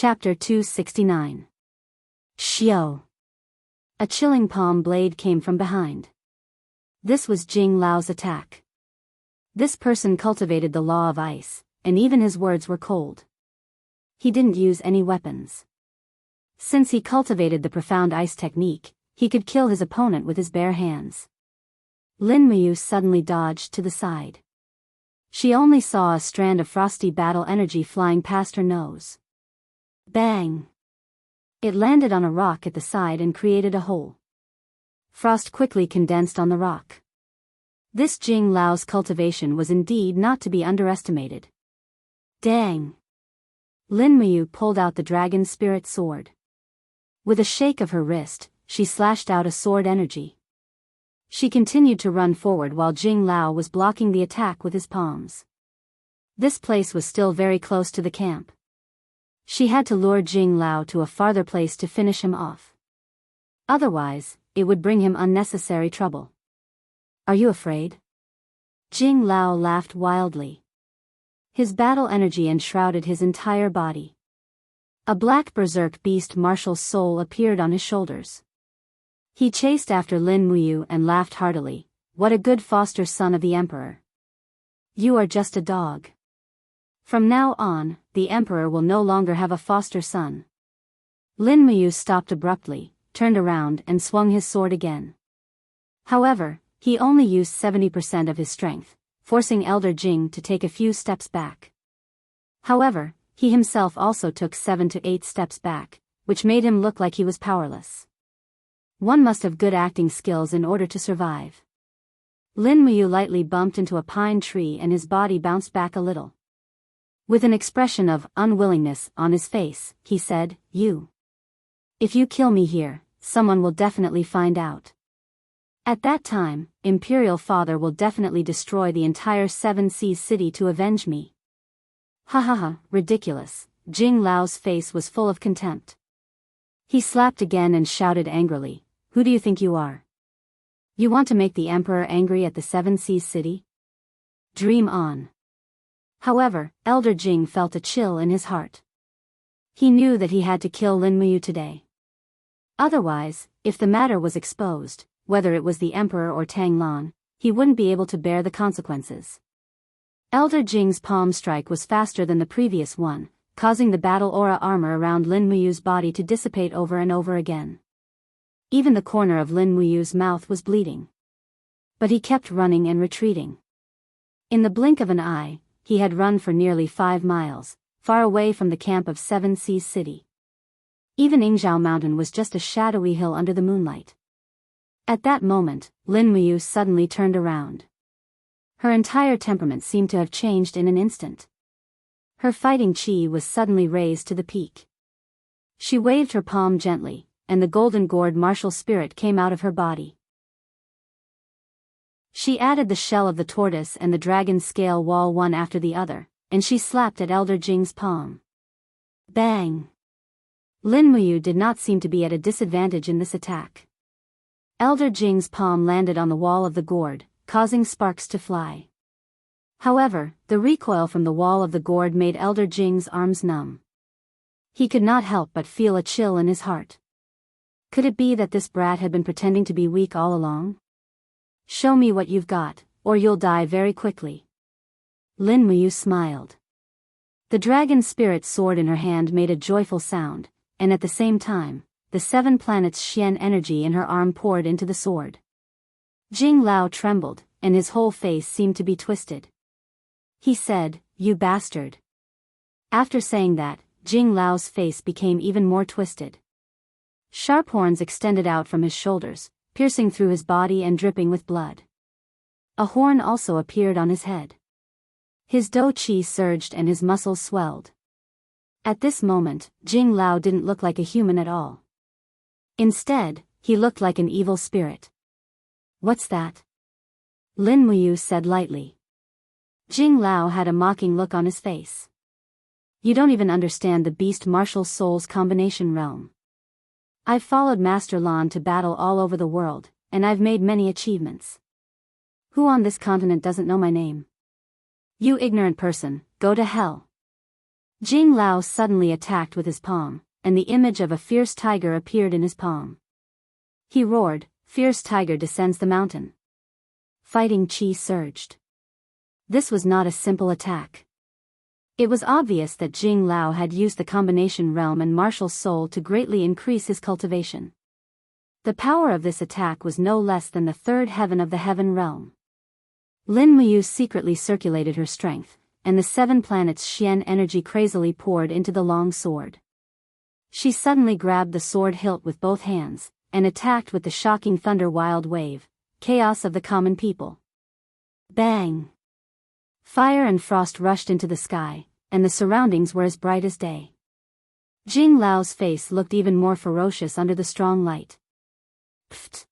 Chapter 269. Xiao. A chilling palm blade came from behind. This was Jing Lao's attack. This person cultivated the law of ice, and even his words were cold. He didn't use any weapons. Since he cultivated the profound ice technique, he could kill his opponent with his bare hands. Lin Muyu suddenly dodged to the side. She only saw a strand of frosty battle energy flying past her nose. Bang! It landed on a rock at the side and created a hole. Frost quickly condensed on the rock. This Jing Lao's cultivation was indeed not to be underestimated. Dang! Lin Muyu pulled out the dragon spirit sword. With a shake of her wrist, she slashed out a sword energy. She continued to run forward while Jing Lao was blocking the attack with his palms. This place was still very close to the camp. She had to lure Jing Lao to a farther place to finish him off. Otherwise, it would bring him unnecessary trouble. Are you afraid? Jing Lao laughed wildly. His battle energy enshrouded his entire body. A black berserk beast martial soul appeared on his shoulders. He chased after Lin Muyu and laughed heartily. What a good foster son of the emperor. You are just a dog. From now on, the emperor will no longer have a foster son. Lin Muyu stopped abruptly, turned around and swung his sword again. However, he only used 70% of his strength, forcing Elder Jing to take a few steps back. However, he himself also took 7 to 8 steps back, which made him look like he was powerless. One must have good acting skills in order to survive. Lin Muyu lightly bumped into a pine tree and his body bounced back a little. With an expression of unwillingness on his face, he said, If you kill me here, someone will definitely find out. At that time, Imperial Father will definitely destroy the entire Seven Seas city to avenge me. Ha ha ha, ridiculous. Jing Lao's face was full of contempt. He slapped again and shouted angrily, Who do you think you are? You want to make the Emperor angry at the Seven Seas city? Dream on. However, Elder Jing felt a chill in his heart. He knew that he had to kill Lin Muyu today. Otherwise, if the matter was exposed, whether it was the Emperor or Tang Lan, he wouldn't be able to bear the consequences. Elder Jing's palm strike was faster than the previous one, causing the battle aura armor around Lin Muyu's body to dissipate over and over again. Even the corner of Lin Muyu's mouth was bleeding. But he kept running and retreating. In the blink of an eye, he had run for nearly 5 miles, far away from the camp of Seven Seas City. Even Yingzhou Mountain was just a shadowy hill under the moonlight. At that moment, Lin Muyu suddenly turned around. Her entire temperament seemed to have changed in an instant. Her fighting chi was suddenly raised to the peak. She waved her palm gently, and the golden gourd martial spirit came out of her body. She added the shell of the tortoise and the dragon scale wall one after the other, and she slapped at Elder Jing's palm. Bang! Lin Muyu did not seem to be at a disadvantage in this attack. Elder Jing's palm landed on the wall of the gourd, causing sparks to fly. However, the recoil from the wall of the gourd made Elder Jing's arms numb. He could not help but feel a chill in his heart. Could it be that this brat had been pretending to be weak all along? Show me what you've got, or you'll die very quickly. Lin Muyu smiled. The dragon spirit sword in her hand made a joyful sound, and at the same time, the 7 planets Xian energy in her arm poured into the sword. Jing Lao trembled, and his whole face seemed to be twisted. He said, You bastard. After saying that, Jing Lao's face became even more twisted. Sharp horns extended out from his shoulders, piercing through his body and dripping with blood. A horn also appeared on his head. His dou qi surged and his muscles swelled. At this moment, Jing Lao didn't look like a human at all. Instead, he looked like an evil spirit. What's that? Lin Muyu said lightly. Jing Lao had a mocking look on his face. You don't even understand the beast martial souls combination realm. I've followed Master Lan to battle all over the world, and I've made many achievements. Who on this continent doesn't know my name? You ignorant person, go to hell. Jing Lao suddenly attacked with his palm, and the image of a fierce tiger appeared in his palm. He roared, "Fierce tiger descends the mountain." Fighting chi surged. This was not a simple attack. It was obvious that Jing Lao had used the combination realm and martial soul to greatly increase his cultivation. The power of this attack was no less than the third heaven of the heaven realm. Lin Muyu secretly circulated her strength, and the 7 planets' Xian energy crazily poured into the long sword. She suddenly grabbed the sword hilt with both hands, and attacked with the shocking thunder wild wave, chaos of the common people. Bang! Fire and frost rushed into the sky, and the surroundings were as bright as day. Jing Lao's face looked even more ferocious under the strong light. Pfft!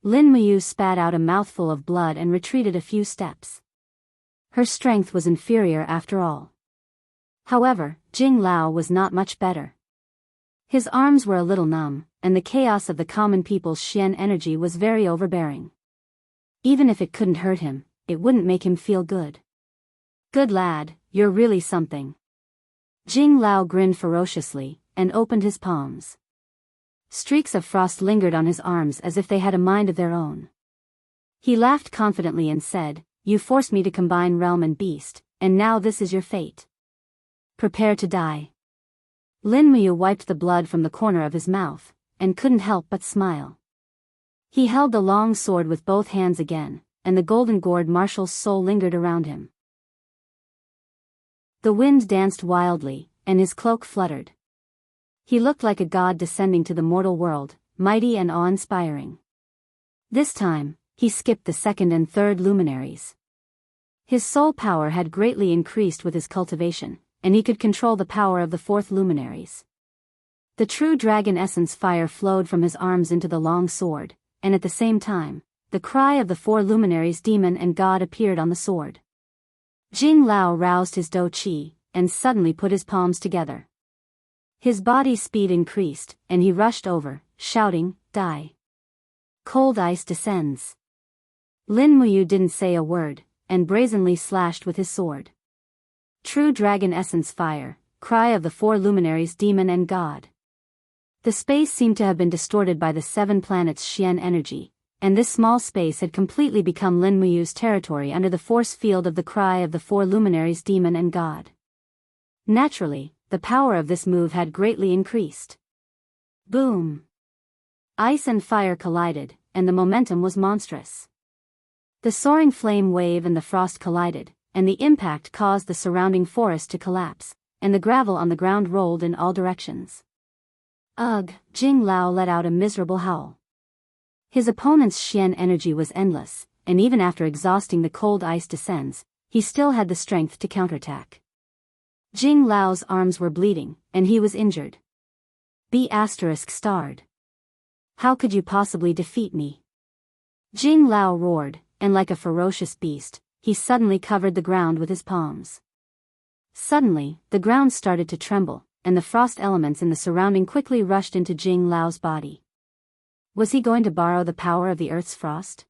Lin Muyu spat out a mouthful of blood and retreated a few steps. Her strength was inferior after all. However, Jing Lao was not much better. His arms were a little numb, and the chaos of the common people's Xian energy was very overbearing. Even if it couldn't hurt him, it wouldn't make him feel good. "Good lad, you're really something." Jing Lao grinned ferociously, and opened his palms. Streaks of frost lingered on his arms as if they had a mind of their own. He laughed confidently and said, "You forced me to combine realm and beast, and now this is your fate. Prepare to die." Lin Muyu wiped the blood from the corner of his mouth, and couldn't help but smile. He held the long sword with both hands again, and the golden gourd martial soul lingered around him. The wind danced wildly, and his cloak fluttered. He looked like a god descending to the mortal world, mighty and awe-inspiring. This time, he skipped the 2nd and 3rd luminaries. His soul power had greatly increased with his cultivation, and he could control the power of the 4th luminaries. The true dragon essence fire flowed from his arms into the long sword, and at the same time, the cry of the 4 luminaries demon and god appeared on the sword. Jing Lao roused his dou qi, and suddenly put his palms together. His body's speed increased, and he rushed over, shouting, "Die! Cold ice descends." Lin Muyu didn't say a word, and brazenly slashed with his sword. True dragon essence fire, cry of the 4 luminaries demon and god. The space seemed to have been distorted by the 7 planets' Xian energy, and this small space had completely become Lin Muyu's territory under the force field of the cry of the 4 luminaries demon and god. Naturally, the power of this move had greatly increased. Boom! Ice and fire collided, and the momentum was monstrous. The soaring flame wave and the frost collided, and the impact caused the surrounding forest to collapse, and the gravel on the ground rolled in all directions. Ugh! Jing Lao let out a miserable howl. His opponent's Xian energy was endless, and even after exhausting the cold ice descends, he still had the strength to counterattack. Jing Lao's arms were bleeding, and he was injured. B*****. How could you possibly defeat me? Jing Lao roared, and like a ferocious beast, he suddenly covered the ground with his palms. Suddenly, the ground started to tremble, and the frost elements in the surrounding quickly rushed into Jing Lao's body. Was he going to borrow the power of the earth's frost?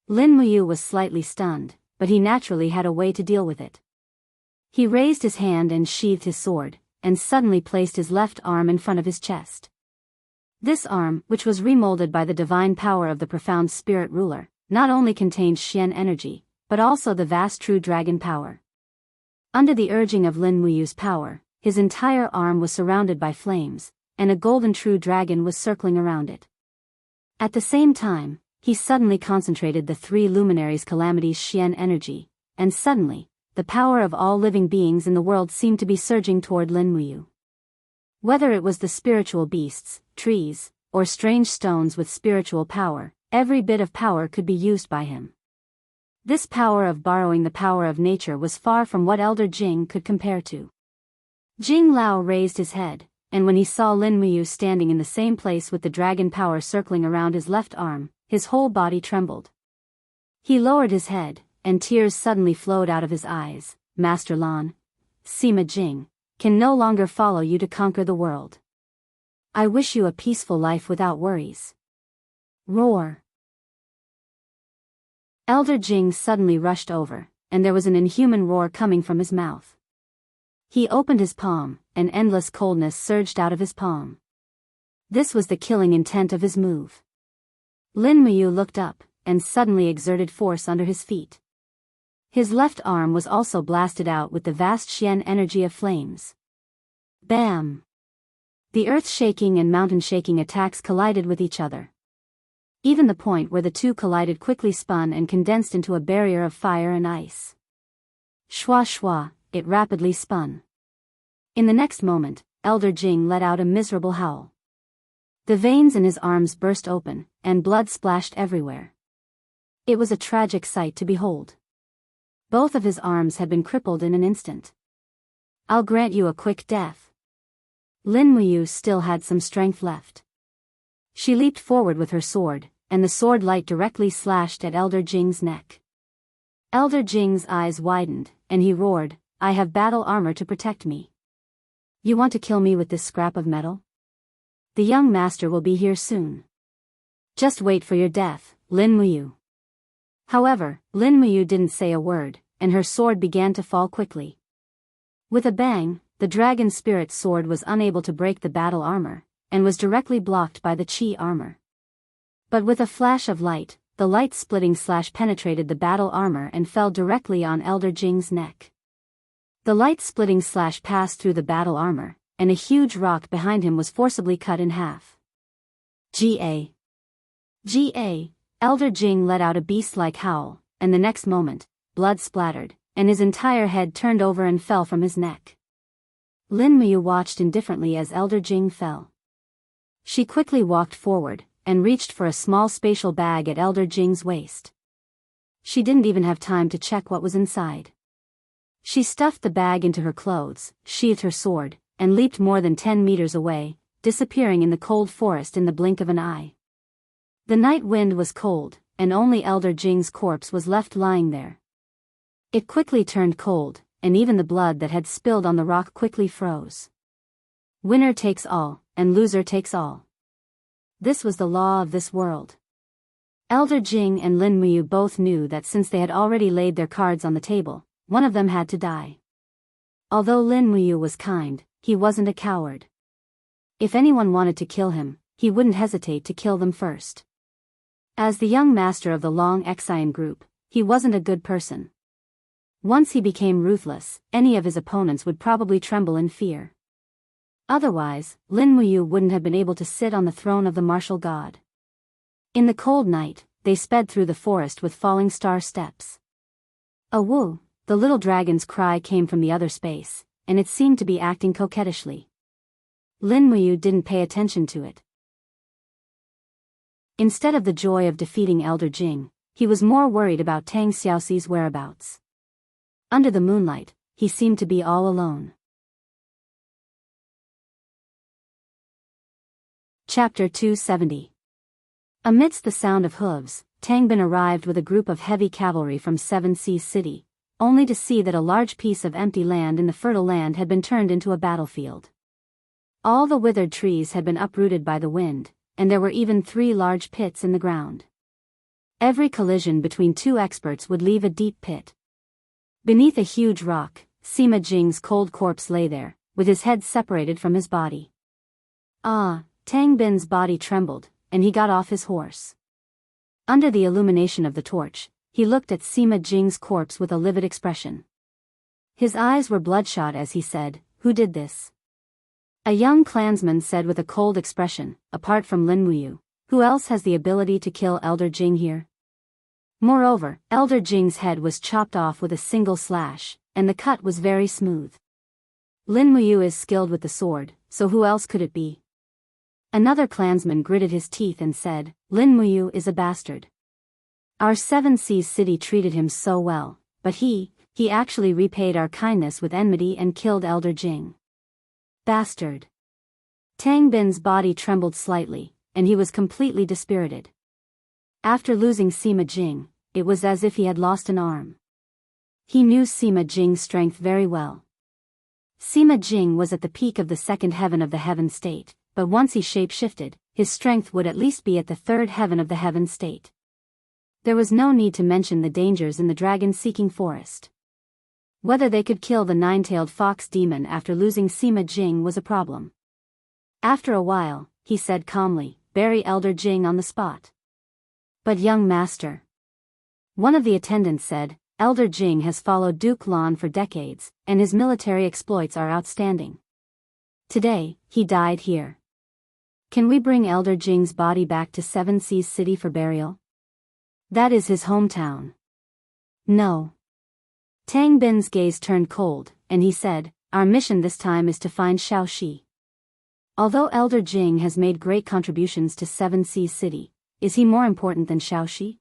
Lin Muyu was slightly stunned, but he naturally had a way to deal with it. He raised his hand and sheathed his sword, and suddenly placed his left arm in front of his chest. This arm, which was remolded by the divine power of the profound spirit ruler, not only contained Xian energy, but also the vast true dragon power. Under the urging of Lin Muyu's power, his entire arm was surrounded by flames, and a golden true dragon was circling around it. At the same time, he suddenly concentrated the 3 luminaries' calamity's Xian energy, and suddenly, the power of all living beings in the world seemed to be surging toward Lin Muyu. Whether it was the spiritual beasts, trees, or strange stones with spiritual power, every bit of power could be used by him. This power of borrowing the power of nature was far from what Elder Jing could compare to. Jing Lao raised his head, and when he saw Lin Muyu standing in the same place with the dragon power circling around his left arm, his whole body trembled. He lowered his head, and tears suddenly flowed out of his eyes. "Master Lan, Sima Jing, can no longer follow you to conquer the world. I wish you a peaceful life without worries." Roar! Elder Jing suddenly rushed over, and there was an inhuman roar coming from his mouth. He opened his palm, and endless coldness surged out of his palm. This was the killing intent of his move. Lin Muyu looked up, and suddenly exerted force under his feet. His left arm was also blasted out with the vast Xian energy of flames. Bam! The earth-shaking and mountain-shaking attacks collided with each other. Even the point where the two collided quickly spun and condensed into a barrier of fire and ice. Shwa shwa, it rapidly spun. In the next moment, Elder Jing let out a miserable howl. The veins in his arms burst open, and blood splashed everywhere. It was a tragic sight to behold. Both of his arms had been crippled in an instant. I'll grant you a quick death. Lin Muyu still had some strength left. She leaped forward with her sword, and the sword light directly slashed at Elder Jing's neck. Elder Jing's eyes widened, and he roared, I have battle armor to protect me. You want to kill me with this scrap of metal? The young master will be here soon. Just wait for your death, Lin Muyu. However, Lin Muyu didn't say a word, and her sword began to fall quickly. With a bang, the dragon spirit sword was unable to break the battle armor, and was directly blocked by the chi armor. But with a flash of light, the light-splitting slash penetrated the battle armor and fell directly on Elder Jing's neck. The light-splitting slash passed through the battle armor, and a huge rock behind him was forcibly cut in half. Ga! Elder Jing let out a beast-like howl, and the next moment, blood splattered, and his entire head turned over and fell from his neck. Lin Muyu watched indifferently as Elder Jing fell. She quickly walked forward, and reached for a small spatial bag at Elder Jing's waist. She didn't even have time to check what was inside. She stuffed the bag into her clothes, sheathed her sword, and leaped more than 10 meters away, disappearing in the cold forest in the blink of an eye. The night wind was cold, and only Elder Jing's corpse was left lying there. It quickly turned cold, and even the blood that had spilled on the rock quickly froze. Winner takes all, and loser takes all. This was the law of this world. Elder Jing and Lin Muyu both knew that since they had already laid their cards on the table, one of them had to die. Although Lin Muyu was kind, he wasn't a coward. If anyone wanted to kill him, he wouldn't hesitate to kill them first. As the young master of the Long Exine group, he wasn't a good person. Once he became ruthless, any of his opponents would probably tremble in fear. Otherwise, Lin Muyu wouldn't have been able to sit on the throne of the martial god. In the cold night, they sped through the forest with falling star steps. A woo, the little dragon's cry came from the other space, and it seemed to be acting coquettishly. Lin Muyu didn't pay attention to it. Instead of the joy of defeating Elder Jing, he was more worried about Tang Xiaoxi's whereabouts. Under the moonlight, he seemed to be all alone. Chapter 270. Amidst the sound of hooves, Tang Bin arrived with a group of heavy cavalry from Seven Seas City, only to see that a large piece of empty land in the fertile land had been turned into a battlefield. All the withered trees had been uprooted by the wind, and there were even 3 large pits in the ground. Every collision between 2 experts would leave a deep pit. Beneath a huge rock, Sima Jing's cold corpse lay there, with his head separated from his body. Tang Bin's body trembled, and he got off his horse. Under the illumination of the torch, he looked at Sima Jing's corpse with a livid expression. His eyes were bloodshot as he said, "Who did this?" A young clansman said with a cold expression, "Apart from Lin Muyu, who else has the ability to kill Elder Jing here?" Moreover, Elder Jing's head was chopped off with a single slash, and the cut was very smooth. Lin Muyu is skilled with the sword, so who else could it be? Another clansman gritted his teeth and said, "Lin Muyu is a bastard. Our Seven Seas City treated him so well, but he actually repaid our kindness with enmity and killed Elder Jing." Bastard. Tang Bin's body trembled slightly, and he was completely dispirited. After losing Sima Jing, it was as if he had lost an arm. He knew Sima Jing's strength very well. Sima Jing was at the peak of the 2nd heaven of the heaven state, but once he shape-shifted, his strength would at least be at the 3rd heaven of the heaven state. There was no need to mention the dangers in the dragon-seeking forest. Whether they could kill the nine-tailed fox demon after losing Sima Jing was a problem. After a while, he said calmly, "Bury Elder Jing on the spot." "But young master," one of the attendants said, "Elder Jing has followed Duke Lan for decades, and his military exploits are outstanding. Today, he died here. Can we bring Elder Jing's body back to Seven Seas City for burial? That is his hometown." "No." Tang Bin's gaze turned cold, and he said, "Our mission this time is to find Xiao Shi. Although Elder Jing has made great contributions to Seven Seas City, is he more important than Xiao Shi?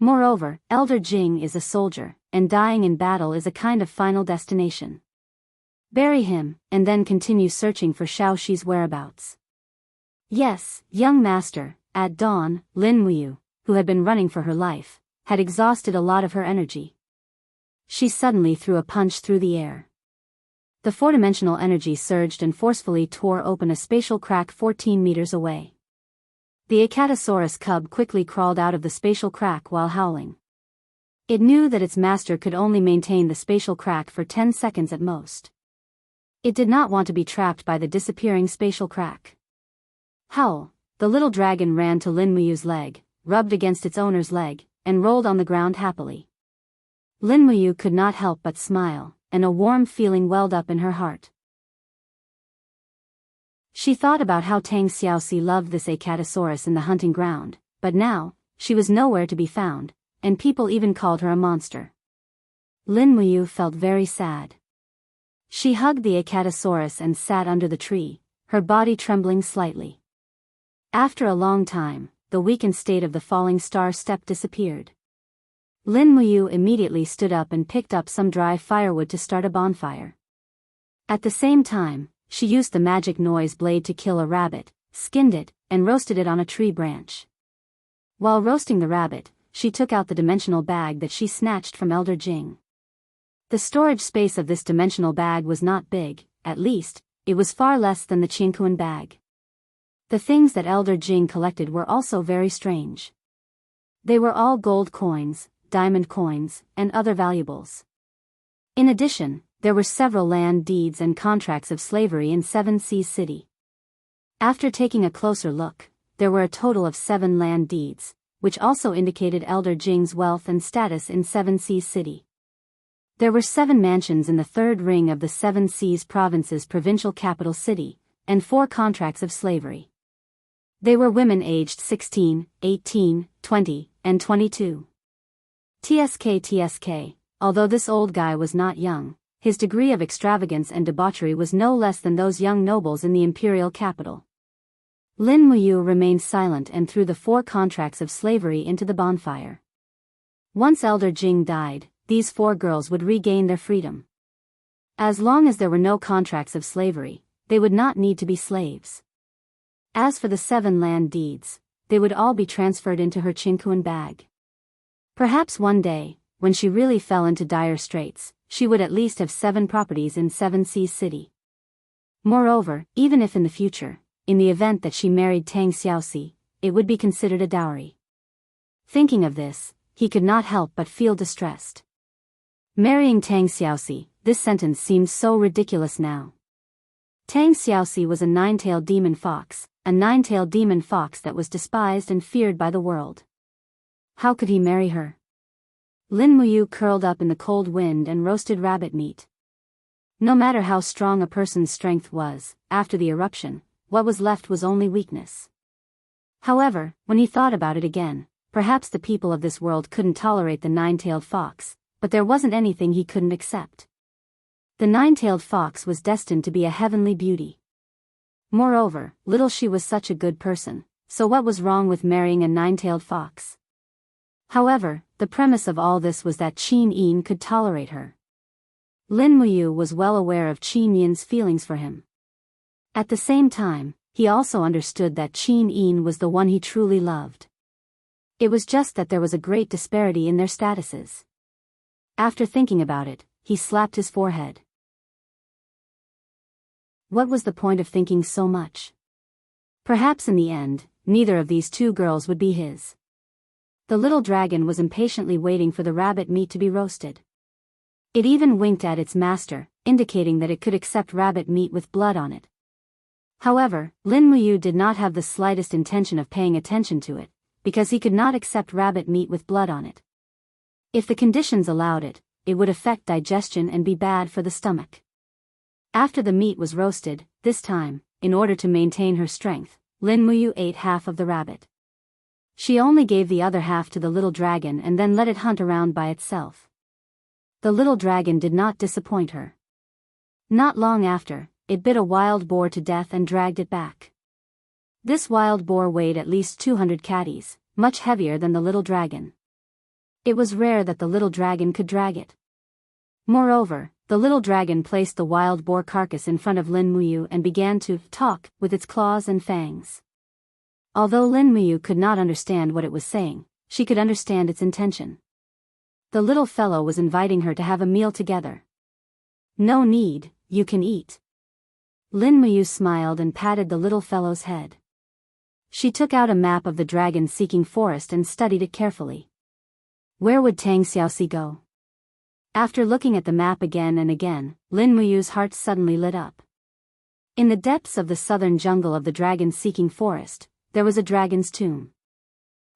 Moreover, Elder Jing is a soldier, and dying in battle is a kind of final destination. Bury him, and then continue searching for Xiao Shi's whereabouts." "Yes, young master." At dawn, Lin Muyu, who had been running for her life, had exhausted a lot of her energy. She suddenly threw a punch through the air. The four-dimensional energy surged and forcefully tore open a spatial crack 14 meters away. The Acatosaurus cub quickly crawled out of the spatial crack while howling. It knew that its master could only maintain the spatial crack for 10 seconds at most. It did not want to be trapped by the disappearing spatial crack. "Howl!" The little dragon ran to Lin Muyu's leg, rubbed against its owner's leg, and rolled on the ground happily. Lin Muyu could not help but smile, and a warm feeling welled up in her heart. She thought about how Tang Xiaoxi loved this Acatosaurus in the hunting ground, but now, she was nowhere to be found, and people even called her a monster. Lin Muyu felt very sad. She hugged the Acatosaurus and sat under the tree, her body trembling slightly. After a long time, the weakened state of the falling star step disappeared. Lin Muyu immediately stood up and picked up some dry firewood to start a bonfire. At the same time, she used the magic noise blade to kill a rabbit, skinned it, and roasted it on a tree branch. While roasting the rabbit, she took out the dimensional bag that she snatched from Elder Jing. The storage space of this dimensional bag was not big, at least, it was far less than the Qingquan bag. The things that Elder Jing collected were also very strange. They were all gold coins, diamond coins, and other valuables. In addition, there were several land deeds and contracts of slavery in Seven Seas City. After taking a closer look, there were a total of 7 land deeds, which also indicated Elder Jing's wealth and status in Seven Seas City. There were 7 mansions in the third ring of the Seven Seas Province's provincial capital city, and 4 contracts of slavery. They were women aged 16, 18, 20, and 22. TSK, although this old guy was not young, his degree of extravagance and debauchery was no less than those young nobles in the imperial capital. Lin Muyu remained silent and threw the 4 contracts of slavery into the bonfire. Once Elder Jing died, these 4 girls would regain their freedom. As long as there were no contracts of slavery, they would not need to be slaves. As for the 7 land deeds, they would all be transferred into her Qingquan bag. Perhaps one day, when she really fell into dire straits, she would at least have 7 properties in Seven Seas City. Moreover, even if in the future, in the event that she married Tang Xiaoxi, it would be considered a dowry. Thinking of this, he could not help but feel distressed. Marrying Tang Xiaoxi, this sentence seemed so ridiculous now. Tang Xiaoxi was a 9-tailed demon fox, a 9-tailed demon fox that was despised and feared by the world. How could he marry her? Lin Muyu curled up in the cold wind and roasted rabbit meat. No matter how strong a person's strength was, after the eruption, what was left was only weakness. However, when he thought about it again, perhaps the people of this world couldn't tolerate the 9-tailed fox, but there wasn't anything he couldn't accept. The 9-tailed fox was destined to be a heavenly beauty. Moreover, little she was such a good person, so what was wrong with marrying a 9-tailed fox? However, the premise of all this was that Qin Yin could tolerate her. Lin Muyu was well aware of Qin Yin's feelings for him. At the same time, he also understood that Qin Yin was the one he truly loved. It was just that there was a great disparity in their statuses. After thinking about it, he slapped his forehead. What was the point of thinking so much? Perhaps in the end, neither of these 2 girls would be his. The little dragon was impatiently waiting for the rabbit meat to be roasted. It even winked at its master, indicating that it could accept rabbit meat with blood on it. However, Lin Muyu did not have the slightest intention of paying attention to it, because he could not accept rabbit meat with blood on it. If the conditions allowed it, it would affect digestion and be bad for the stomach. After the meat was roasted, this time, in order to maintain her strength, Lin Muyu ate half of the rabbit. She only gave the other half to the little dragon and then let it hunt around by itself. The little dragon did not disappoint her. Not long after, it bit a wild boar to death and dragged it back. This wild boar weighed at least 200 catties, much heavier than the little dragon. It was rare that the little dragon could drag it. Moreover, the little dragon placed the wild boar carcass in front of Lin Muyu and began to talk with its claws and fangs. Although Lin Muyu could not understand what it was saying, she could understand its intention. The little fellow was inviting her to have a meal together. "No need, you can eat." Lin Muyu smiled and patted the little fellow's head. She took out a map of the dragon-seeking forest and studied it carefully. Where would Tang Xiaoxi go? After looking at the map again and again, Lin Muyu's heart suddenly lit up. In the depths of the southern jungle of the dragon-seeking forest, there was a dragon's tomb.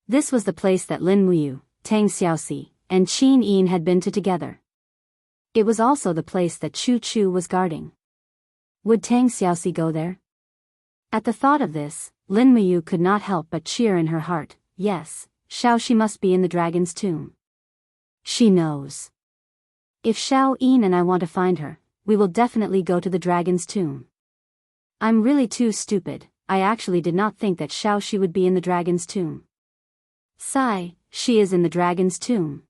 This was the place that Lin Muyu, Tang Xiaoxi, and Qin Yin had been to together. It was also the place that Chu Chu was guarding. Would Tang Xiaoxi go there? At the thought of this, Lin Muyu could not help but cheer in her heart. Yes, Xiaoxi must be in the dragon's tomb. She knows. If Xiao Yin and I want to find her, we will definitely go to the dragon's tomb. I'm really too stupid, I actually did not think that Xiaoxi would be in the dragon's tomb. Sigh, she is in the dragon's tomb.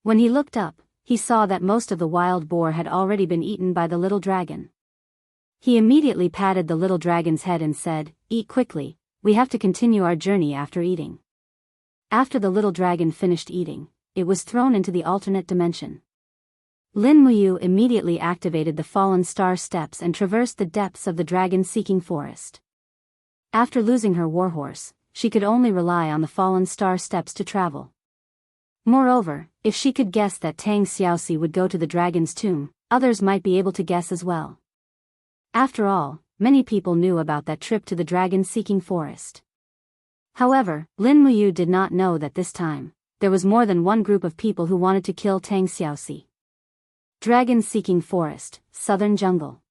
When he looked up, he saw that most of the wild boar had already been eaten by the little dragon. He immediately patted the little dragon's head and said, "Eat quickly, we have to continue our journey after eating." After the little dragon finished eating, it was thrown into the alternate dimension. Lin Muyu immediately activated the fallen star steps and traversed the depths of the dragon-seeking forest. After losing her warhorse, she could only rely on the fallen star steps to travel. Moreover, if she could guess that Tang Xiaoxi would go to the dragon's tomb, others might be able to guess as well. After all, many people knew about that trip to the dragon-seeking forest. However, Lin Muyu did not know that this time, there was more than one group of people who wanted to kill Tang Xiaoxi. Dragon-seeking forest, southern jungle.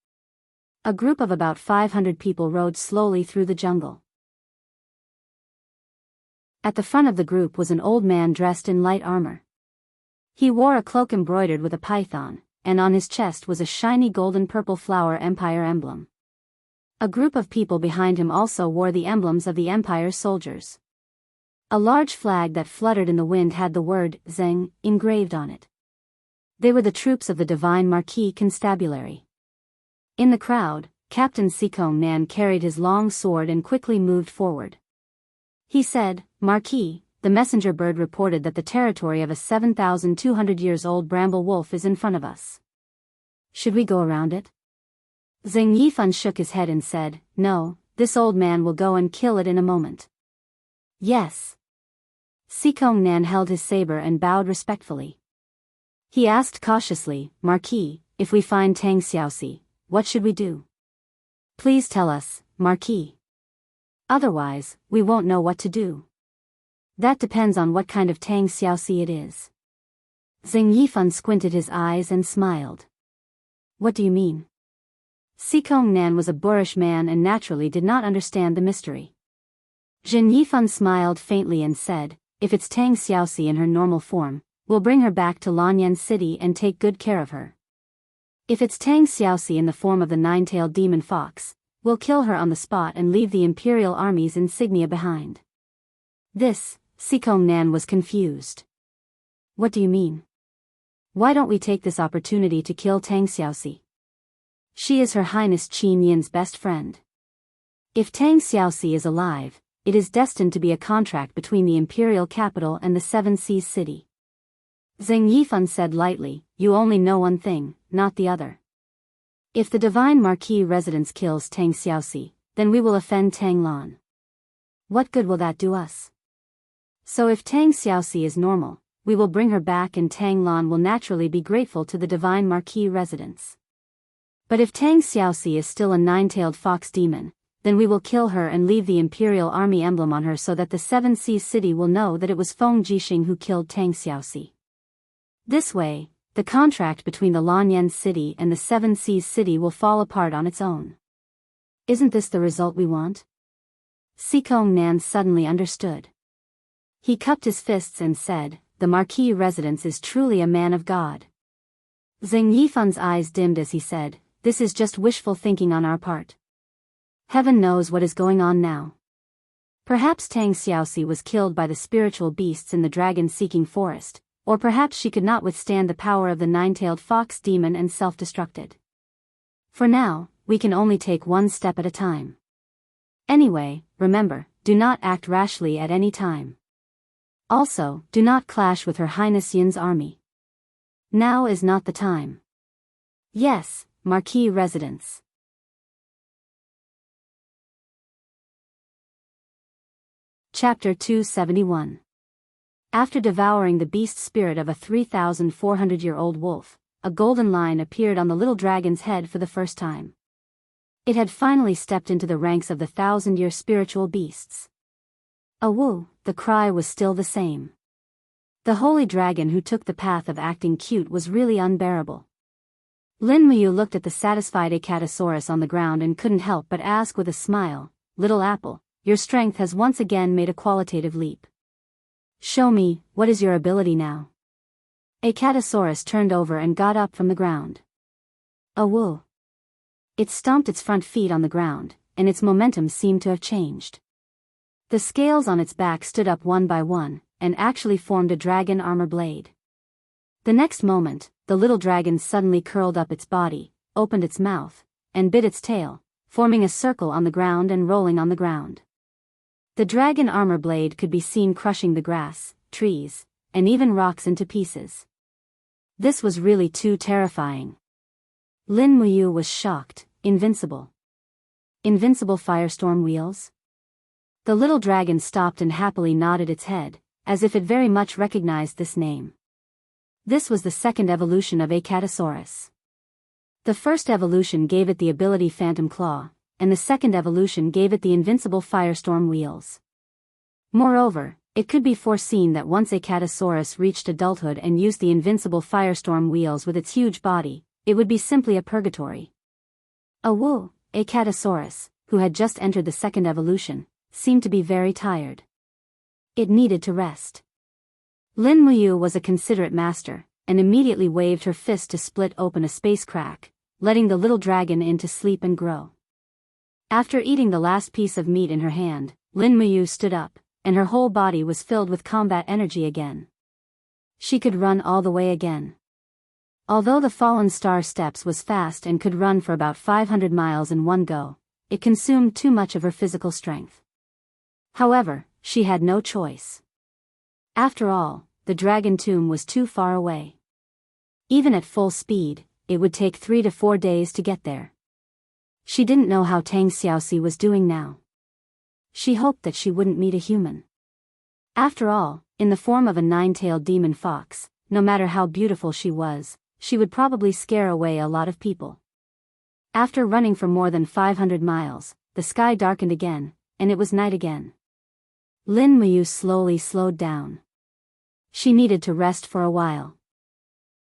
A group of about 500 people rode slowly through the jungle. At the front of the group was an old man dressed in light armor. He wore a cloak embroidered with a python, and on his chest was a shiny golden purple flower empire emblem. A group of people behind him also wore the emblems of the empire's soldiers. A large flag that fluttered in the wind had the word Zheng engraved on it. They were the troops of the Divine Marquis Constabulary. In the crowd, Captain Sikong Nan carried his long sword and quickly moved forward. He said, "Marquis, the messenger bird reported that the territory of a 7,200 years old bramble wolf is in front of us. Should we go around it?" Zheng Yifan shook his head and said, "No, this old man will go and kill it in a moment." "Yes." Sikong Nan held his saber and bowed respectfully. He asked cautiously, "Marquis, if we find Tang Xiaoxi, what should we do?" "Please tell us, Marquis. Otherwise, we won't know what to do." "That depends on what kind of Tang Xiaoxi it is." Zheng Yifan squinted his eyes and smiled. "What do you mean?" Sikong Nan was a boorish man and naturally did not understand the mystery. Zheng Yifan smiled faintly and said, "If it's Tang Xiaoxi in her normal form, we'll bring her back to Lanyan City and take good care of her. If it's Tang Xiaoxi in the form of the nine-tailed demon fox, we'll kill her on the spot and leave the Imperial Army's insignia behind." This, Sikong Nan was confused. "What do you mean? Why don't we take this opportunity to kill Tang Xiaoxi? She is Her Highness Qin Yin's best friend. If Tang Xiaoxi is alive, it is destined to be a contract between the imperial capital and the Seven Seas city." Zheng Yifan said lightly, "You only know one thing, not the other. If the Divine Marquis residence kills Tang Xiaoxi, then we will offend Tang Lan. What good will that do us? So if Tang Xiaoxi is normal, we will bring her back and Tang Lan will naturally be grateful to the divine marquis residents. But if Tang Xiaoxi is still a nine-tailed fox demon, then we will kill her and leave the Imperial Army emblem on her so that the Seven Seas City will know that it was Feng Jixing who killed Tang Xiaoxi. This way, the contract between the Lanyan City and the Seven Seas City will fall apart on its own. Isn't this the result we want? Sikong Nan suddenly understood. He cupped his fists and said, "The Marquis Residence is truly a man of God." Zheng Yifan's eyes dimmed as he said, "This is just wishful thinking on our part. Heaven knows what is going on now. Perhaps Tang Xiaoxi was killed by the spiritual beasts in the dragon-seeking forest, or perhaps she could not withstand the power of the nine-tailed fox demon and self-destructed. For now, we can only take one step at a time. Anyway, remember, do not act rashly at any time. Also, do not clash with Her Highness Yin's army. Now is not the time." "Yes, Marquis Residence." Chapter 271. After devouring the beast spirit of a 3,400-year-old wolf, a golden line appeared on the little dragon's head for the first time. It had finally stepped into the ranks of the 1,000-year spiritual beasts. "Awoo," the cry was still the same. The holy dragon who took the path of acting cute was really unbearable. Lin Muyu looked at the satisfied Acatosaurus on the ground and couldn't help but ask with a smile, "Little apple, your strength has once again made a qualitative leap. Show me, what is your ability now?" Acatosaurus turned over and got up from the ground. "Awoo." It stomped its front feet on the ground, and its momentum seemed to have changed. The scales on its back stood up one by one, and actually formed a dragon armor blade. The next moment, the little dragon suddenly curled up its body, opened its mouth, and bit its tail, forming a circle on the ground and rolling on the ground. The dragon armor blade could be seen crushing the grass, trees, and even rocks into pieces. This was really too terrifying. Lin Muyu was shocked. Invincible. Invincible firestorm wheels? The little dragon stopped and happily nodded its head, as if it very much recognized this name. This was the second evolution of Acatosaurus. The first evolution gave it the ability Phantom Claw, and the second evolution gave it the invincible firestorm wheels. Moreover, it could be foreseen that once Acatosaurus reached adulthood and used the invincible firestorm wheels with its huge body, it would be simply a purgatory. Awoo, Acatosaurus, who had just entered the second evolution, seemed to be very tired. It needed to rest. Lin Muyu was a considerate master, and immediately waved her fist to split open a space crack, letting the little dragon in to sleep and grow. After eating the last piece of meat in her hand, Lin Muyu stood up, and her whole body was filled with combat energy again. She could run all the way again. Although the Fallen Star Steps was fast and could run for about 500 miles in one go, it consumed too much of her physical strength. However, she had no choice. After all, the Dragon Tomb was too far away. Even at full speed, it would take 3 to 4 days to get there. She didn't know how Tang Xiaoxi was doing now. She hoped that she wouldn't meet a human. After all, in the form of a 9-tailed demon fox, no matter how beautiful she was, she would probably scare away a lot of people. After running for more than 500 miles, the sky darkened again, and it was night again. Lin Muyu slowly slowed down. She needed to rest for a while.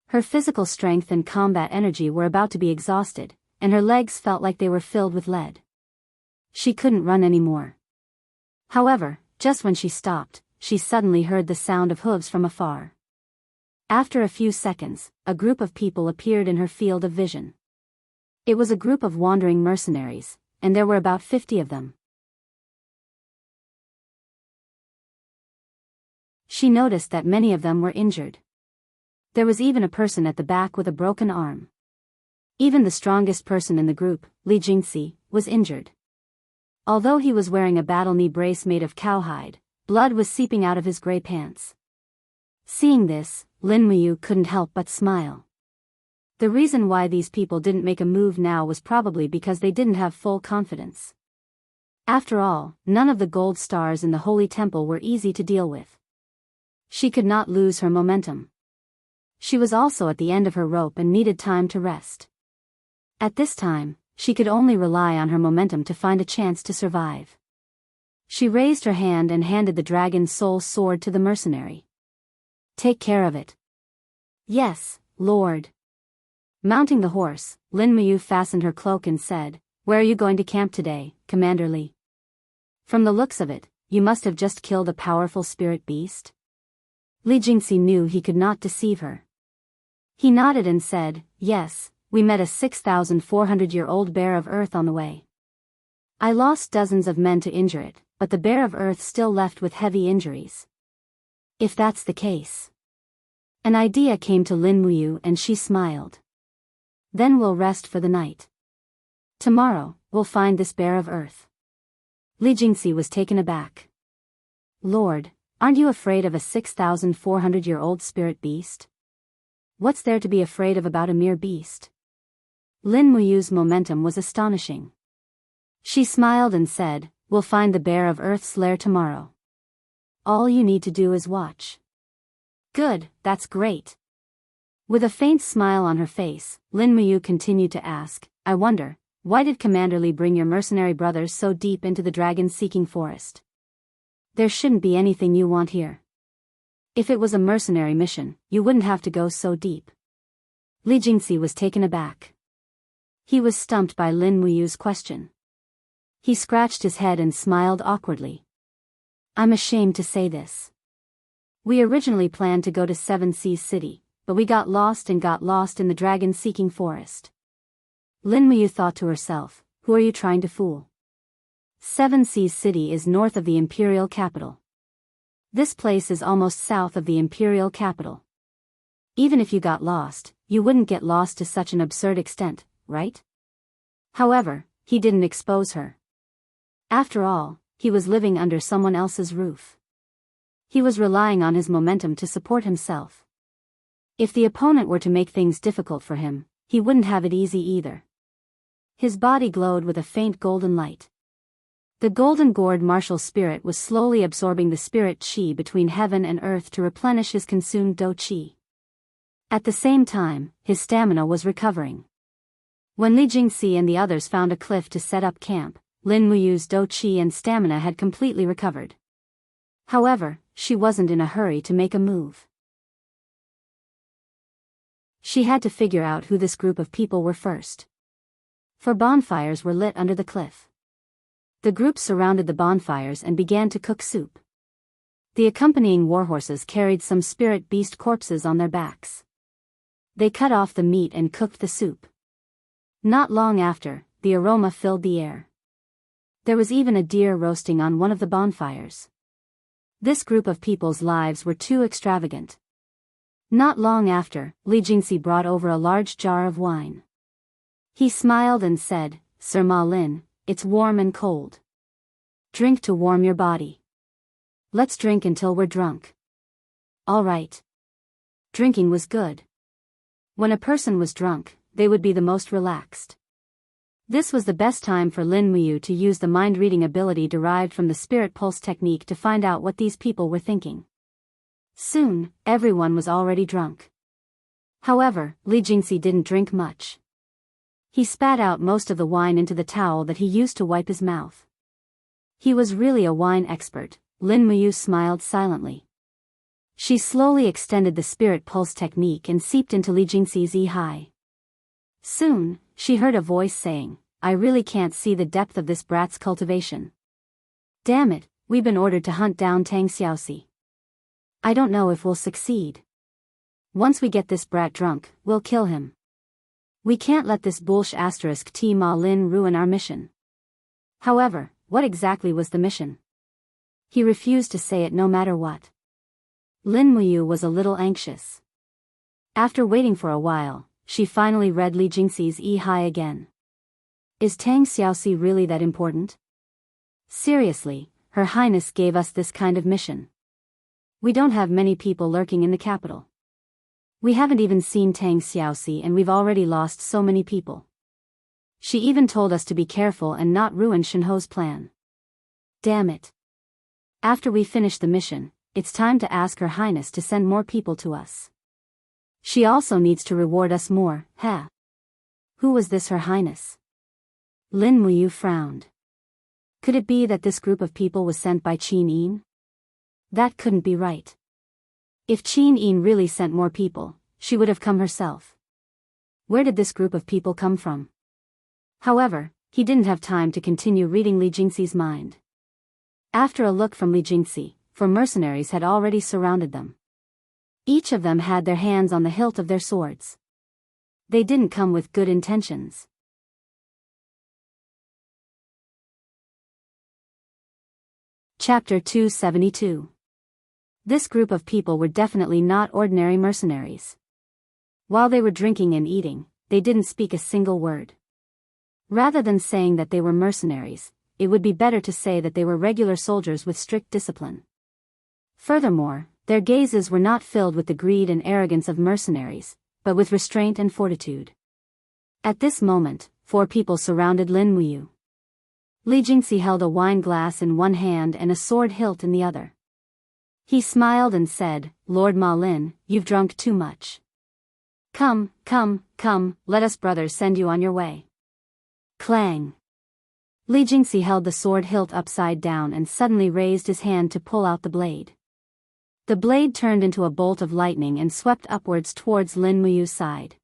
Her physical strength and combat energy were about to be exhausted, and her legs felt like they were filled with lead. She couldn't run anymore. However, just when she stopped, she suddenly heard the sound of hooves from afar. After a few seconds, a group of people appeared in her field of vision. It was a group of wandering mercenaries, and there were about 50 of them. She noticed that many of them were injured. There was even a person at the back with a broken arm. Even the strongest person in the group, Li Jingxi, was injured. Although he was wearing a battle knee brace made of cowhide, blood was seeping out of his gray pants. Seeing this, Lin Muyu couldn't help but smile. The reason why these people didn't make a move now was probably because they didn't have full confidence. After all, none of the gold stars in the Holy Temple were easy to deal with. She could not lose her momentum. She was also at the end of her rope and needed time to rest. At this time, she could only rely on her momentum to find a chance to survive. She raised her hand and handed the dragon's soul sword to the mercenary. "Take care of it." "Yes, Lord." Mounting the horse, Lin Muyu fastened her cloak and said, "Where are you going to camp today, Commander Li?" "From the looks of it, you must have just killed a powerful spirit beast." Li Jingxi knew he could not deceive her. He nodded and said, "Yes, we met a 6,400-year-old bear of earth on the way. I lost dozens of men to injure it, but the bear of earth still left with heavy injuries." "If that's the case." An idea came to Lin Muyu and she smiled. "Then we'll rest for the night. Tomorrow, we'll find this bear of earth." Li Jingxi was taken aback. "Lord, aren't you afraid of a 6,400-year-old spirit beast? What's there to be afraid of about a mere beast?" Lin Muyu's momentum was astonishing. She smiled and said, "We'll find the bear of earth's lair tomorrow. All you need to do is watch." "Good, that's great." With a faint smile on her face, Lin Muyu continued to ask, "I wonder, why did Commander Li bring your mercenary brothers so deep into the dragon-seeking forest? There shouldn't be anything you want here. If it was a mercenary mission, you wouldn't have to go so deep." Li Jingxi was taken aback. He was stumped by Lin Muyu's question. He scratched his head and smiled awkwardly. "I'm ashamed to say this. We originally planned to go to Seven Seas City, but we got lost in the dragon-seeking forest." Lin Muyu thought to herself, "Who are you trying to fool? Seven Seas City is north of the imperial capital. This place is almost south of the imperial capital. Even if you got lost, you wouldn't get lost to such an absurd extent, right?" However, he didn't expose her. After all, he was living under someone else's roof. He was relying on his momentum to support himself. If the opponent were to make things difficult for him, he wouldn't have it easy either. His body glowed with a faint golden light. The golden gourd martial spirit was slowly absorbing the spirit qi between heaven and earth to replenish his consumed do qi. At the same time, his stamina was recovering. When Li Jingxi and the others found a cliff to set up camp, Lin Muyu's do qi and stamina had completely recovered. However, she wasn't in a hurry to make a move. She had to figure out who this group of people were first. For bonfires were lit under the cliff. The group surrounded the bonfires and began to cook soup. The accompanying warhorses carried some spirit beast corpses on their backs. They cut off the meat and cooked the soup. Not long after, the aroma filled the air. There was even a deer roasting on one of the bonfires. This group of people's lives were too extravagant. Not long after, Li Jingxi brought over a large jar of wine. He smiled and said, "Sir Ma Lin, it's warm and cold. Drink to warm your body. Let's drink until we're drunk." All right. Drinking was good. When a person was drunk, they would be the most relaxed. This was the best time for Lin Muyu to use the mind-reading ability derived from the spirit pulse technique to find out what these people were thinking. Soon, everyone was already drunk. However, Li Jingxi didn't drink much. He spat out most of the wine into the towel that he used to wipe his mouth. He was really a wine expert. Lin Muyu smiled silently. She slowly extended the spirit pulse technique and seeped into Li Jingxi's yi. Soon, she heard a voice saying, "I really can't see the depth of this brat's cultivation. Damn it, we've been ordered to hunt down Tang Xiaoxi. I don't know if we'll succeed. Once we get this brat drunk, we'll kill him. We can't let this bullsh *T Ma Lin ruin our mission." However, what exactly was the mission? He refused to say it no matter what. Lin Muyu was a little anxious. After waiting for a while, she finally read Li Jingxi's yi again. Is Tang Xiaoxi really that important? Seriously, Her Highness gave us this kind of mission. We don't have many people lurking in the capital. We haven't even seen Tang Xiaoxi and we've already lost so many people. She even told us to be careful and not ruin Shenho's plan. Damn it. After we finish the mission, it's time to ask Her Highness to send more people to us. She also needs to reward us more, heh? Who was this Her Highness? Lin Muyu frowned. Could it be that this group of people was sent by Qin Yin? That couldn't be right. If Qin Yin really sent more people, she would have come herself. Where did this group of people come from? However, he didn't have time to continue reading Li Jingxi's mind. After a look from Li Jingxi, 4 mercenaries had already surrounded them. Each of them had their hands on the hilt of their swords. They didn't come with good intentions. Chapter 272. This group of people were definitely not ordinary mercenaries. While they were drinking and eating, they didn't speak a single word. Rather than saying that they were mercenaries, it would be better to say that they were regular soldiers with strict discipline. Furthermore, their gazes were not filled with the greed and arrogance of mercenaries, but with restraint and fortitude. At this moment, 4 people surrounded Lin Muyu. Li Jingxi held a wine glass in one hand and a sword hilt in the other. He smiled and said, "Lord Ma Lin, you've drunk too much. Come, let us brothers send you on your way." Clang! Li Jingxi held the sword hilt upside down and suddenly raised his hand to pull out the blade. The blade turned into a bolt of lightning and swept upwards towards Lin Muyu's side.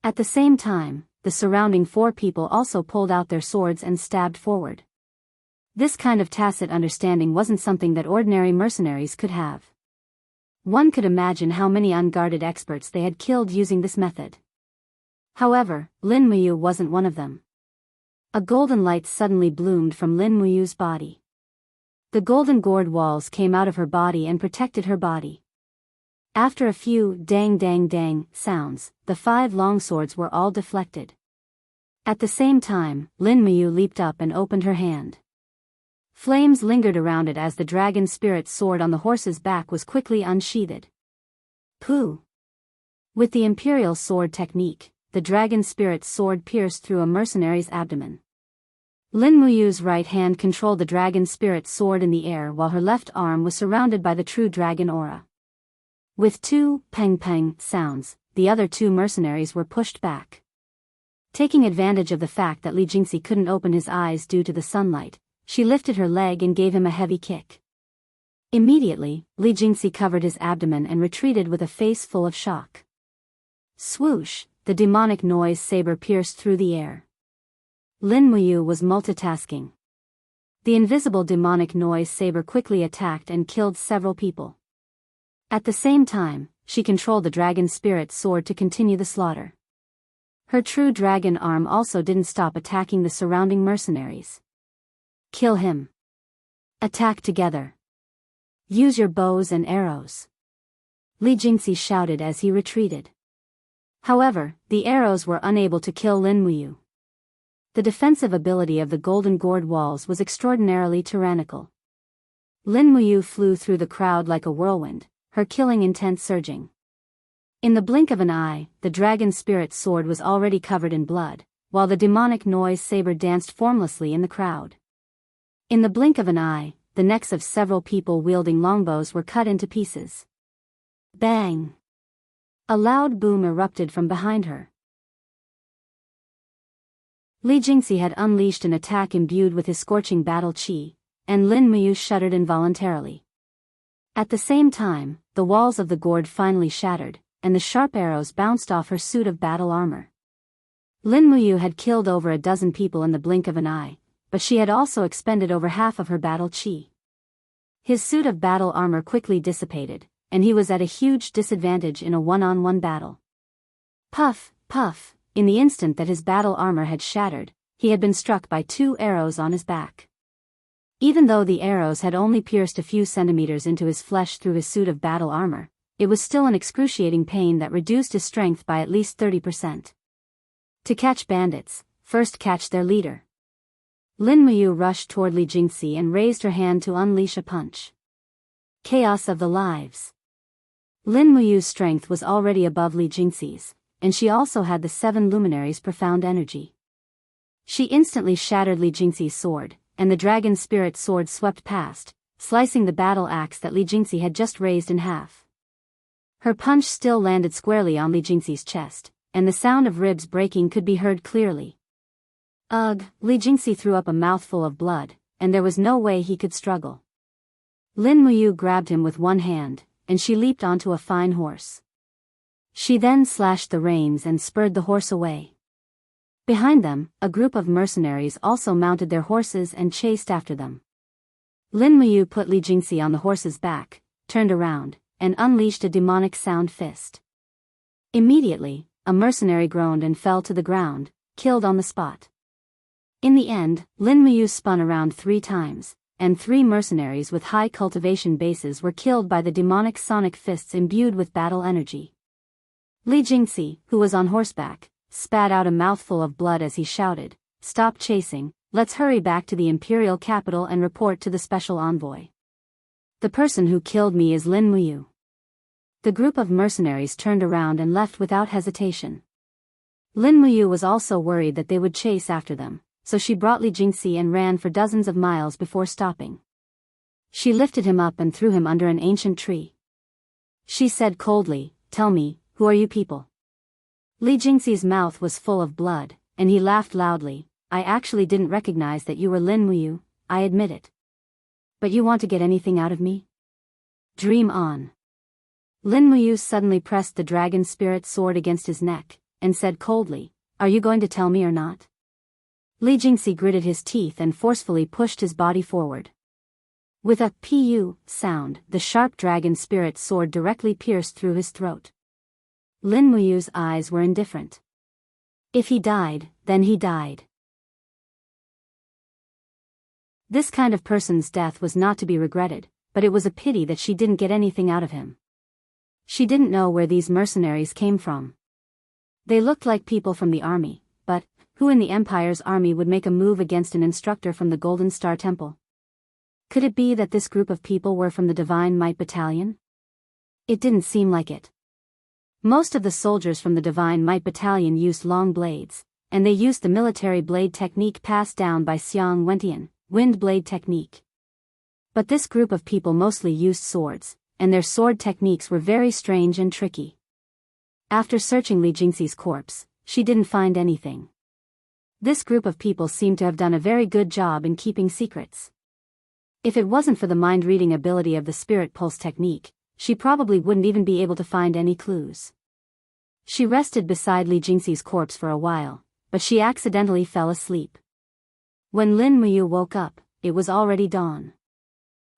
At the same time, the surrounding 4 people also pulled out their swords and stabbed forward. This kind of tacit understanding wasn't something that ordinary mercenaries could have. One could imagine how many unguarded experts they had killed using this method. However, Lin Muyu wasn't one of them. A golden light suddenly bloomed from Lin Muyu's body. The golden gourd walls came out of her body and protected her body. After a few dang sounds, the 5 long swords were all deflected. At the same time, Lin Muyu leaped up and opened her hand. Flames lingered around it as the dragon spirit sword on the horse's back was quickly unsheathed. Pooh! With the imperial sword technique, the dragon spirit's sword pierced through a mercenary's abdomen. Lin Muyu's right hand controlled the dragon spirit's sword in the air while her left arm was surrounded by the true dragon aura. With 2 peng sounds, the other 2 mercenaries were pushed back. Taking advantage of the fact that Li Jingxi couldn't open his eyes due to the sunlight, she lifted her leg and gave him a heavy kick. Immediately, Li Jingxi covered his abdomen and retreated with a face full of shock. Swoosh! The demonic noise saber pierced through the air. Lin Muyu was multitasking. The invisible demonic noise saber quickly attacked and killed several people. At the same time, she controlled the dragon spirit sword to continue the slaughter. Her true dragon arm also didn't stop attacking the surrounding mercenaries. Kill him. Attack together. Use your bows and arrows. Li Jingxi shouted as he retreated. However, the arrows were unable to kill Lin Muyu. The defensive ability of the golden gourd walls was extraordinarily tyrannical. Lin Muyu flew through the crowd like a whirlwind, her killing intent surging. In the blink of an eye, the dragon spirit sword was already covered in blood, while the demonic noise saber danced formlessly in the crowd. In the blink of an eye, the necks of several people wielding longbows were cut into pieces. Bang! A loud boom erupted from behind her. Li Jingxi had unleashed an attack imbued with his scorching battle chi, and Lin Muyu shuddered involuntarily. At the same time, the walls of the gourd finally shattered, and the sharp arrows bounced off her suit of battle armor. Lin Muyu had killed over a dozen people in the blink of an eye, but she had also expended over half of her battle chi. His suit of battle armor quickly dissipated, and he was at a huge disadvantage in a one-on-one battle. Puff, puff, in the instant that his battle armor had shattered, he had been struck by 2 arrows on his back. Even though the arrows had only pierced a few centimeters into his flesh through his suit of battle armor, it was still an excruciating pain that reduced his strength by at least 30%. To catch bandits, first catch their leader. Lin Muyu rushed toward Li Jingxi and raised her hand to unleash a punch. Chaos of the lives. Lin Muyu's strength was already above Li Jingxi's, and she also had the 7 luminaries' profound energy. She instantly shattered Li Jingxi's sword, and the dragon spirit sword swept past, slicing the battle axe that Li Jingxi had just raised in half. Her punch still landed squarely on Li Jingxi's chest, and the sound of ribs breaking could be heard clearly. Ugh, Li Jingxi threw up a mouthful of blood, and there was no way he could struggle. Lin Muyu grabbed him with one hand, and she leaped onto a fine horse. She then slashed the reins and spurred the horse away. Behind them, a group of mercenaries also mounted their horses and chased after them. Lin Muyu put Li Jingxi on the horse's back, turned around, and unleashed a demonic sound fist. Immediately, a mercenary groaned and fell to the ground, killed on the spot. In the end, Lin Muyu spun around 3 times, and 3 mercenaries with high cultivation bases were killed by the demonic sonic fists imbued with battle energy. Li Jingxi, who was on horseback, spat out a mouthful of blood as he shouted, "Stop chasing, let's hurry back to the imperial capital and report to the special envoy. The person who killed me is Lin Muyu." The group of mercenaries turned around and left without hesitation. Lin Muyu was also worried that they would chase after them, so she brought Li Jingxi and ran for dozens of miles before stopping. She lifted him up and threw him under an ancient tree. She said coldly, "Tell me, who are you people?" Li Jingxi's mouth was full of blood, and he laughed loudly. "I actually didn't recognize that you were Lin Muyu, I admit it. But you want to get anything out of me? Dream on." Lin Muyu suddenly pressed the dragon spirit sword against his neck, and said coldly, "Are you going to tell me or not?" Li Jingxi gritted his teeth and forcefully pushed his body forward. With a pu sound, the sharp dragon spirit sword directly pierced through his throat. Lin Muyu's eyes were indifferent. If he died, then he died. This kind of person's death was not to be regretted, but it was a pity that she didn't get anything out of him. She didn't know where these mercenaries came from. They looked like people from the army, but who in the Empire's army would make a move against an instructor from the Golden Star Temple? Could it be that this group of people were from the Divine Might Battalion? It didn't seem like it. Most of the soldiers from the Divine Might Battalion used long blades, and they used the military blade technique passed down by Xiang Wentian, wind blade technique. But this group of people mostly used swords, and their sword techniques were very strange and tricky. After searching Li Jingxi's corpse, she didn't find anything. This group of people seemed to have done a very good job in keeping secrets. If it wasn't for the mind-reading ability of the spirit pulse technique, she probably wouldn't even be able to find any clues. She rested beside Li Jingxi's corpse for a while, but she accidentally fell asleep. When Lin Muyu woke up, it was already dawn.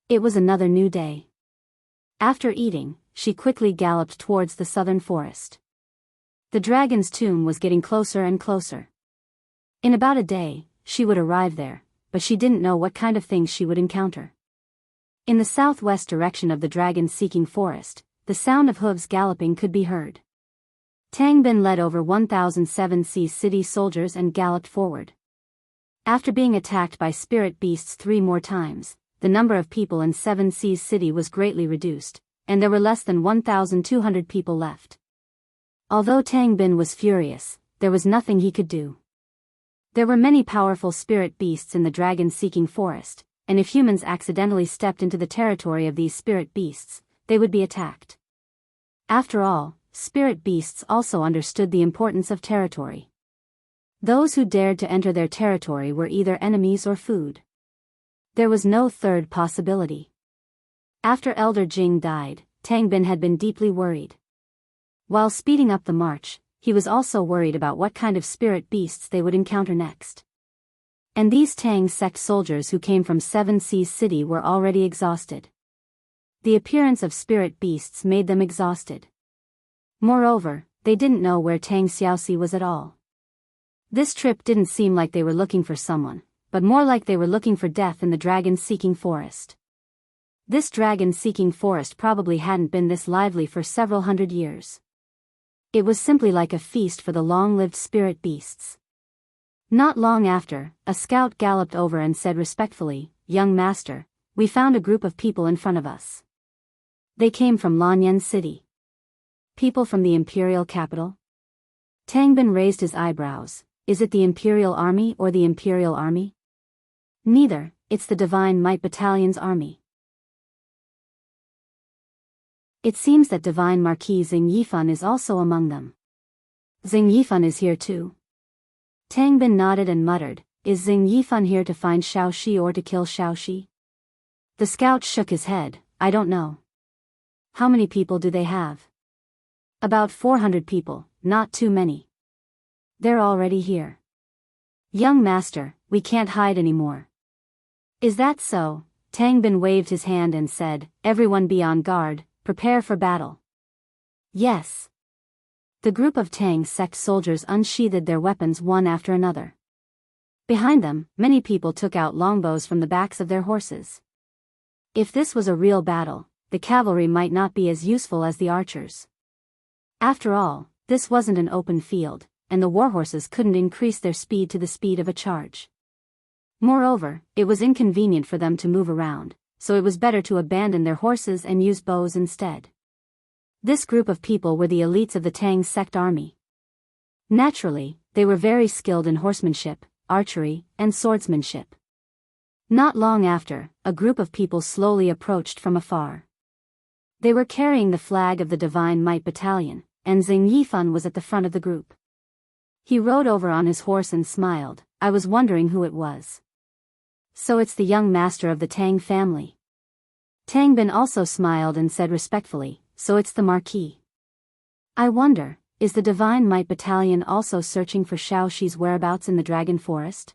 It was another new day. After eating, she quickly galloped towards the southern forest. The dragon's tomb was getting closer and closer. In about a day, she would arrive there, but she didn't know what kind of things she would encounter. In the southwest direction of the dragon-seeking forest, the sound of hooves galloping could be heard. Tang Bin led over 1,007 Seas City soldiers and galloped forward. After being attacked by spirit beasts 3 more times, the number of people in 7 Seas City was greatly reduced, and there were less than 1,200 people left. Although Tang Bin was furious, there was nothing he could do. There were many powerful spirit beasts in the dragon-seeking forest, and if humans accidentally stepped into the territory of these spirit beasts, they would be attacked. After all, spirit beasts also understood the importance of territory. Those who dared to enter their territory were either enemies or food. There was no third possibility. After Elder Jing died, Tang Bin had been deeply worried. While speeding up the march, he was also worried about what kind of spirit beasts they would encounter next. And these Tang sect soldiers who came from 7 Seas City were already exhausted. The appearance of spirit beasts made them exhausted. Moreover, they didn't know where Tang Xiaoxi was at all. This trip didn't seem like they were looking for someone, but more like they were looking for death in the dragon-seeking forest. This dragon-seeking forest probably hadn't been this lively for several hundred years. It was simply like a feast for the long-lived spirit beasts. Not long after, a scout galloped over and said respectfully, "Young master, we found a group of people in front of us. They came from Lanyan City." People from the imperial capital? Tang Bin raised his eyebrows. Is it the imperial army or the imperial army? Neither, it's the Divine Might Battalion's army. It seems that Divine Marquis Xing Yifan is also among them. Xing Yifan is here too. Tang Bin nodded and muttered, is Xing Yifan here to find Xiaoxi or to kill Xiaoxi? The scout shook his head, I don't know. How many people do they have? About 400 people, not too many. They're already here. Young master, we can't hide anymore. Is that so? Tang Bin waved his hand and said, everyone be on guard, prepare for battle. Yes. The group of Tang sect soldiers unsheathed their weapons one after another. Behind them, many people took out longbows from the backs of their horses. If this was a real battle, the cavalry might not be as useful as the archers. After all, this wasn't an open field, and the warhorses couldn't increase their speed to the speed of a charge. Moreover, it was inconvenient for them to move around, so it was better to abandon their horses and use bows instead. This group of people were the elites of the Tang sect army. Naturally, they were very skilled in horsemanship, archery, and swordsmanship. Not long after, a group of people slowly approached from afar. They were carrying the flag of the Divine Might Battalion, and Xing Yifan was at the front of the group. He rode over on his horse and smiled, I was wondering who it was. So it's the young master of the Tang family. Tang Bin also smiled and said respectfully, so it's the Marquis. I wonder, is the Divine Might Battalion also searching for Xiaoxi's whereabouts in the Dragon Forest?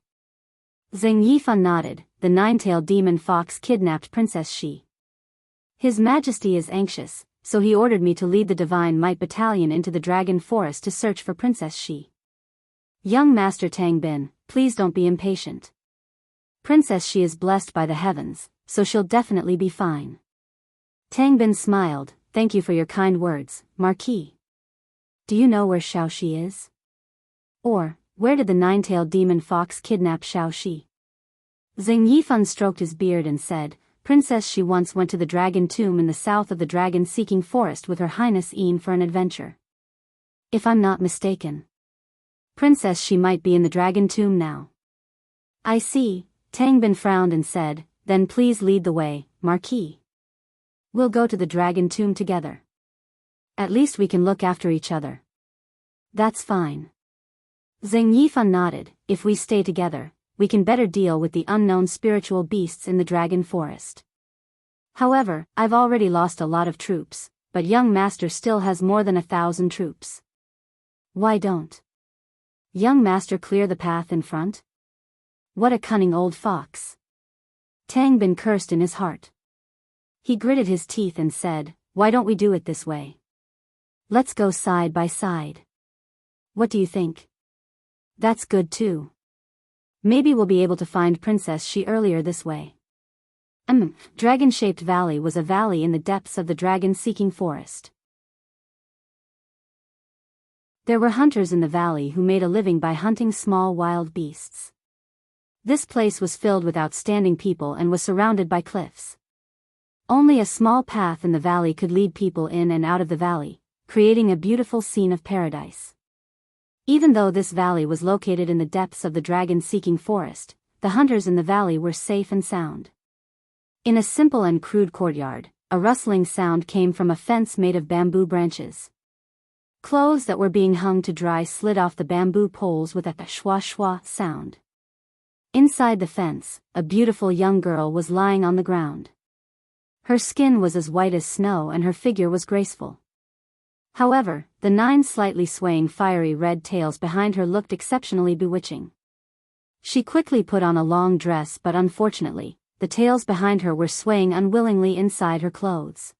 Xing Yifan nodded, the nine-tailed demon fox kidnapped Princess Xi. His Majesty is anxious, so he ordered me to lead the Divine Might Battalion into the Dragon Forest to search for Princess Xi. Young Master Tang Bin, please don't be impatient. Princess Xi is blessed by the heavens, so she'll definitely be fine. Tang Bin smiled, thank you for your kind words, Marquis. Do you know where Xiaoxi is? Or, where did the nine-tailed demon fox kidnap Xiaoxi? Xing Yifan stroked his beard and said, Princess Xi once went to the Dragon Tomb in the south of the dragon-seeking forest with Her Highness Een for an adventure. If I'm not mistaken. Princess Xi might be in the Dragon Tomb now. I see, Tang Bin frowned and said, then please lead the way, Marquis. We'll go to the Dragon Tomb together. At least we can look after each other. That's fine. Xing Yifan nodded, if we stay together, we can better deal with the unknown spiritual beasts in the Dragon Forest. However, I've already lost a lot of troops, but young master still has more than 1,000 troops. Why don't young master clear the path in front? What a cunning old fox. Tang Bin cursed in his heart. He gritted his teeth and said, why don't we do it this way? Let's go side by side. What do you think? That's good too. Maybe we'll be able to find Princess Xi earlier this way. Dragon-shaped valley was a valley in the depths of the dragon-seeking forest. There were hunters in the valley who made a living by hunting small wild beasts. This place was filled with outstanding people and was surrounded by cliffs. Only a small path in the valley could lead people in and out of the valley, creating a beautiful scene of paradise. Even though this valley was located in the depths of the dragon-seeking forest, the hunters in the valley were safe and sound. In a simple and crude courtyard, a rustling sound came from a fence made of bamboo branches. Clothes that were being hung to dry slid off the bamboo poles with a shwa-shwa sound. Inside the fence, a beautiful young girl was lying on the ground. Her skin was as white as snow and her figure was graceful. However, the 9 slightly swaying fiery red tails behind her looked exceptionally bewitching. She quickly put on a long dress, but unfortunately, the tails behind her were swaying unwillingly inside her clothes.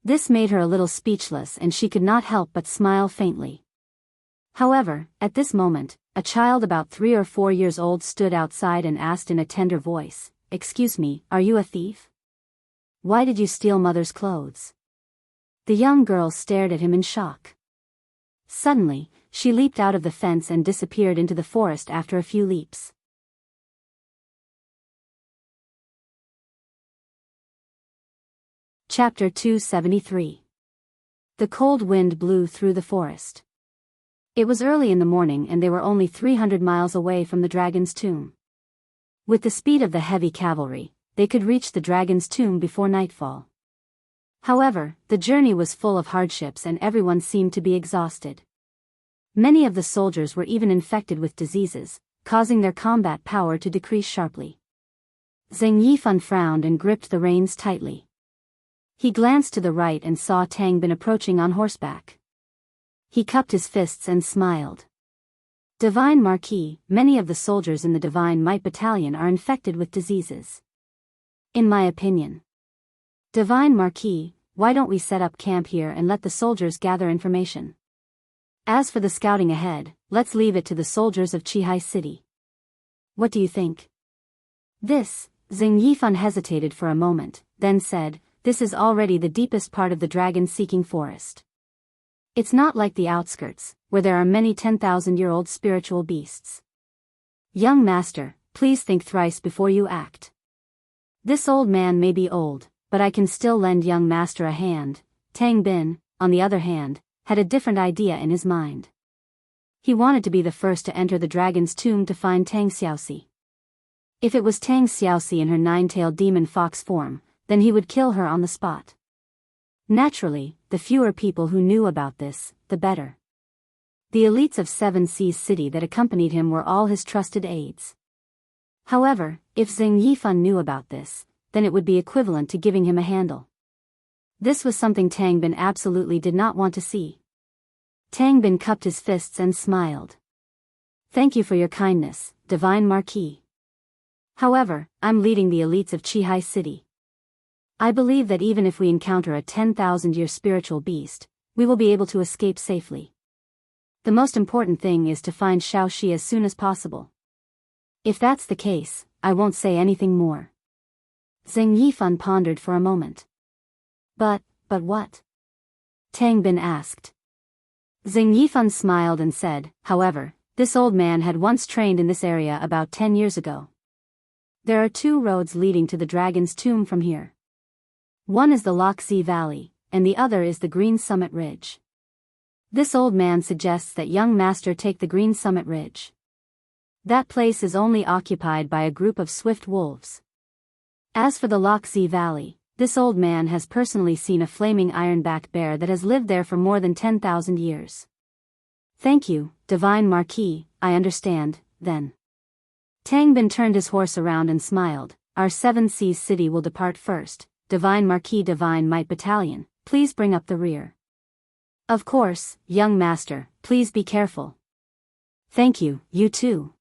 This made her a little speechless and she could not help but smile faintly. However, at this moment, a child about 3 or 4 years old stood outside and asked in a tender voice, "Excuse me, are you a thief? Why did you steal mother's clothes?" The young girl stared at him in shock. Suddenly, she leaped out of the fence and disappeared into the forest after a few leaps. Chapter 273. The cold wind blew through the forest. It was early in the morning and they were only 300 miles away from the dragon's tomb. With the speed of the heavy cavalry, they could reach the dragon's tomb before nightfall. However, the journey was full of hardships and everyone seemed to be exhausted. Many of the soldiers were even infected with diseases, causing their combat power to decrease sharply. Zheng Yifan frowned and gripped the reins tightly. He glanced to the right and saw Tang Bin approaching on horseback. He cupped his fists and smiled. Divine Marquis, many of the soldiers in the Divine Might Battalion are infected with diseases. In my opinion. Divine Marquis, why don't we set up camp here and let the soldiers gather information? As for the scouting ahead, let's leave it to the soldiers of Qihai City. What do you think? Zheng Yifan hesitated for a moment, then said, this is already the deepest part of the dragon-seeking forest. It's not like the outskirts, where there are many 10,000-year-old spiritual beasts. Young master, please think thrice before you act. This old man may be old, but I can still lend young master a hand. Tang Bin, on the other hand, had a different idea in his mind. He wanted to be the first to enter the dragon's tomb to find Tang Xiaoxi. If it was Tang Xiaoxi in her nine-tailed demon fox form, then he would kill her on the spot. Naturally, the fewer people who knew about this, the better. The elites of Seven Seas City that accompanied him were all his trusted aides. However, if Zheng Yifan knew about this, then it would be equivalent to giving him a handle. This was something Tang Bin absolutely did not want to see. Tang Bin cupped his fists and smiled. Thank you for your kindness, Divine Marquis. However, I'm leading the elites of Qihai City. I believe that even if we encounter a 10,000-year spiritual beast, we will be able to escape safely. The most important thing is to find Xiaoxi as soon as possible. If that's the case, I won't say anything more. Zheng Yifan pondered for a moment. But what? Tang Bin asked. Zheng Yifan smiled and said, however, this old man had once trained in this area about 10 years ago. There are 2 roads leading to the dragon's tomb from here. One is the Loxi Valley, and the other is the Green Summit Ridge. This old man suggests that young master take the Green Summit Ridge. That place is only occupied by a group of swift wolves. As for the Loxi Valley, this old man has personally seen a flaming ironback bear that has lived there for more than 10,000 years. Thank you, Divine Marquis, I understand, then. Tang Bin turned his horse around and smiled. Our Seven Seas City will depart first. Divine Marquis Divine Might Battalion, please bring up the rear. Of course, young master, please be careful. Thank you, you too.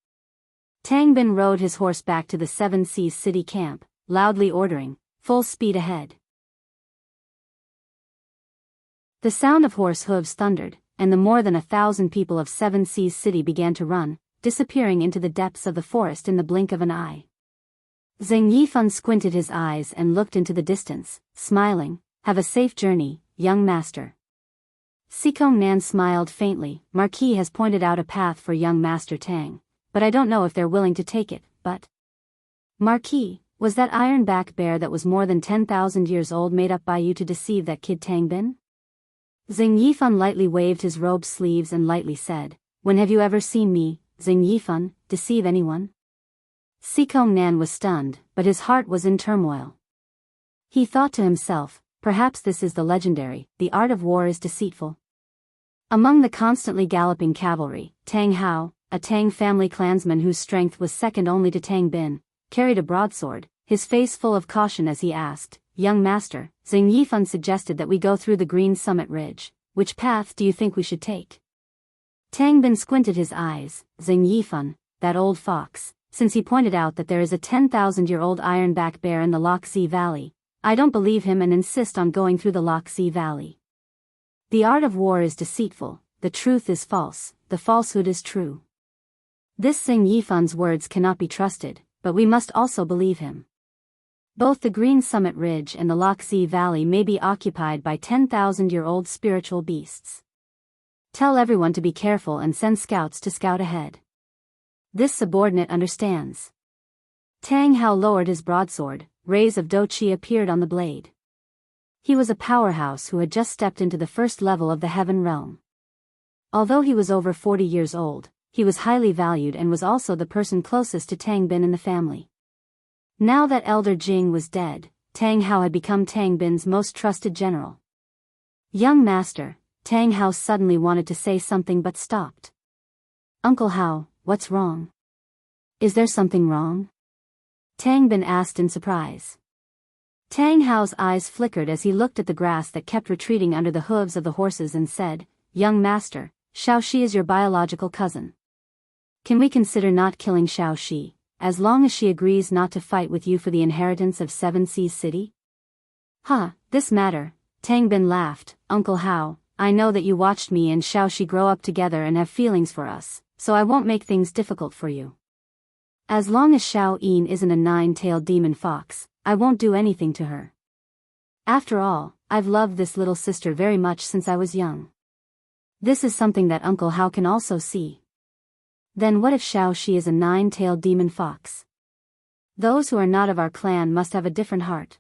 Tang Bin rode his horse back to the Seven Seas City camp, loudly ordering, full speed ahead. The sound of horse hooves thundered, and the more than 1,000 people of Seven Seas City began to run, disappearing into the depths of the forest in the blink of an eye. Zheng Yifan squinted his eyes and looked into the distance, smiling. Have a safe journey, young master. Sikong Nan smiled faintly. Marquis has pointed out a path for young master Tang, but I don't know if they're willing to take it, but... Marquis, was that ironback bear that was more than 10,000 years old made up by you to deceive that kid Tang Bin? Zheng Yifan lightly waved his robe sleeves and lightly said, when have you ever seen me, Zheng Yifan, deceive anyone? Sikong Nan was stunned, but his heart was in turmoil. He thought to himself, perhaps this is the legendary, the art of war is deceitful. Among the constantly galloping cavalry, Tang Hao, a Tang family clansman whose strength was second only to Tang Bin, carried a broadsword, his face full of caution as he asked, young master, Zheng Yifan suggested that we go through the Green Summit Ridge. Which path do you think we should take? Tang Bin squinted his eyes. Zheng Yifan, that old fox, since he pointed out that there is a 10,000-year-old ironback bear in the Loxi Valley, I don't believe him and insist on going through the Loxi Valley. The art of war is deceitful, the truth is false, the falsehood is true. This Zheng Yifan's words cannot be trusted, but we must also believe him. Both the Green Summit Ridge and the Loxi Valley may be occupied by 10,000-year-old spiritual beasts. Tell everyone to be careful and send scouts to scout ahead. This subordinate understands. Tang Hao lowered his broadsword, rays of Do Qi appeared on the blade. He was a powerhouse who had just stepped into the first level of the Heaven Realm. Although he was over 40 years old, he was highly valued and was also the person closest to Tang Bin in the family. Now that Elder Jing was dead, Tang Hao had become Tang Bin's most trusted general. Young master, Tang Hao suddenly wanted to say something but stopped. Uncle Hao, what's wrong? Is there something wrong? Tang Bin asked in surprise. Tang Hao's eyes flickered as he looked at the grass that kept retreating under the hooves of the horses and said, Young master, Xiao Shi is your biological cousin. Can we consider not killing Xiao Shi, as long as she agrees not to fight with you for the inheritance of Seven Seas City? This matter, Tang Bin laughed. Uncle Hao, I know that you watched me and Xiao Shi grow up together and have feelings for us, so I won't make things difficult for you. As long as Xiao Yin isn't a nine-tailed demon fox, I won't do anything to her. After all, I've loved this little sister very much since I was young. This is something that Uncle Hao can also see. Then what if Xiao Shi is a nine-tailed demon fox? Those who are not of our clan must have a different heart.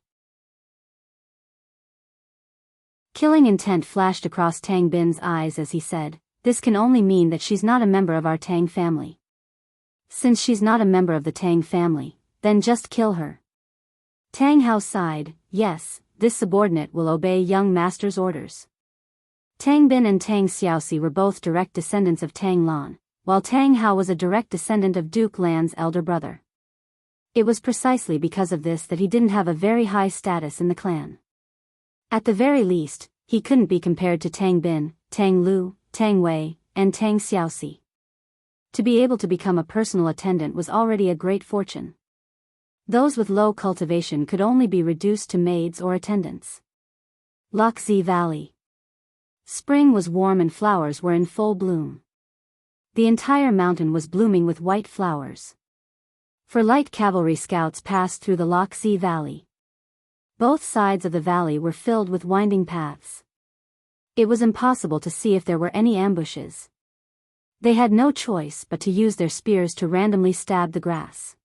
Killing intent flashed across Tang Bin's eyes as he said, this can only mean that she's not a member of our Tang family. Since she's not a member of the Tang family, then just kill her. Tang Hao sighed, yes, this subordinate will obey young master's orders. Tang Bin and Tang Xiaoxi were both direct descendants of Tang Lan, while Tang Hao was a direct descendant of Duke Lan's elder brother. It was precisely because of this that he didn't have a very high status in the clan. At the very least, he couldn't be compared to Tang Bin, Tang Lu, Tang Wei, and Tang Xiaoxi. To be able to become a personal attendant was already a great fortune. Those with low cultivation could only be reduced to maids or attendants. Loxi Valley. Spring was warm and flowers were in full bloom. The entire mountain was blooming with white flowers. For light cavalry scouts passed through the Loxi Valley. Both sides of the valley were filled with winding paths. It was impossible to see if there were any ambushes. They had no choice but to use their spears to randomly stab the grass.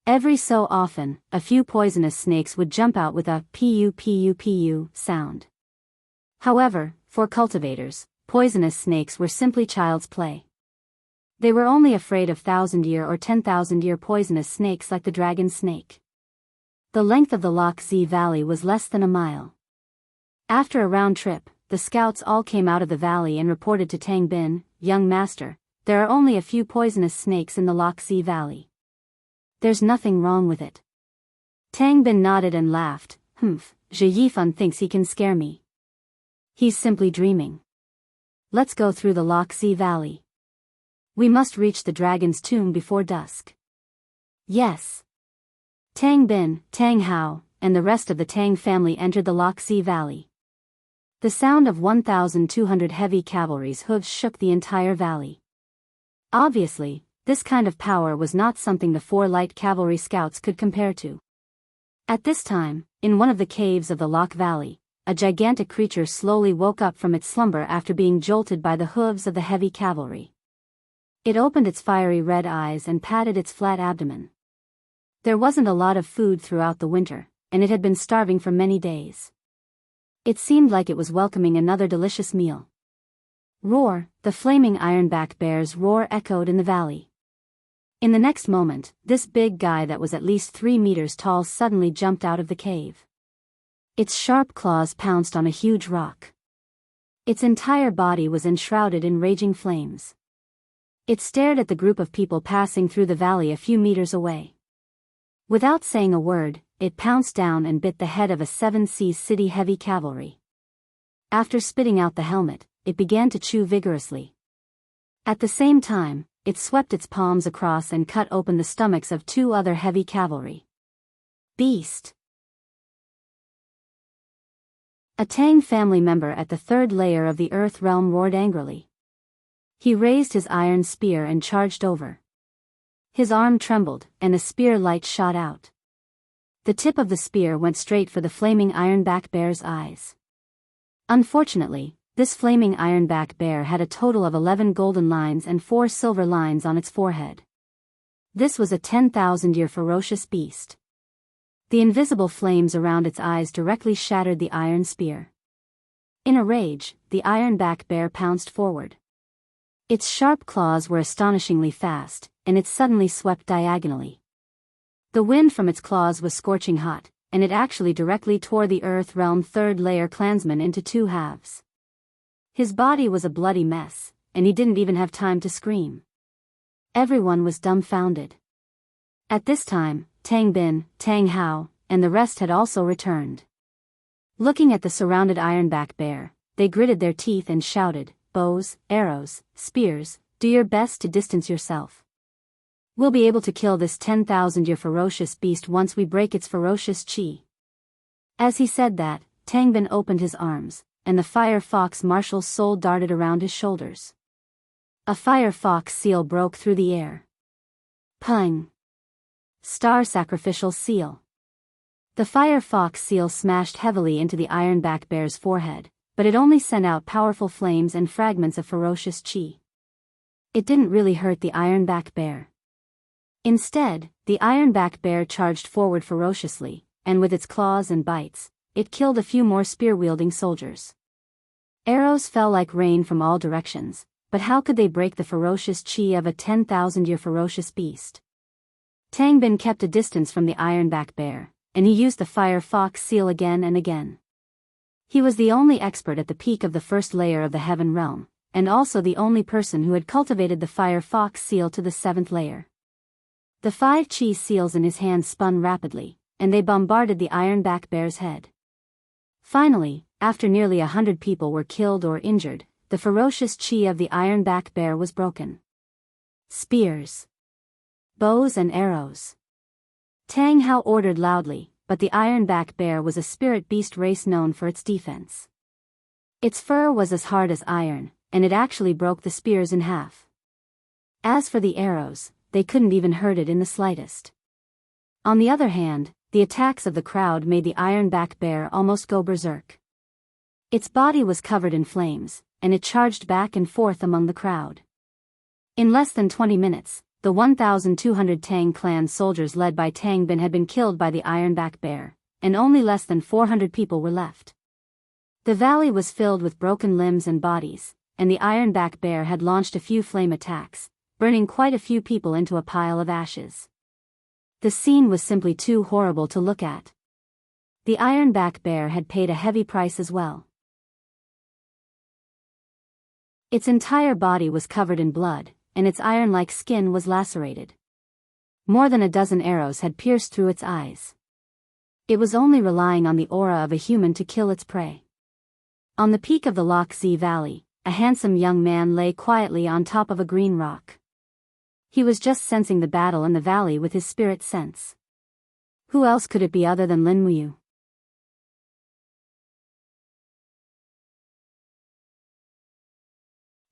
Every so often, a few poisonous snakes would jump out with a pu sound. However, for cultivators, poisonous snakes were simply child's play. They were only afraid of 1,000-year or 10,000-year poisonous snakes like the dragon snake. The length of the Loxi Valley was less than a mile. After a round trip, the scouts all came out of the valley and reported to Tang Bin, young master, there are only a few poisonous snakes in the Loxi Valley. There's nothing wrong with it. Tang Bin nodded and laughed, Zhe Yifan thinks he can scare me. He's simply dreaming. Let's go through the Loxi Valley. We must reach the dragon's tomb before dusk. Yes. Tang Bin, Tang Hao, and the rest of the Tang family entered the Loxi Valley. The sound of 1,200 heavy cavalry's hooves shook the entire valley. Obviously, this kind of power was not something the 4 light cavalry scouts could compare to. At this time, in one of the caves of the Lock Valley, a gigantic creature slowly woke up from its slumber after being jolted by the hooves of the heavy cavalry. It opened its fiery red eyes and patted its flat abdomen. There wasn't a lot of food throughout the winter, and it had been starving for many days. It seemed like it was welcoming another delicious meal. Roar, the flaming ironback bear's roar echoed in the valley. In the next moment, this big guy that was at least 3 meters tall suddenly jumped out of the cave. Its sharp claws pounced on a huge rock. Its entire body was enshrouded in raging flames. It stared at the group of people passing through the valley a few meters away. Without saying a word, it pounced down and bit the head of a 7 Seas City heavy cavalry. After spitting out the helmet, it began to chew vigorously. At the same time, it swept its palms across and cut open the stomachs of 2 other heavy cavalry. Beast! A Tang family member at the 3rd layer of the Earth realm roared angrily. He raised his iron spear and charged over. His arm trembled, and a spear light shot out. The tip of the spear went straight for the flaming ironback bear's eyes. Unfortunately, this flaming ironback bear had a total of 11 golden lines and 4 silver lines on its forehead. This was a 10,000-year ferocious beast. The invisible flames around its eyes directly shattered the iron spear. In a rage, the ironback bear pounced forward. Its sharp claws were astonishingly fast, and it suddenly swept diagonally. The wind from its claws was scorching hot, and it actually directly tore the Earth Realm third layer clansman into two halves. His body was a bloody mess, and he didn't even have time to scream. Everyone was dumbfounded. At this time, Tang Bin, Tang Hao, and the rest had also returned. Looking at the surrounded ironback bear, they gritted their teeth and shouted, "Bows, arrows, spears, do your best to distance yourself. We'll be able to kill this 10,000-year ferocious beast once we break its ferocious chi." As he said that, Tang Bin opened his arms, and the fire fox marshal's soul darted around his shoulders. A fire fox seal broke through the air. Pung! Star sacrificial seal. The fire fox seal smashed heavily into the ironback bear's forehead, but it only sent out powerful flames and fragments of ferocious chi. It didn't really hurt the ironback bear. Instead, the ironback bear charged forward ferociously, and with its claws and bites, it killed a few more spear-wielding soldiers. Arrows fell like rain from all directions, but how could they break the ferocious chi of a 10,000-year ferocious beast? Tang Bin kept a distance from the ironback bear, and he used the fire fox seal again and again. He was the only expert at the peak of the first layer of the heaven realm, and also the only person who had cultivated the fire fox seal to the 7th layer. The 5 chi seals in his hands spun rapidly, and they bombarded the ironback bear's head. Finally, after nearly 100 people were killed or injured, the ferocious chi of the ironback bear was broken. Spears, bows and arrows. Tang Hao ordered loudly, but the ironback bear was a spirit beast race known for its defense. Its fur was as hard as iron, and it actually broke the spears in half. As for the arrows, they couldn't even hurt it in the slightest. On the other hand, the attacks of the crowd made the ironback bear almost go berserk. Its body was covered in flames, and it charged back and forth among the crowd. In less than 20 minutes, the 1,200 Tang clan soldiers led by Tang Bin had been killed by the ironback bear, and only less than 400 people were left. The valley was filled with broken limbs and bodies, and the ironback bear had launched a few flame attacks, burning quite a few people into a pile of ashes. The scene was simply too horrible to look at. The ironback bear had paid a heavy price as well. Its entire body was covered in blood, and its iron-like skin was lacerated. More than a dozen arrows had pierced through its eyes. It was only relying on the aura of a human to kill its prey. On the peak of the Loch Zi Valley, a handsome young man lay quietly on top of a green rock. He was just sensing the battle in the valley with his spirit sense. Who else could it be other than Lin Muyu?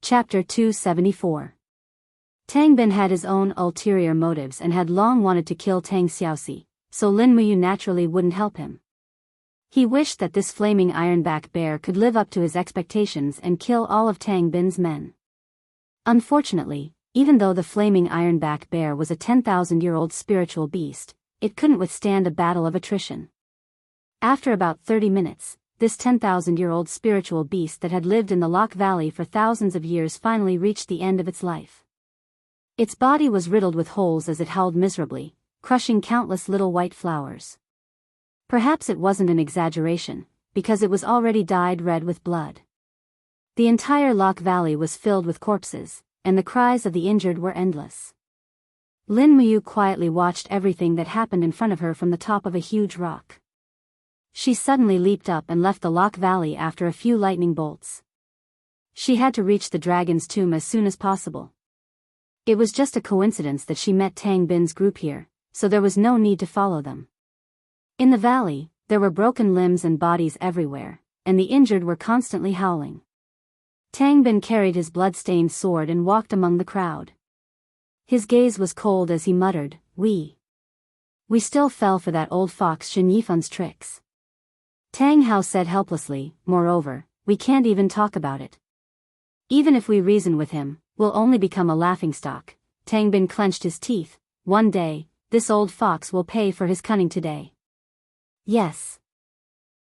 Chapter 274. Tang Bin had his own ulterior motives and had long wanted to kill Tang Xiaoxi, so Lin Muyu naturally wouldn't help him. He wished that this flaming ironback bear could live up to his expectations and kill all of Tang Bin's men. Unfortunately, even though the flaming ironback bear was a 10,000-year-old spiritual beast, it couldn't withstand a battle of attrition. After about 30 minutes, this 10,000-year-old spiritual beast that had lived in the Loch Valley for thousands of years finally reached the end of its life. Its body was riddled with holes as it howled miserably, crushing countless little white flowers. Perhaps it wasn't an exaggeration, because it was already dyed red with blood. The entire Loch Valley was filled with corpses, and the cries of the injured were endless. Lin Muyu quietly watched everything that happened in front of her from the top of a huge rock. She suddenly leaped up and left the Loch Valley after a few lightning bolts. She had to reach the dragon's tomb as soon as possible. It was just a coincidence that she met Tang Bin's group here, so there was no need to follow them. In the valley, there were broken limbs and bodies everywhere, and the injured were constantly howling. Tang Bin carried his blood-stained sword and walked among the crowd. His gaze was cold as he muttered, We still fell for that old fox Shen Yifun's tricks. Tang Hao said helplessly, Moreover, we can't even talk about it. Even if we reason with him, we'll only become a laughingstock. Tang Bin clenched his teeth. One day, this old fox will pay for his cunning today. Yes.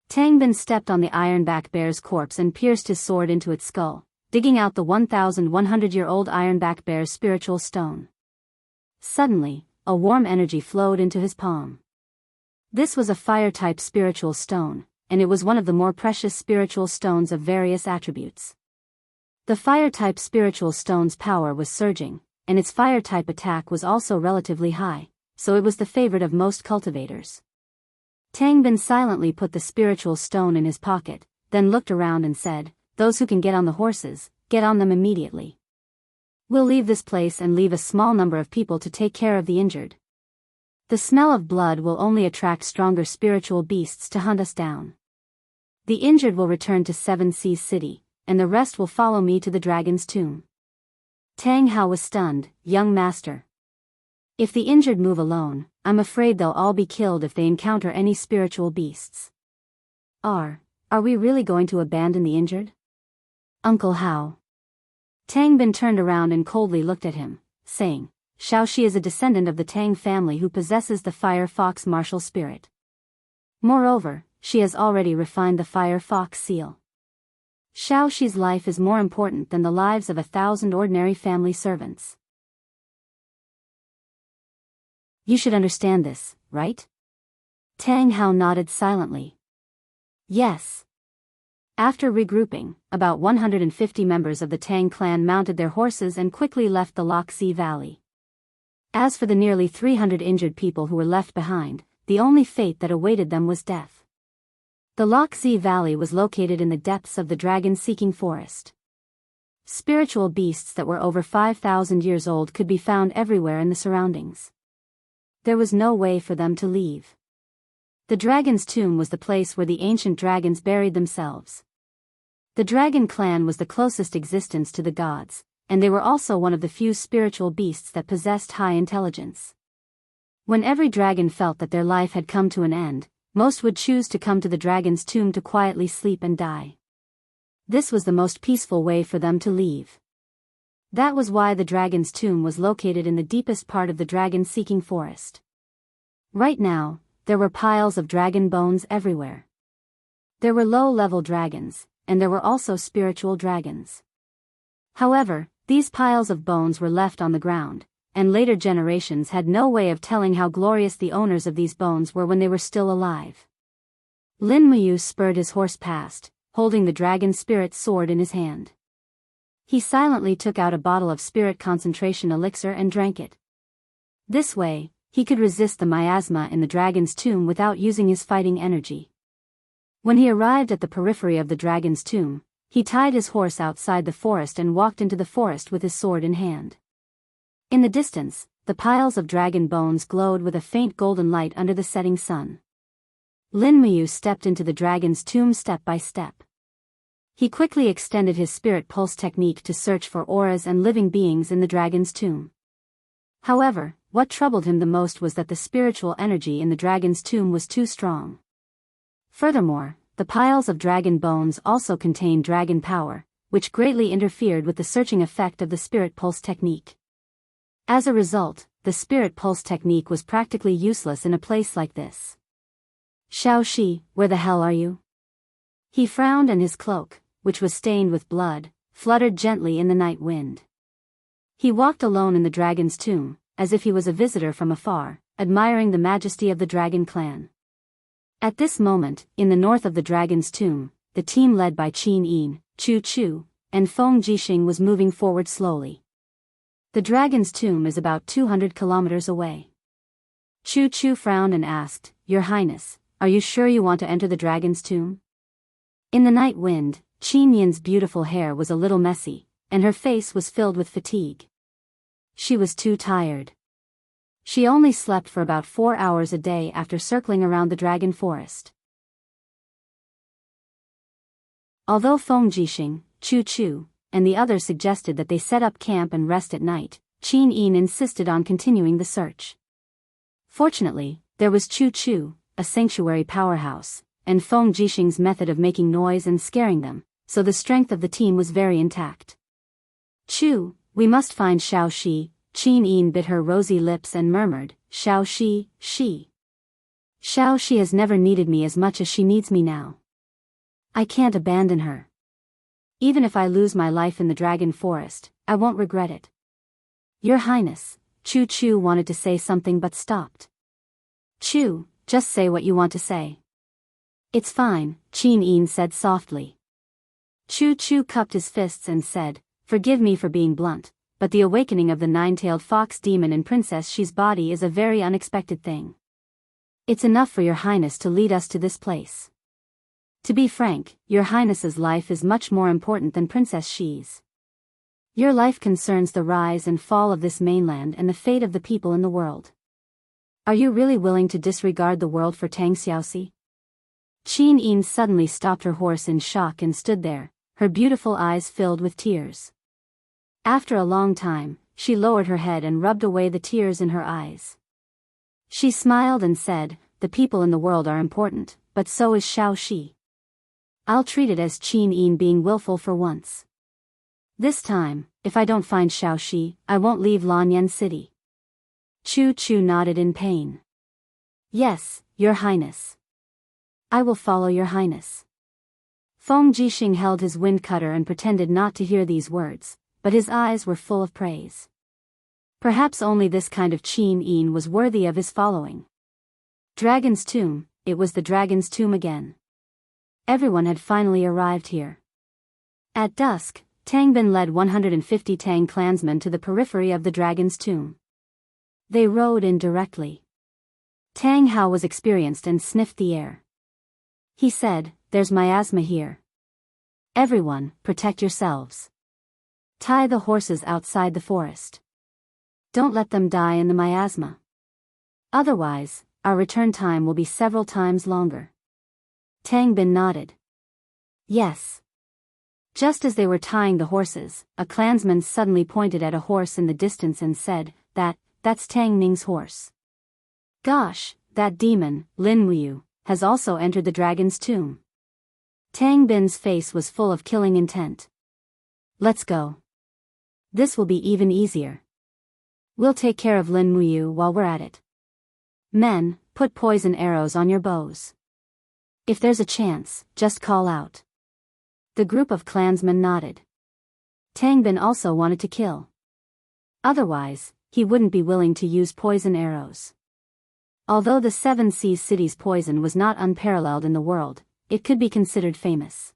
Tang Bin stepped on the ironback bear's corpse and pierced his sword into its skull, digging out the 1,100-year-old ironback bear's spiritual stone. Suddenly, a warm energy flowed into his palm. This was a fire-type spiritual stone, and it was one of the more precious spiritual stones of various attributes. The fire-type spiritual stone's power was surging, and its fire-type attack was also relatively high, so it was the favorite of most cultivators. Tang Bin silently put the spiritual stone in his pocket, then looked around and said, "Those who can get on the horses, get on them immediately. We'll leave this place and leave a small number of people to take care of the injured. The smell of blood will only attract stronger spiritual beasts to hunt us down. The injured will return to Seven Seas City, and the rest will follow me to the dragon's tomb." Tang Hao was stunned. "Young master. If the injured move alone, I'm afraid they'll all be killed if they encounter any spiritual beasts. Are we really going to abandon the injured? Uncle Hao?" Tang Bin turned around and coldly looked at him, saying, "Xiaoxi is a descendant of the Tang family who possesses the Fire Fox martial spirit. Moreover, she has already refined the Fire Fox seal. Xiaoxi's life is more important than the lives of 1,000 ordinary family servants. You should understand this, right?" Tang Hao nodded silently. "Yes." After regrouping, about 150 members of the Tang clan mounted their horses and quickly left the Loxi Valley. As for the nearly 300 injured people who were left behind, the only fate that awaited them was death. The Loxi Valley was located in the depths of the dragon-seeking forest. Spiritual beasts that were over 5,000 years old could be found everywhere in the surroundings. There was no way for them to leave. The dragon's tomb was the place where the ancient dragons buried themselves. The dragon clan was the closest existence to the gods, and they were also one of the few spiritual beasts that possessed high intelligence. When every dragon felt that their life had come to an end, most would choose to come to the dragon's tomb to quietly sleep and die. This was the most peaceful way for them to leave. That was why the dragon's tomb was located in the deepest part of the dragon-seeking forest. Right now, there were piles of dragon bones everywhere. There were low-level dragons, and there were also spiritual dragons. However, these piles of bones were left on the ground, and later generations had no way of telling how glorious the owners of these bones were when they were still alive. Lin Muyu spurred his horse past, holding the dragon spirit sword in his hand. He silently took out a bottle of spirit concentration elixir and drank it. This way, he could resist the miasma in the dragon's tomb without using his fighting energy. When he arrived at the periphery of the dragon's tomb, he tied his horse outside the forest and walked into the forest with his sword in hand. In the distance, the piles of dragon bones glowed with a faint golden light under the setting sun. Lin Muyu stepped into the dragon's tomb step by step. He quickly extended his spirit pulse technique to search for auras and living beings in the dragon's tomb. However, what troubled him the most was that the spiritual energy in the dragon's tomb was too strong. Furthermore, the piles of dragon bones also contained dragon power, which greatly interfered with the searching effect of the spirit pulse technique. As a result, the spirit pulse technique was practically useless in a place like this. "Xiaoxi, where the hell are you?" He frowned and his cloak, which was stained with blood, fluttered gently in the night wind. He walked alone in the dragon's tomb, as if he was a visitor from afar, admiring the majesty of the dragon clan. At this moment, in the north of the dragon's tomb, the team led by Qin Yin, Chu Chu, and Feng Jixing was moving forward slowly. The dragon's tomb is about 200 kilometers away. Chu Chu frowned and asked, "Your Highness, are you sure you want to enter the dragon's tomb?" In the night wind, Qin Yin's beautiful hair was a little messy, and her face was filled with fatigue. She was too tired. She only slept for about 4 hours a day after circling around the dragon forest. Although Feng Jixing, Chu Chu, and the others suggested that they set up camp and rest at night, Qin Yin insisted on continuing the search. Fortunately, there was Chu Chu, a sanctuary powerhouse, and Feng Jixing's method of making noise and scaring them, so the strength of the team was very intact. "Chu, we must find Xiaoxi." Qin Yin bit her rosy lips and murmured, "Xiaoxi, she. Xiaoxi has never needed me as much as she needs me now. I can't abandon her. Even if I lose my life in the dragon forest, I won't regret it." "Your Highness," Chu Chu wanted to say something but stopped. "Chu, just say what you want to say. It's fine, Qin Yin said softly. Chu Chu cupped his fists and said, forgive me for being blunt, but the awakening of the nine-tailed fox demon in Princess Xi's body is a very unexpected thing. It's enough for your highness to lead us to this place. To be frank, your highness's life is much more important than Princess Xi's. Your life concerns the rise and fall of this mainland and the fate of the people in the world. Are you really willing to disregard the world for Tang Xiaoxi? Qin Yin suddenly stopped her horse in shock and stood there, her beautiful eyes filled with tears. After a long time, she lowered her head and rubbed away the tears in her eyes. She smiled and said, the people in the world are important, but so is Xiaoxi. I'll treat it as Qin Yin being willful for once. This time, if I don't find Xiaoxi, I won't leave Lanyan City. Chu Chu nodded in pain. Yes, your highness. I will follow your highness. Feng Jixing held his wind cutter and pretended not to hear these words, but his eyes were full of praise. Perhaps only this kind of Qin Yin was worthy of his following. Dragon's Tomb, it was the Dragon's Tomb again. Everyone had finally arrived here. At dusk, Tang Bin led 150 Tang clansmen to the periphery of the Dragon's Tomb. They rode in directly. Tang Hao was experienced and sniffed the air. He said, there's miasma here. Everyone, protect yourselves. Tie the horses outside the forest. Don't let them die in the miasma. Otherwise, our return time will be several times longer. Tang Bin nodded. Yes. Just as they were tying the horses, a clansman suddenly pointed at a horse in the distance and said, that's Tang Ning's horse. Gosh, that demon, Lin Muyu, has also entered the Dragon's Tomb. Tang Bin's face was full of killing intent. Let's go. This will be even easier. We'll take care of Lin Muyu while we're at it. Men, put poison arrows on your bows. If there's a chance, just call out. The group of clansmen nodded. Tang Bin also wanted to kill. Otherwise, he wouldn't be willing to use poison arrows. Although the Seven Seas city's poison was not unparalleled in the world, it could be considered famous.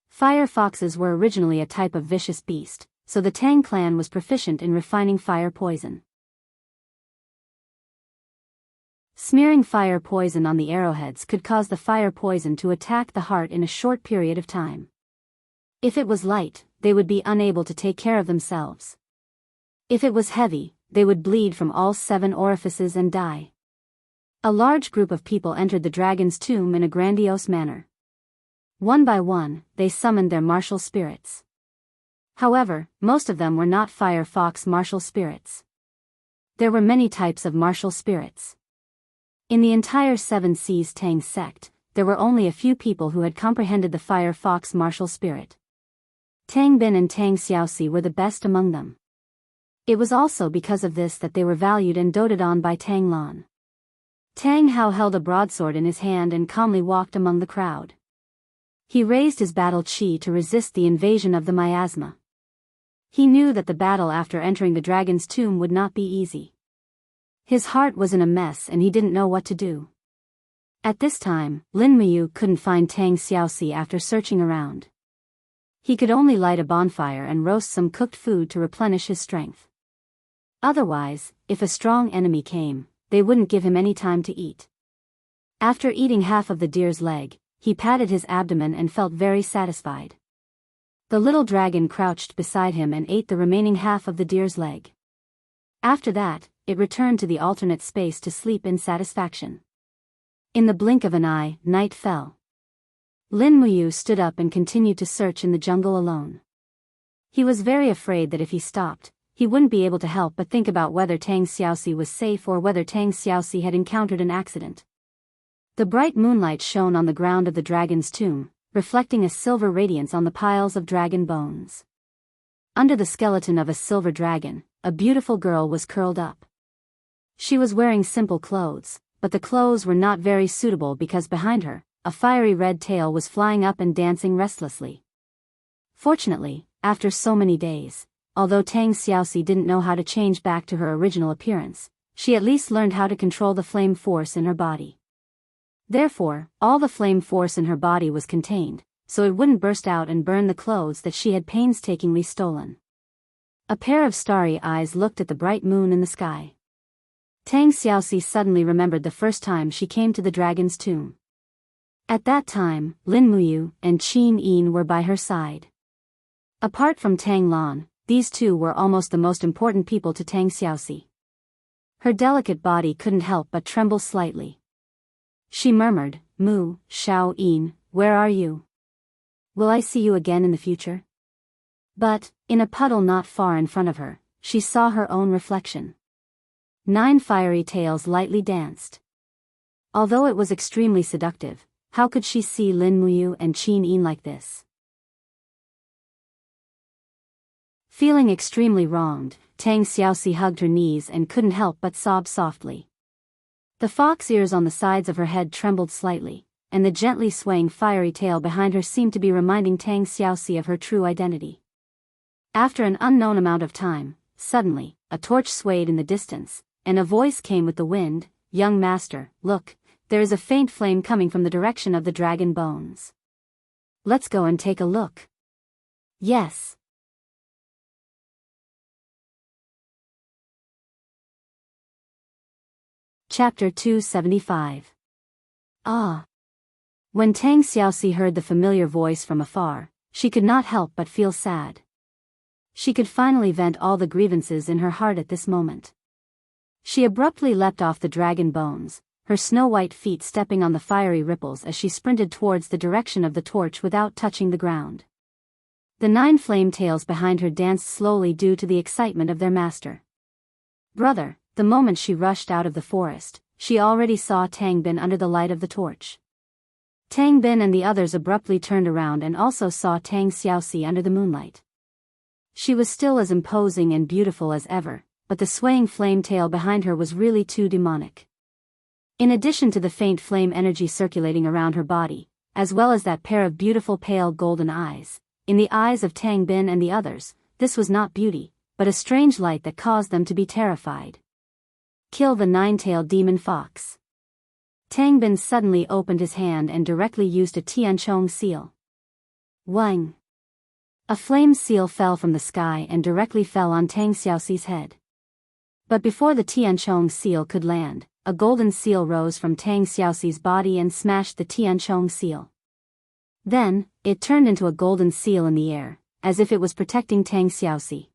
Fire foxes were originally a type of vicious beast, so the Tang clan was proficient in refining fire poison. Smearing fire poison on the arrowheads could cause the fire poison to attack the heart in a short period of time. If it was light, they would be unable to take care of themselves. If it was heavy, they would bleed from all 7 orifices and die. A large group of people entered the Dragon's Tomb in a grandiose manner. One by one, they summoned their martial spirits. However, most of them were not fire fox martial spirits. There were many types of martial spirits. In the entire Seven Seas Tang sect, there were only a few people who had comprehended the fire fox martial spirit. Tang Bin and Tang Xiaoxi were the best among them. It was also because of this that they were valued and doted on by Tang Lan. Tang Hao held a broadsword in his hand and calmly walked among the crowd. He raised his battle chi to resist the invasion of the miasma. He knew that the battle after entering the Dragon's Tomb would not be easy. His heart was in a mess and he didn't know what to do. At this time, Lin Muyu couldn't find Tang Xiaoxi after searching around. He could only light a bonfire and roast some cooked food to replenish his strength. Otherwise, if a strong enemy came, they wouldn't give him any time to eat. After eating half of the deer's leg, he patted his abdomen and felt very satisfied. The little dragon crouched beside him and ate the remaining half of the deer's leg. After that, it returned to the alternate space to sleep in satisfaction. In the blink of an eye, night fell. Lin Muyu stood up and continued to search in the jungle alone. He was very afraid that if he stopped, he wouldn't be able to help but think about whether Tang Xiaoxi was safe or whether Tang Xiaoxi had encountered an accident. The bright moonlight shone on the ground of the Dragon's Tomb, reflecting a silver radiance on the piles of dragon bones. Under the skeleton of a silver dragon, a beautiful girl was curled up. She was wearing simple clothes, but the clothes were not very suitable because behind her, a fiery red tail was flying up and dancing restlessly. Fortunately, after so many days, although Tang Xiaoxi didn't know how to change back to her original appearance, she at least learned how to control the flame force in her body. Therefore, all the flame force in her body was contained, so it wouldn't burst out and burn the clothes that she had painstakingly stolen. A pair of starry eyes looked at the bright moon in the sky. Tang Xiaoxi suddenly remembered the first time she came to the dragon's tomb. At that time, Lin Muyu and Qin Yin were by her side. Apart from Tang Lan, these two were almost the most important people to Tang Xiaoxi. Her delicate body couldn't help but tremble slightly. She murmured, "Mu, Xiao Yin, where are you? Will I see you again in the future?" But, in a puddle not far in front of her, she saw her own reflection. 9 fiery tails lightly danced. Although it was extremely seductive, how could she see Lin Muyu and Qin Yin like this? Feeling extremely wronged, Tang Xiaoxi hugged her knees and couldn't help but sob softly. The fox ears on the sides of her head trembled slightly, and the gently swaying fiery tail behind her seemed to be reminding Tang Xiaoxi of her true identity. After an unknown amount of time, suddenly, a torch swayed in the distance, and a voice came with the wind, "Young master, look, there is a faint flame coming from the direction of the dragon bones. Let's go and take a look." "Yes." Chapter 275. Ah! When Tang Xiaoxi heard the familiar voice from afar, she could not help but feel sad. She could finally vent all the grievances in her heart at this moment. She abruptly leapt off the dragon bones, her snow-white feet stepping on the fiery ripples as she sprinted towards the direction of the torch without touching the ground. The 9 flame tails behind her danced slowly due to the excitement of their master. Brother, the moment she rushed out of the forest, she already saw Tang Bin under the light of the torch. Tang Bin and the others abruptly turned around and also saw Tang Xiaoxi under the moonlight. She was still as imposing and beautiful as ever, but the swaying flame tail behind her was really too demonic. In addition to the faint flame energy circulating around her body, as well as that pair of beautiful pale golden eyes, in the eyes of Tang Bin and the others, this was not beauty, but a strange light that caused them to be terrified. "Kill the 9-tailed demon fox." Tang Bin suddenly opened his hand and directly used a Tianchong seal. Wang! A flame seal fell from the sky and directly fell on Tang Xiaoxi's head. But before the Tianchong seal could land, a golden seal rose from Tang Xiaoxi's body and smashed the Tianchong seal. Then, it turned into a golden seal in the air, as if it was protecting Tang Xiaoxi.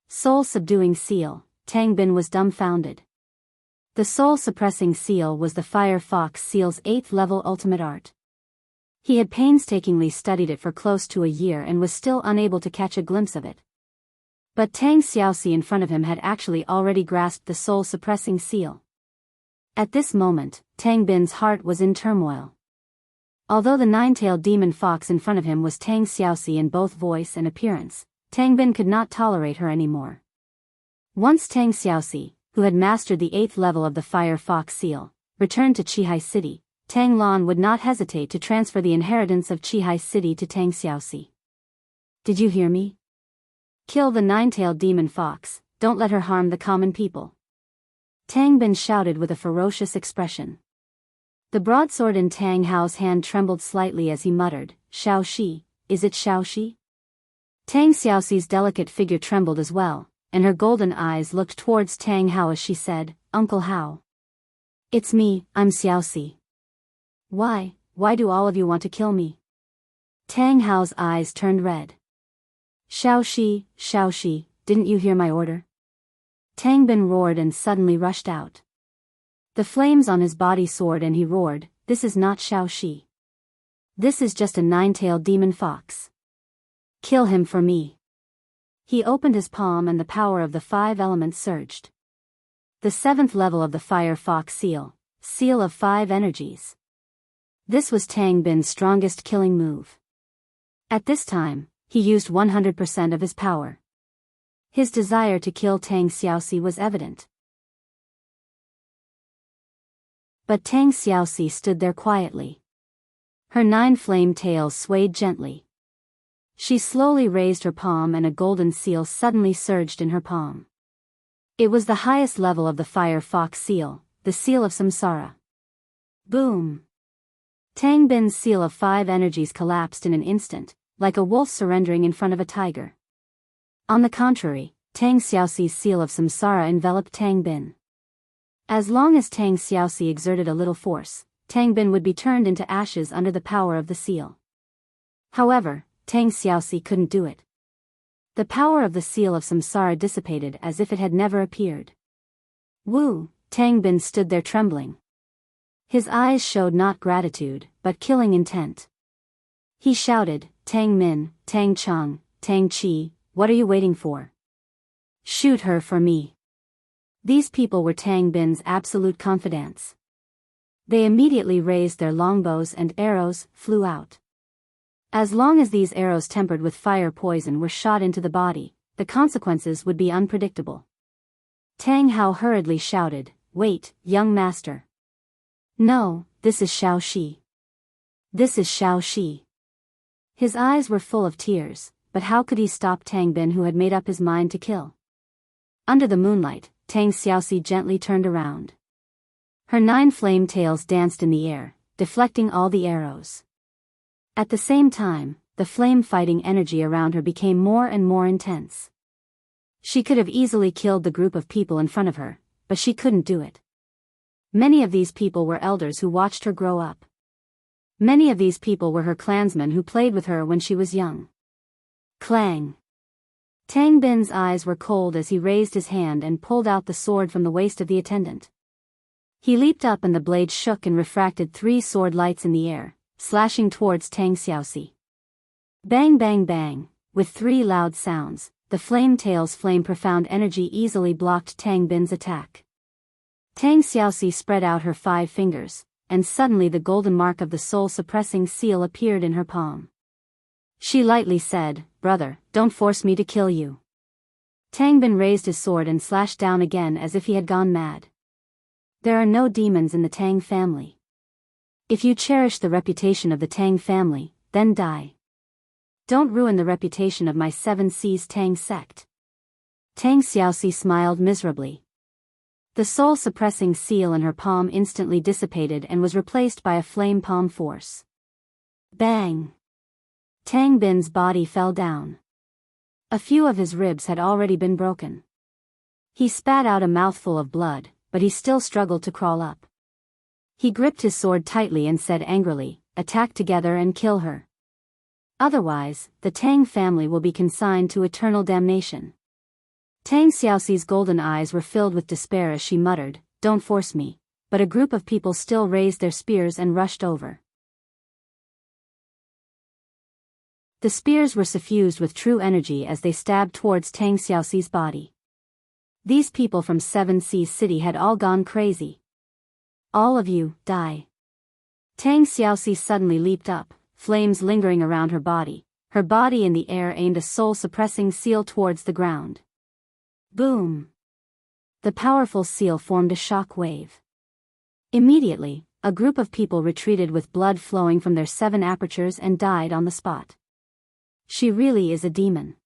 Soul-subduing seal. Tang Bin was dumbfounded. The soul-suppressing seal was the Fire Fox Seal's 8th level ultimate art. He had painstakingly studied it for close to a year and was still unable to catch a glimpse of it. But Tang Xiaoxi in front of him had actually already grasped the soul-suppressing seal. At this moment, Tang Bin's heart was in turmoil. Although the 9-tailed demon fox in front of him was Tang Xiaoxi in both voice and appearance, Tang Bin could not tolerate her anymore. Once Tang Xiaoxi, who had mastered the 8th level of the Fire Fox Seal, returned to Qihai City, Tang Lan would not hesitate to transfer the inheritance of Qihai City to Tang Xiaoxi. "Did you hear me? Kill the 9-tailed demon fox, don't let her harm the common people." Tang Bin shouted with a ferocious expression. The broadsword in Tang Hao's hand trembled slightly as he muttered, "Xiaoxi, is it Xiaoxi?" Tang Xiaoxi's delicate figure trembled as well, and her golden eyes looked towards Tang Hao as she said, "Uncle Hao. It's me, I'm Xiaoxi. Why do all of you want to kill me?" Tang Hao's eyes turned red. Xiaoxi, didn't you hear my order?" Tang Bin roared and suddenly rushed out. The flames on his body soared and he roared, "This is not Xiaoxi. This is just a 9-tailed demon fox. Kill him for me." He opened his palm and the power of the 5 elements surged. The 7th level of the Fire Fox Seal, Seal of 5 Energies. This was Tang Bin's strongest killing move. At this time, he used 100% of his power. His desire to kill Tang Xiaoxi was evident. But Tang Xiaoxi stood there quietly. Her 9 flame tails swayed gently. She slowly raised her palm and a golden seal suddenly surged in her palm. It was the highest level of the Fire Fox Seal, the seal of samsara. Boom! Tang Bin's seal of 5 energies collapsed in an instant, like a wolf surrendering in front of a tiger. On the contrary, Tang Xiaoxi's seal of samsara enveloped Tang Bin. As long as Tang Xiaoxi exerted a little force, Tang Bin would be turned into ashes under the power of the seal. However, Tang Xiaoxi couldn't do it. The power of the seal of samsara dissipated as if it had never appeared. Woo! Tang Bin stood there trembling. His eyes showed not gratitude, but killing intent. He shouted, "Tang Min, Tang Cheng, Tang Qi, what are you waiting for? Shoot her for me." These people were Tang Bin's absolute confidants. They immediately raised their longbows and arrows flew out. As long as these arrows tempered with fire poison were shot into the body, the consequences would be unpredictable. Tang Hao hurriedly shouted, "Wait, young master. No, this is Xiao Shi. This is Xiao Shi." His eyes were full of tears, but how could he stop Tang Bin who had made up his mind to kill? Under the moonlight, Tang Xiaoxi gently turned around. Her 9 flame tails danced in the air, deflecting all the arrows. At the same time, the flame-fighting energy around her became more and more intense. She could have easily killed the group of people in front of her, but she couldn't do it. Many of these people were elders who watched her grow up. Many of these people were her clansmen who played with her when she was young. Clang! Tang Bin's eyes were cold as he raised his hand and pulled out the sword from the waist of the attendant. He leaped up and the blade shook and refracted 3 sword lights in the air, slashing towards Tang Xiaoxi. Bang bang bang, with 3 loud sounds, the flame tail's flame profound energy easily blocked Tang Bin's attack. Tang Xiaoxi spread out her 5 fingers, and suddenly the golden mark of the soul-suppressing seal appeared in her palm. She lightly said, "Brother, don't force me to kill you." Tang Bin raised his sword and slashed down again as if he had gone mad. There are no demons in the Tang family. If you cherish the reputation of the Tang family, then die. Don't ruin the reputation of my 7 Seas Tang sect. Tang Xiaoxi smiled miserably. The soul-suppressing seal in her palm instantly dissipated and was replaced by a flame palm force. Bang! Tang Bin's body fell down. A few of his ribs had already been broken. He spat out a mouthful of blood, but he still struggled to crawl up. He gripped his sword tightly and said angrily, "Attack together and kill her. Otherwise, the Tang family will be consigned to eternal damnation." Tang Xiaoxi's golden eyes were filled with despair as she muttered, "Don't force me," but a group of people still raised their spears and rushed over. The spears were suffused with true energy as they stabbed towards Tang Xiaoxi's body. These people from 7 Seas City had all gone crazy. "All of you, die." Tang Xiaoxi suddenly leaped up, flames lingering around her body in the air aimed a soul-suppressing seal towards the ground. Boom! The powerful seal formed a shock wave. Immediately, a group of people retreated with blood flowing from their 7 apertures and died on the spot. She really is a demon.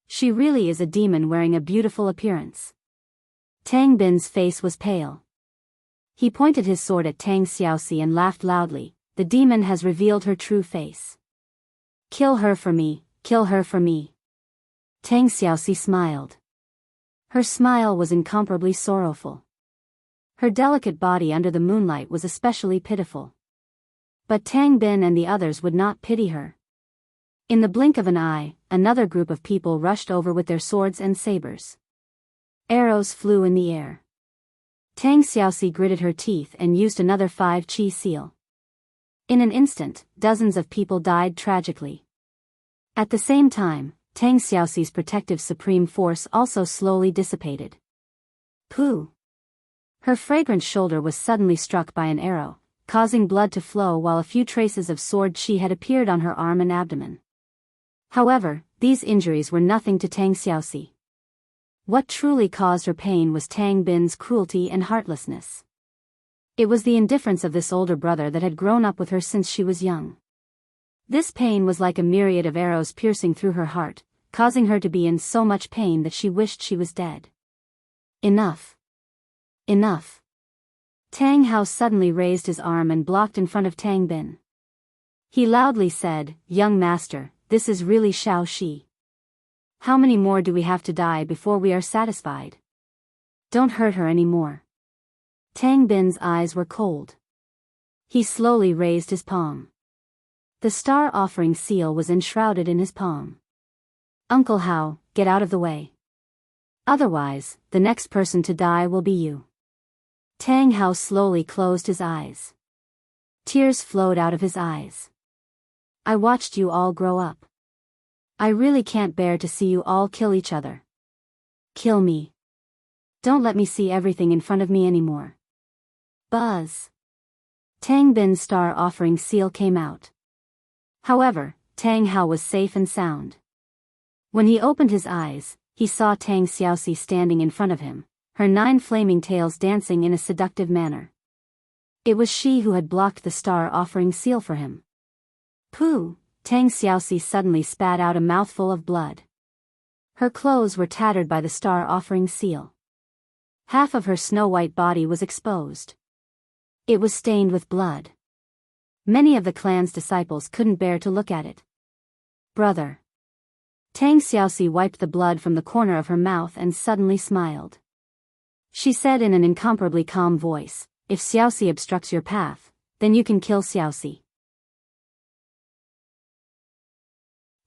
She really is a demon wearing a beautiful appearance. Tang Bin's face was pale. He pointed his sword at Tang Xiaoxi and laughed loudly, "The demon has revealed her true face. Kill her for me, kill her for me." Tang Xiaoxi smiled. Her smile was incomparably sorrowful. Her delicate body under the moonlight was especially pitiful. But Tang Bin and the others would not pity her. In the blink of an eye, another group of people rushed over with their swords and sabers. Arrows flew in the air. Tang Xiaoxi gritted her teeth and used another 5 Qi seal. In an instant, dozens of people died tragically. At the same time, Tang Xiaoxi's protective supreme force also slowly dissipated. Pooh! Her fragrant shoulder was suddenly struck by an arrow, causing blood to flow while a few traces of sword qi had appeared on her arm and abdomen. However, these injuries were nothing to Tang Xiaoxi. What truly caused her pain was Tang Bin's cruelty and heartlessness. It was the indifference of this older brother that had grown up with her since she was young. This pain was like a myriad of arrows piercing through her heart, causing her to be in so much pain that she wished she was dead. Enough. Enough. Tang Hao suddenly raised his arm and blocked in front of Tang Bin. He loudly said, "Young master, this is really Xiao Shi. How many more do we have to die before we are satisfied? Don't hurt her any more." Tang Bin's eyes were cold. He slowly raised his palm. The star offering seal was enshrouded in his palm. "Uncle Hao, get out of the way. Otherwise, the next person to die will be you." Tang Hao slowly closed his eyes. Tears flowed out of his eyes. "I watched you all grow up. I really can't bear to see you all kill each other. Kill me. Don't let me see everything in front of me anymore." Buzz. Tang Bin's star offering seal came out. However, Tang Hao was safe and sound. When he opened his eyes, he saw Tang Xiaoxi standing in front of him, her 9 flaming tails dancing in a seductive manner. It was she who had blocked the star offering seal for him. Pooh! Tang Xiaoxi suddenly spat out a mouthful of blood. Her clothes were tattered by the star offering seal. Half of her snow-white body was exposed. It was stained with blood. Many of the clan's disciples couldn't bear to look at it. "Brother." Tang Xiaoxi wiped the blood from the corner of her mouth and suddenly smiled. She said in an incomparably calm voice, "If Xiaoxi obstructs your path, then you can kill Xiaoxi.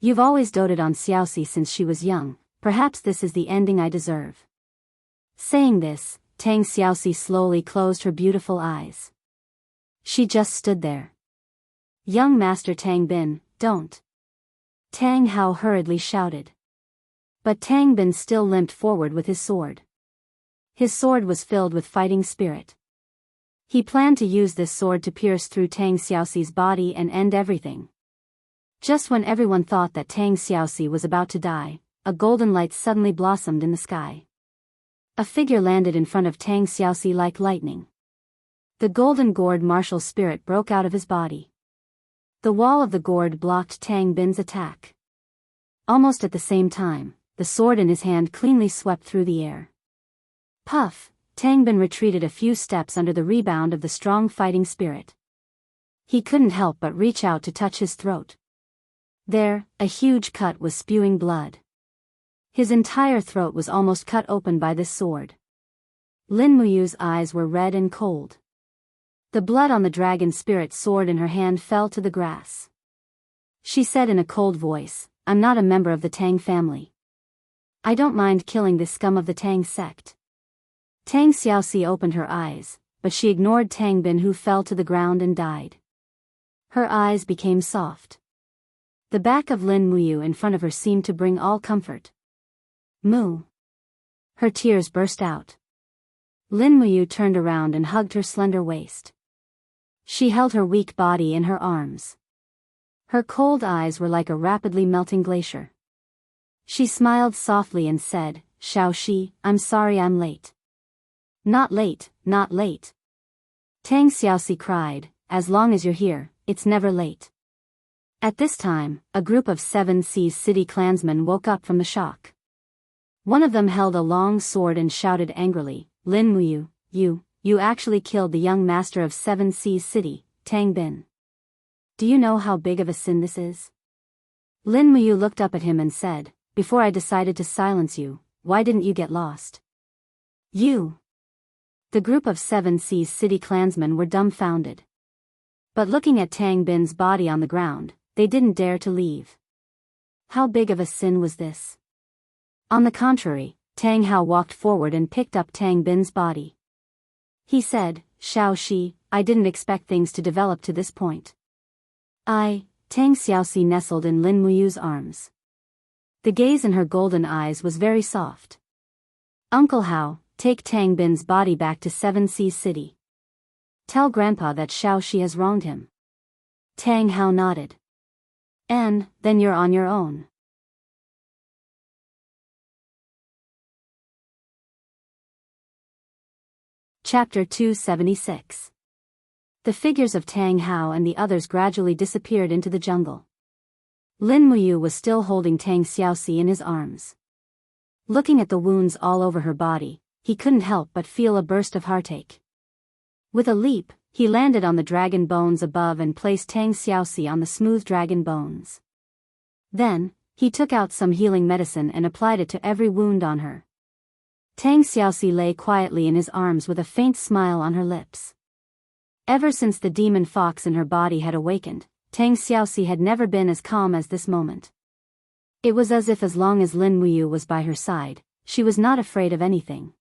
You've always doted on Xiaoxi since she was young, perhaps this is the ending I deserve." Saying this, Tang Xiaoxi slowly closed her beautiful eyes. She just stood there. "Young Master Tang Bin, don't." Tang Hao hurriedly shouted. But Tang Bin still limped forward with his sword. His sword was filled with fighting spirit. He planned to use this sword to pierce through Tang Xiaoxi's body and end everything. Just when everyone thought that Tang Xiaoxi was about to die, a golden light suddenly blossomed in the sky. A figure landed in front of Tang Xiaoxi like lightning. The golden gourd martial spirit broke out of his body. The wall of the gourd blocked Tang Bin's attack. Almost at the same time, the sword in his hand cleanly swept through the air. Puff! Tang Bin retreated a few steps under the rebound of the strong fighting spirit. He couldn't help but reach out to touch his throat. There, a huge cut was spewing blood. His entire throat was almost cut open by this sword. Lin Muyu's eyes were red and cold. The blood on the dragon spirit sword in her hand fell to the grass. She said in a cold voice, "I'm not a member of the Tang family. I don't mind killing this scum of the Tang sect." Tang Xiaoxi opened her eyes, but she ignored Tang Bin, who fell to the ground and died. Her eyes became soft. The back of Lin Muyu in front of her seemed to bring all comfort. Moo! Her tears burst out. Lin Muyu turned around and hugged her slender waist. She held her weak body in her arms. Her cold eyes were like a rapidly melting glacier. She smiled softly and said, "Xiao Shi, I'm sorry I'm late." "Not late, not late." Tang Xiaoxi cried, "As long as you're here, it's never late." At this time, a group of 7 Seas City clansmen woke up from the shock. One of them held a long sword and shouted angrily, "Lin Muyu, you actually killed the young master of 7 Seas City, Tang Bin. Do you know how big of a sin this is?" Lin Muyu looked up at him and said, "Before I decided to silence you, why didn't you get lost?" "You." The group of 7 Seas City clansmen were dumbfounded. But looking at Tang Bin's body on the ground, they didn't dare to leave. How big of a sin was this? On the contrary, Tang Hao walked forward and picked up Tang Bin's body. He said, "Xiao Shi, I didn't expect things to develop to this point." Tang Xiaoxi nestled in Lin Muyu's arms. The gaze in her golden eyes was very soft. "Uncle Hao, take Tang Bin's body back to 7 Seas City. Tell Grandpa that Xiao Shi has wronged him." Tang Hao nodded. "And then you're on your own." Chapter 276. The figures of Tang Hao and the others gradually disappeared into the jungle. Lin Muyu was still holding Tang Xiaoxi in his arms. Looking at the wounds all over her body, he couldn't help but feel a burst of heartache. With a leap, he landed on the dragon bones above and placed Tang Xiaoxi on the smooth dragon bones. Then, he took out some healing medicine and applied it to every wound on her. Tang Xiaoxi lay quietly in his arms with a faint smile on her lips. Ever since the demon fox in her body had awakened, Tang Xiaoxi had never been as calm as this moment. It was as if as long as Lin Muyu was by her side, she was not afraid of anything.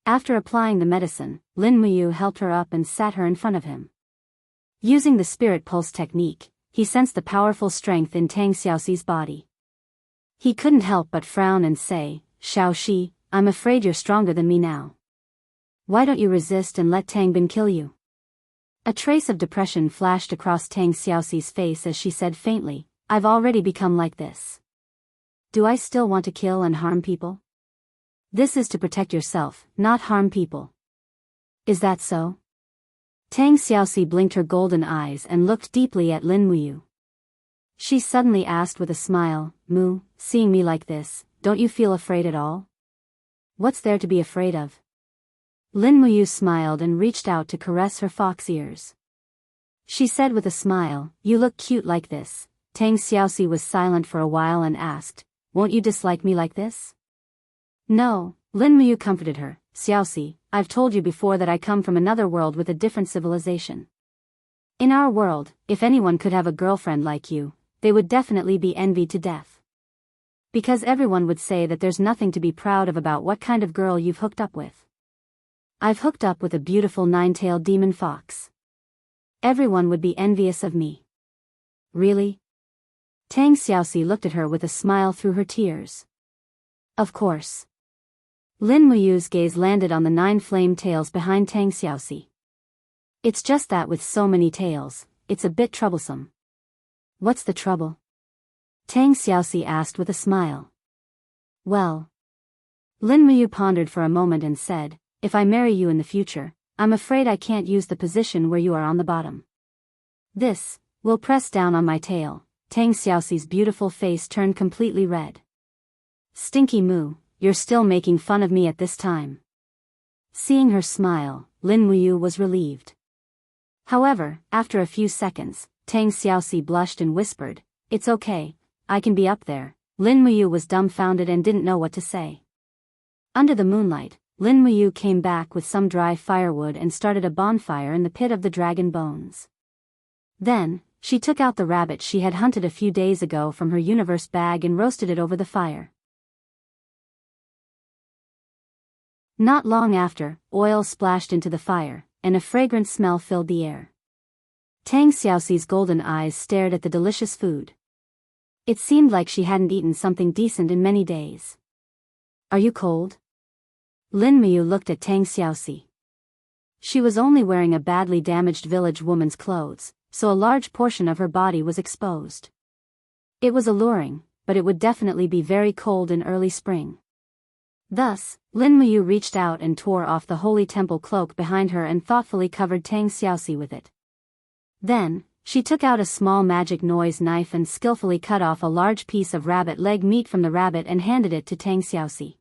After applying the medicine, Lin Muyu helped her up and sat her in front of him. Using the spirit pulse technique, he sensed the powerful strength in Tang Xiaoxi's body. He couldn't help but frown and say, "Xiaoxi, I'm afraid you're stronger than me now. Why don't you resist and let Tang Bin kill you?" A trace of depression flashed across Tang Xiaoxi's face as she said faintly, "I've already become like this. Do I still want to kill and harm people? This is to protect yourself, not harm people. Is that so?" Tang Xiaoxi blinked her golden eyes and looked deeply at Lin Muyu. She suddenly asked with a smile, "Mu, seeing me like this, don't you feel afraid at all? What's there to be afraid of?" Lin Muyu smiled and reached out to caress her fox ears. She said with a smile, "You look cute like this." Tang Xiaoxi was silent for a while and asked, "Won't you dislike me like this?" "No," Lin Muyu comforted her. "Xiaoxi, I've told you before that I come from another world with a different civilization. In our world, if anyone could have a girlfriend like you, they would definitely be envied to death. Because everyone would say that there's nothing to be proud of about what kind of girl you've hooked up with. I've hooked up with a beautiful nine-tailed demon fox. Everyone would be envious of me." "Really?" Tang Xiaoxi looked at her with a smile through her tears. "Of course." Lin Muyu's gaze landed on the 9 flame tails behind Tang Xiaoxi. "It's just that with so many tails, it's a bit troublesome." "What's the trouble?" Tang Xiaoxi asked with a smile. "Well." Lin Muyu pondered for a moment and said, "If I marry you in the future, I'm afraid I can't use the position where you are on the bottom. This will press down on my tail." Tang Xiaoxi's beautiful face turned completely red. "Stinky Mu, you're still making fun of me at this time." Seeing her smile, Lin Muyu was relieved. However, after a few seconds, Tang Xiaoxi blushed and whispered, "It's okay, I can be up there." Lin Muyu was dumbfounded and didn't know what to say. Under the moonlight, Lin Muyu came back with some dry firewood and started a bonfire in the pit of the dragon bones. Then, she took out the rabbit she had hunted a few days ago from her universe bag and roasted it over the fire. Not long after, oil splashed into the fire, and a fragrant smell filled the air. Tang Xiaoxi's golden eyes stared at the delicious food. It seemed like she hadn't eaten something decent in many days. "Are you cold?" Lin Muyu looked at Tang Xiaoxi. She was only wearing a badly damaged village woman's clothes, so a large portion of her body was exposed. It was alluring, but it would definitely be very cold in early spring. Thus, Lin Muyu reached out and tore off the holy temple cloak behind her and thoughtfully covered Tang Xiaoxi with it. Then, she took out a small magic noise knife and skillfully cut off a large piece of rabbit leg meat from the rabbit and handed it to Tang Xiaoxi.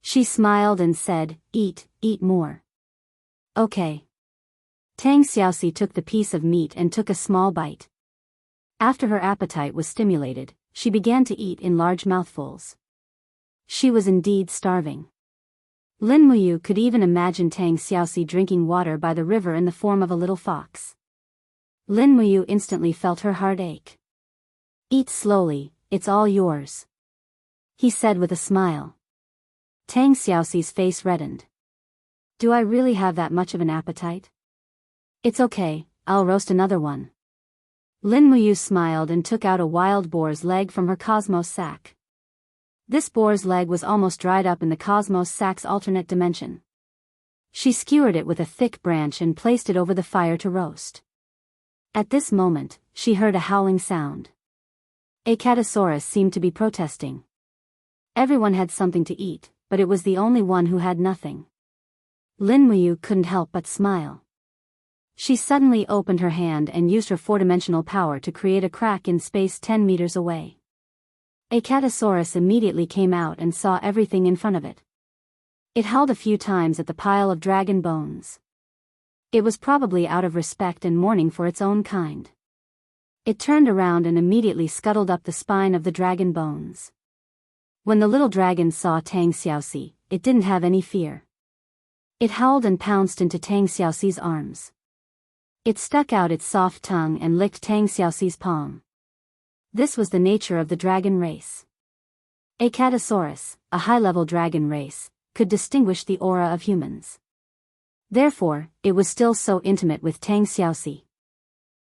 She smiled and said, eat more." "Okay." Tang Xiaoxi took the piece of meat and took a small bite. After her appetite was stimulated, she began to eat in large mouthfuls. She was indeed starving. Lin Muyu could even imagine Tang Xiaoxi drinking water by the river in the form of a little fox. Lin Muyu instantly felt her heart ache. "Eat slowly, it's all yours," he said with a smile. Tang Xiaoxi's face reddened. "Do I really have that much of an appetite?" "It's okay, I'll roast another one." Lin Muyu smiled and took out a wild boar's leg from her cosmos sack. This boar's leg was almost dried up in the cosmos sack's alternate dimension. She skewered it with a thick branch and placed it over the fire to roast. At this moment, she heard a howling sound. A catasaurus seemed to be protesting. Everyone had something to eat, but it was the only one who had nothing. Lin Muyu couldn't help but smile. She suddenly opened her hand and used her four-dimensional power to create a crack in space 10 meters away. A catasaurus immediately came out and saw everything in front of it. It howled a few times at the pile of dragon bones. It was probably out of respect and mourning for its own kind. It turned around and immediately scuttled up the spine of the dragon bones. When the little dragon saw Tang Xiaoxi, it didn't have any fear. It howled and pounced into Tang Xiaoxi's arms. It stuck out its soft tongue and licked Tang Xiaoxi's palm. This was the nature of the dragon race. Acatosaurus, a high-level dragon race, could distinguish the aura of humans. Therefore, it was still so intimate with Tang Xiaoxi.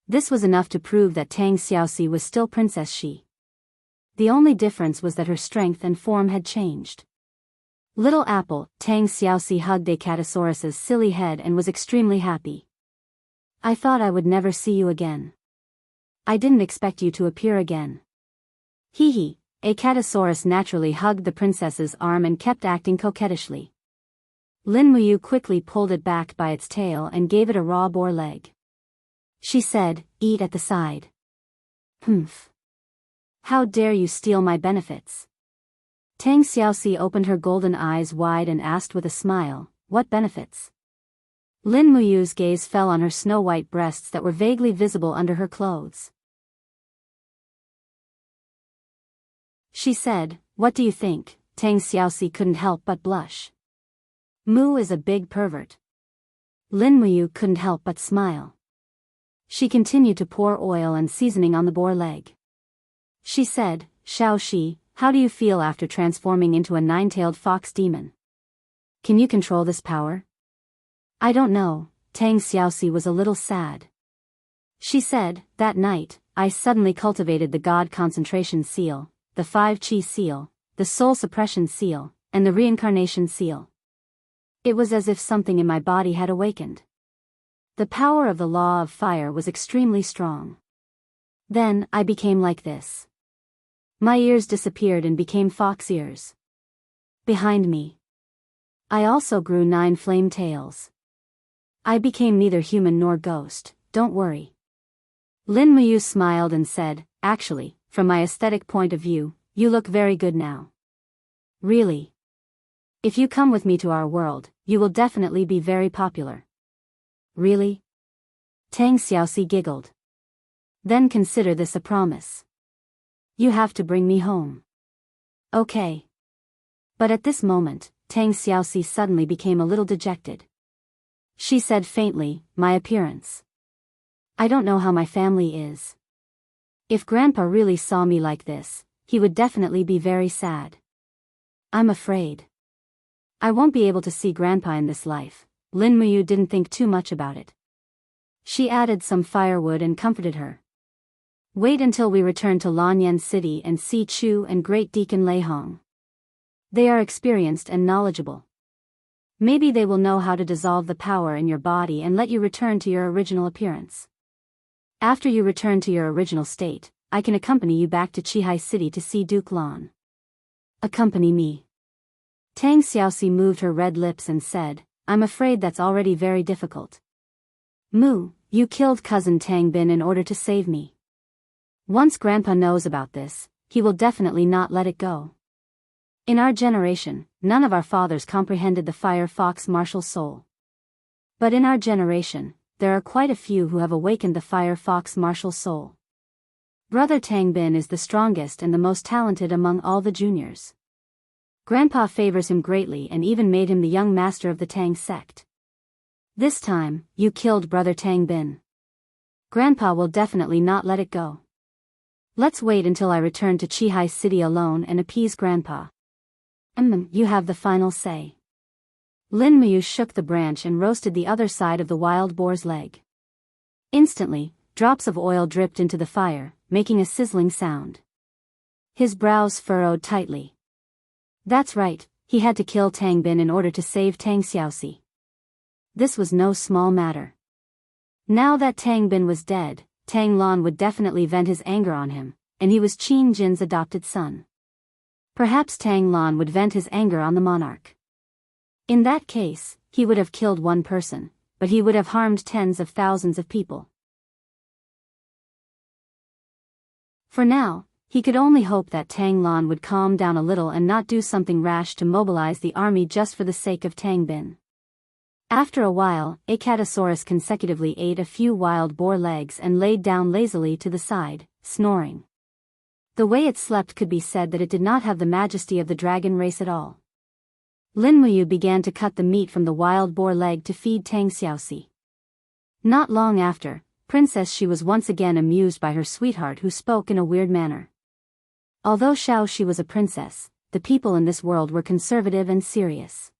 This was enough to prove that Tang Xiaoxi was still Princess Shi. The only difference was that her strength and form had changed. Little Apple, Tang Xiaoxi hugged Acatosaurus's silly head and was extremely happy. I thought I would never see you again. I didn't expect you to appear again. Hee hee, Acatosaurus naturally hugged the princess's arm and kept acting coquettishly. Lin Muyu quickly pulled it back by its tail and gave it a raw boar leg. She said, "Eat at the side." Humph. How dare you steal my benefits? Tang Xiaoxi opened her golden eyes wide and asked with a smile, "What benefits?" Lin Muyu's gaze fell on her snow-white breasts that were vaguely visible under her clothes. She said, "What do you think?" Tang Xiaoxi couldn't help but blush. Mu is a big pervert. Lin Muyu couldn't help but smile. She continued to pour oil and seasoning on the boar leg. She said, "Xiao Shi, how do you feel after transforming into a nine-tailed fox demon? Can you control this power?" "I don't know." Tang Xiaoxi was a little sad. She said, "That night, I suddenly cultivated the God Concentration Seal, the 5-Chi Seal, the Soul Suppression Seal, and the Reincarnation Seal. It was as if something in my body had awakened. The power of the law of fire was extremely strong. Then, I became like this. My ears disappeared and became fox ears. Behind me, I also grew 9 flame tails. I became neither human nor ghost, don't worry." Lin Muyu smiled and said, "Actually, from my aesthetic point of view, you look very good now. Really. If you come with me to our world, you will definitely be very popular." "Really?" Tang Xiaoxi giggled. "Then consider this a promise. You have to bring me home." "Okay." But at this moment, Tang Xiaoxi suddenly became a little dejected. She said faintly, "My appearance. I don't know how my family is. If Grandpa really saw me like this, he would definitely be very sad. I'm afraid I won't be able to see Grandpa in this life." Lin Muyu didn't think too much about it. She added some firewood and comforted her. "Wait until we return to Lanyan City and see Chu and Great Deacon Lei Hong. They are experienced and knowledgeable. Maybe they will know how to dissolve the power in your body and let you return to your original appearance. After you return to your original state, I can accompany you back to Qihai City to see Duke Lan." "Accompany me?" Tang Xiaoxi moved her red lips and said, "I'm afraid that's already very difficult. Mu, you killed cousin Tang Bin in order to save me. Once Grandpa knows about this, he will definitely not let it go. In our generation, none of our fathers comprehended the fire fox martial soul. But in our generation, there are quite a few who have awakened the fire fox martial soul. Brother Tang Bin is the strongest and the most talented among all the juniors. Grandpa favors him greatly and even made him the young master of the Tang sect. This time, you killed Brother Tang Bin. Grandpa will definitely not let it go. Let's wait until I return to Qihai City alone and appease Grandpa. You have the final say." Lin Muyu shook the branch and roasted the other side of the wild boar's leg. Instantly, drops of oil dripped into the fire, making a sizzling sound. His brows furrowed tightly. That's right, he had to kill Tang Bin in order to save Tang Xiaoxi. This was no small matter. Now that Tang Bin was dead, Tang Lan would definitely vent his anger on him, and he was Qin Jin's adopted son. Perhaps Tang Lan would vent his anger on the monarch. In that case, he would have killed one person, but he would have harmed tens of thousands of people. For now, he could only hope that Tang Lan would calm down a little and not do something rash to mobilize the army just for the sake of Tang Bin. After a while, Acatosaurus consecutively ate a few wild boar legs and laid down lazily to the side, snoring. The way it slept could be said that it did not have the majesty of the dragon race at all. Lin Muyu began to cut the meat from the wild boar leg to feed Tang Xiaoxi. Not long after, Princess Shi was once again amused by her sweetheart who spoke in a weird manner. Although Xiaoxi was a princess, the people in this world were conservative and serious.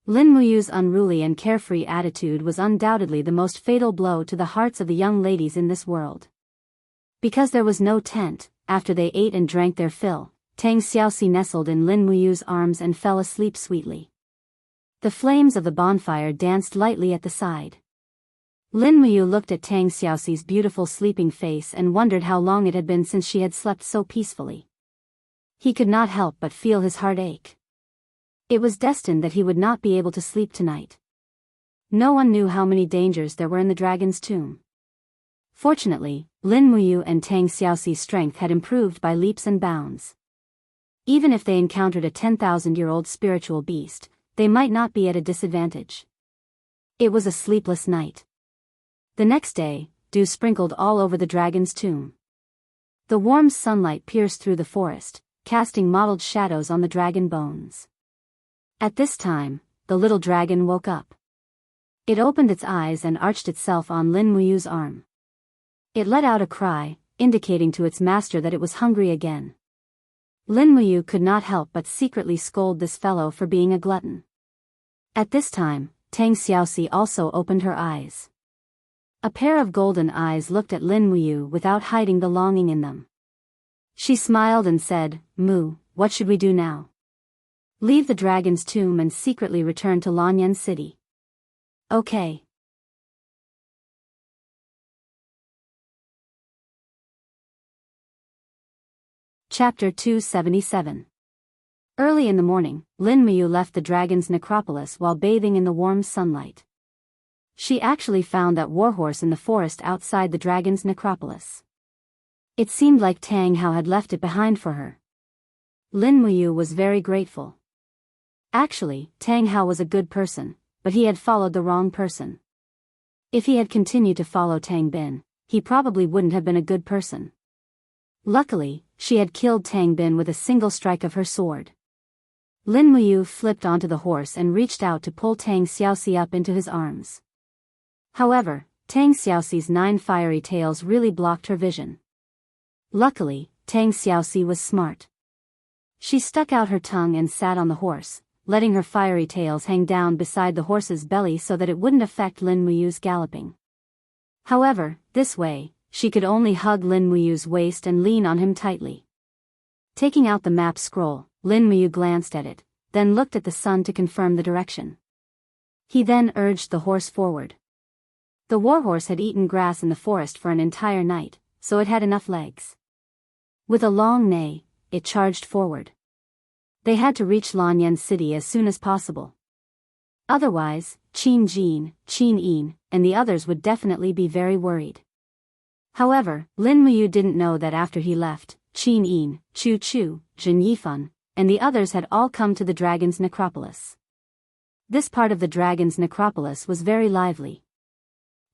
Lin Muyu's unruly and carefree attitude was undoubtedly the most fatal blow to the hearts of the young ladies in this world. Because there was no tent, after they ate and drank their fill, Tang Xiaoxi nestled in Lin Muyu's arms and fell asleep sweetly. The flames of the bonfire danced lightly at the side. Lin Muyu looked at Tang Xiaoxi's beautiful sleeping face and wondered how long it had been since she had slept so peacefully. He could not help but feel his heart ache. It was destined that he would not be able to sleep tonight. No one knew how many dangers there were in the dragon's tomb. Fortunately, Lin Muyu and Tang Xiaoxi's strength had improved by leaps and bounds. Even if they encountered a 10,000-year-old spiritual beast, they might not be at a disadvantage. It was a sleepless night. The next day, dew sprinkled all over the dragon's tomb. The warm sunlight pierced through the forest, casting mottled shadows on the dragon bones. At this time, the little dragon woke up. It opened its eyes and arched itself on Lin Muyu's arm. It let out a cry, indicating to its master that it was hungry again. Lin Muyu could not help but secretly scold this fellow for being a glutton. At this time, Tang Xiaoxi also opened her eyes. A pair of golden eyes looked at Lin Muyu without hiding the longing in them. She smiled and said, "Mu, what should we do now?" "Leave the dragon's tomb and secretly return to Lanyan City." "Okay." Chapter 277. Early in the morning, Lin Muyu left the dragon's necropolis while bathing in the warm sunlight. She actually found that warhorse in the forest outside the dragon's necropolis. It seemed like Tang Hao had left it behind for her. Lin Muyu was very grateful. Actually, Tang Hao was a good person, but he had followed the wrong person. If he had continued to follow Tang Bin, he probably wouldn't have been a good person. Luckily, she had killed Tang Bin with a single strike of her sword. Lin Muyu flipped onto the horse and reached out to pull Tang Xiaoxi up into his arms. However, Tang Xiaoxi's 9 fiery tails really blocked her vision. Luckily, Tang Xiaoxi was smart. She stuck out her tongue and sat on the horse, letting her fiery tails hang down beside the horse's belly so that it wouldn't affect Lin Muyu's galloping. However, this way, she could only hug Lin Muyu's waist and lean on him tightly. Taking out the map scroll, Lin Muyu glanced at it, then looked at the sun to confirm the direction. He then urged the horse forward. The warhorse had eaten grass in the forest for an entire night, so it had enough legs. With a long neigh, it charged forward. They had to reach Lanyan City as soon as possible. Otherwise, Qin Jin, Qin Yin, and the others would definitely be very worried. However, Lin Muyu didn't know that after he left, Qin Yin, Chu Chu, Jin Yifan, and the others had all come to the dragon's necropolis. This part of the dragon's necropolis was very lively.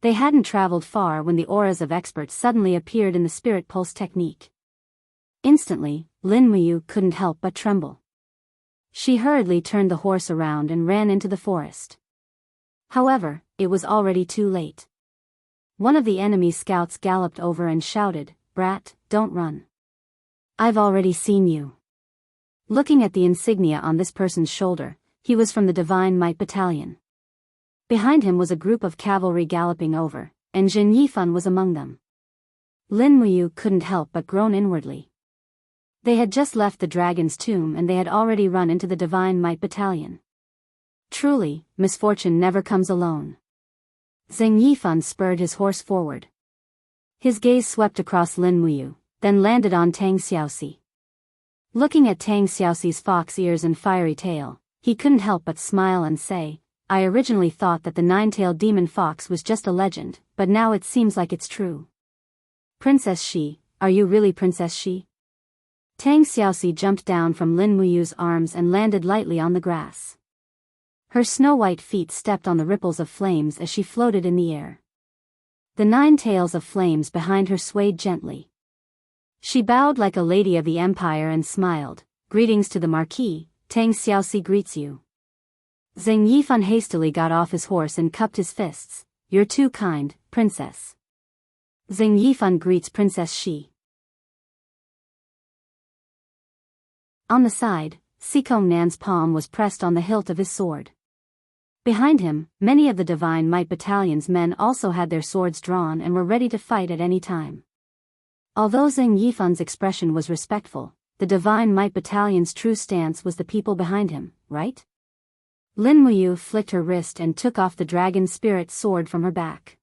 They hadn't traveled far when the auras of experts suddenly appeared in the spirit pulse technique. Instantly, Lin Muyu couldn't help but tremble. She hurriedly turned the horse around and ran into the forest. However, it was already too late. One of the enemy scouts galloped over and shouted, "Brat, don't run. I've already seen you." Looking at the insignia on this person's shoulder, he was from the Divine Might Battalion. Behind him was a group of cavalry galloping over, and Jin Yifan was among them. Lin Muyu couldn't help but groan inwardly. They had just left the dragon's tomb and they had already run into the Divine Might Battalion. Truly, misfortune never comes alone. Zheng Yifan spurred his horse forward. His gaze swept across Lin Muyu, then landed on Tang Xiaoxi. Looking at Tang Xiaoxi's fox ears and fiery tail, he couldn't help but smile and say, "I originally thought that the 9-tailed demon fox was just a legend, but now it seems like it's true." "Princess Shi, are you really Princess Shi?" Tang Xiaoxi jumped down from Lin Muyu's arms and landed lightly on the grass. Her snow-white feet stepped on the ripples of flames as she floated in the air. The 9 tails of flames behind her swayed gently. She bowed like a lady of the empire and smiled. Greetings to the Marquis, Tang Xiaoxi greets you. Zheng Yifan hastily got off his horse and cupped his fists. You're too kind, princess. Zheng Yifan greets Princess Shi. On the side, Sikong Nan's palm was pressed on the hilt of his sword. Behind him, many of the Divine Might Battalion's men also had their swords drawn and were ready to fight at any time. Although Zheng Yifan's expression was respectful, the Divine Might Battalion's true stance was the people behind him, right? Lin Muyu flicked her wrist and took off the dragon spirit sword from her back.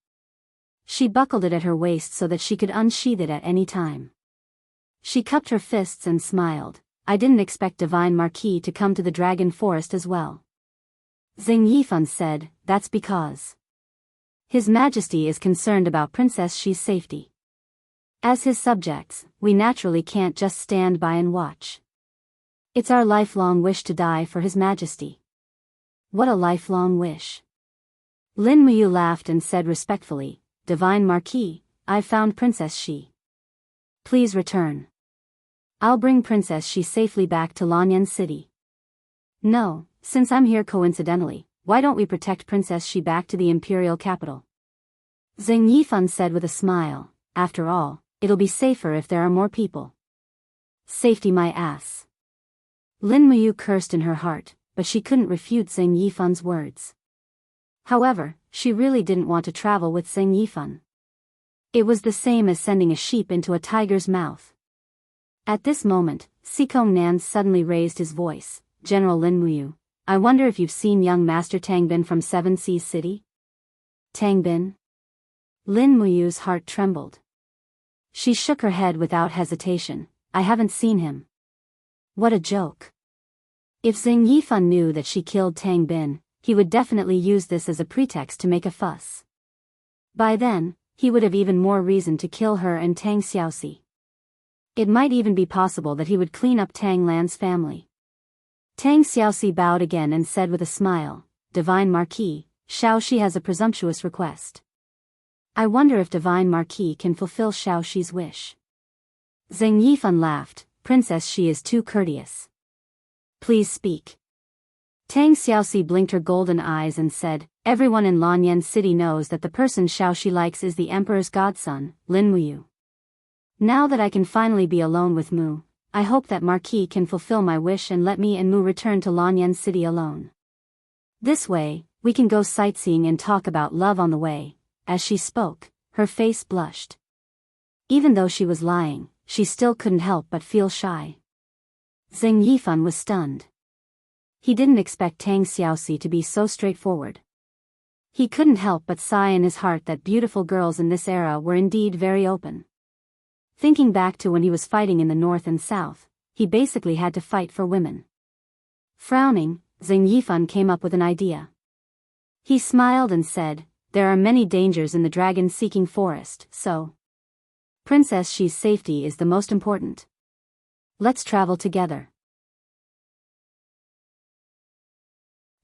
She buckled it at her waist so that she could unsheath it at any time. She cupped her fists and smiled. I didn't expect Divine Marquis to come to the Dragon Forest as well. Zheng Yifan said, that's because His Majesty is concerned about Princess Shi's safety. As his subjects, we naturally can't just stand by and watch. It's our lifelong wish to die for His Majesty. What a lifelong wish. Lin Muyu laughed and said respectfully, Divine Marquis, I've found Princess Shi. Please return. I'll bring Princess Shi safely back to Lanyan City. No, since I'm here coincidentally, why don't we protect Princess Shi back to the imperial capital? Zheng Yifan said with a smile, after all, it'll be safer if there are more people. Safety my ass. Lin Muyu cursed in her heart, but she couldn't refute Zheng Yifan's words. However, she really didn't want to travel with Zheng Yifan. It was the same as sending a sheep into a tiger's mouth. At this moment, Sikong Nan suddenly raised his voice, General Lin Muyu, I wonder if you've seen young Master Tang Bin from Seven Seas City? Tang Bin? Lin Muyu's heart trembled. She shook her head without hesitation, I haven't seen him. What a joke. If Zheng Yifan knew that she killed Tang Bin, he would definitely use this as a pretext to make a fuss. By then, he would have even more reason to kill her and Tang Xiaoxi. It might even be possible that he would clean up Tang Lan's family. Tang Xiaoxi bowed again and said with a smile, Divine Marquis, Xiaoxi has a presumptuous request. I wonder if Divine Marquis can fulfill Xiaoxi's wish. Zheng Yifan laughed, Princess Shi is too courteous. Please speak. Tang Xiaoxi blinked her golden eyes and said, everyone in Lanyan City knows that the person Xiaoxi likes is the Emperor's godson, Lin Muyu. Now that I can finally be alone with Mu, I hope that Marquis can fulfill my wish and let me and Mu return to Lanyan City alone. This way, we can go sightseeing and talk about love on the way. As she spoke, her face blushed. Even though she was lying, she still couldn't help but feel shy. Zheng Yifan was stunned. He didn't expect Tang Xiaoxi to be so straightforward. He couldn't help but sigh in his heart that beautiful girls in this era were indeed very open. Thinking back to when he was fighting in the north and south, he basically had to fight for women. Frowning, Zheng Yifan came up with an idea. He smiled and said, there are many dangers in the dragon-seeking forest, so Princess Shi's safety is the most important. Let's travel together.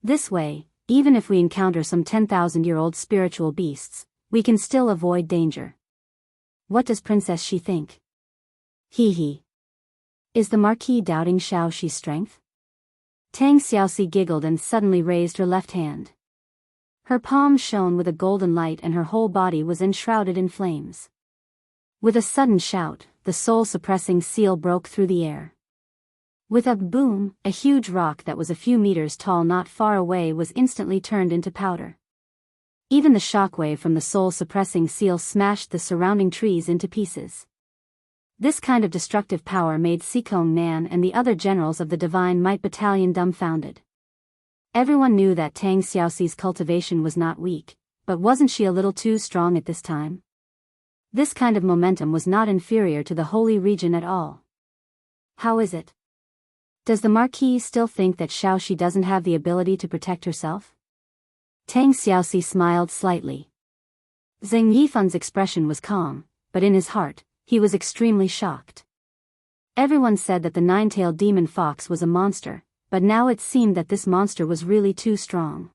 This way, even if we encounter some 10,000-year-old spiritual beasts, we can still avoid danger. What does Princess Shi think? Hee. Is the Marquis doubting Xiaoxi's strength? Tang Xiaoxi giggled and suddenly raised her left hand. Her palm shone with a golden light and her whole body was enshrouded in flames. With a sudden shout, the soul-suppressing seal broke through the air. With a boom, a huge rock that was a few meters tall not far away was instantly turned into powder. Even the shockwave from the soul-suppressing seal smashed the surrounding trees into pieces. This kind of destructive power made Sikong Nan and the other generals of the Divine Might Battalion dumbfounded. Everyone knew that Tang Xiaoxi's cultivation was not weak, but wasn't she a little too strong at this time? This kind of momentum was not inferior to the Holy Region at all. How is it? Does the Marquis still think that Xiaoxi doesn't have the ability to protect herself? Tang Xiaoxi smiled slightly. Zheng Yifan's expression was calm, but in his heart, he was extremely shocked. Everyone said that the 9-tailed demon fox was a monster, but now it seemed that this monster was really too strong.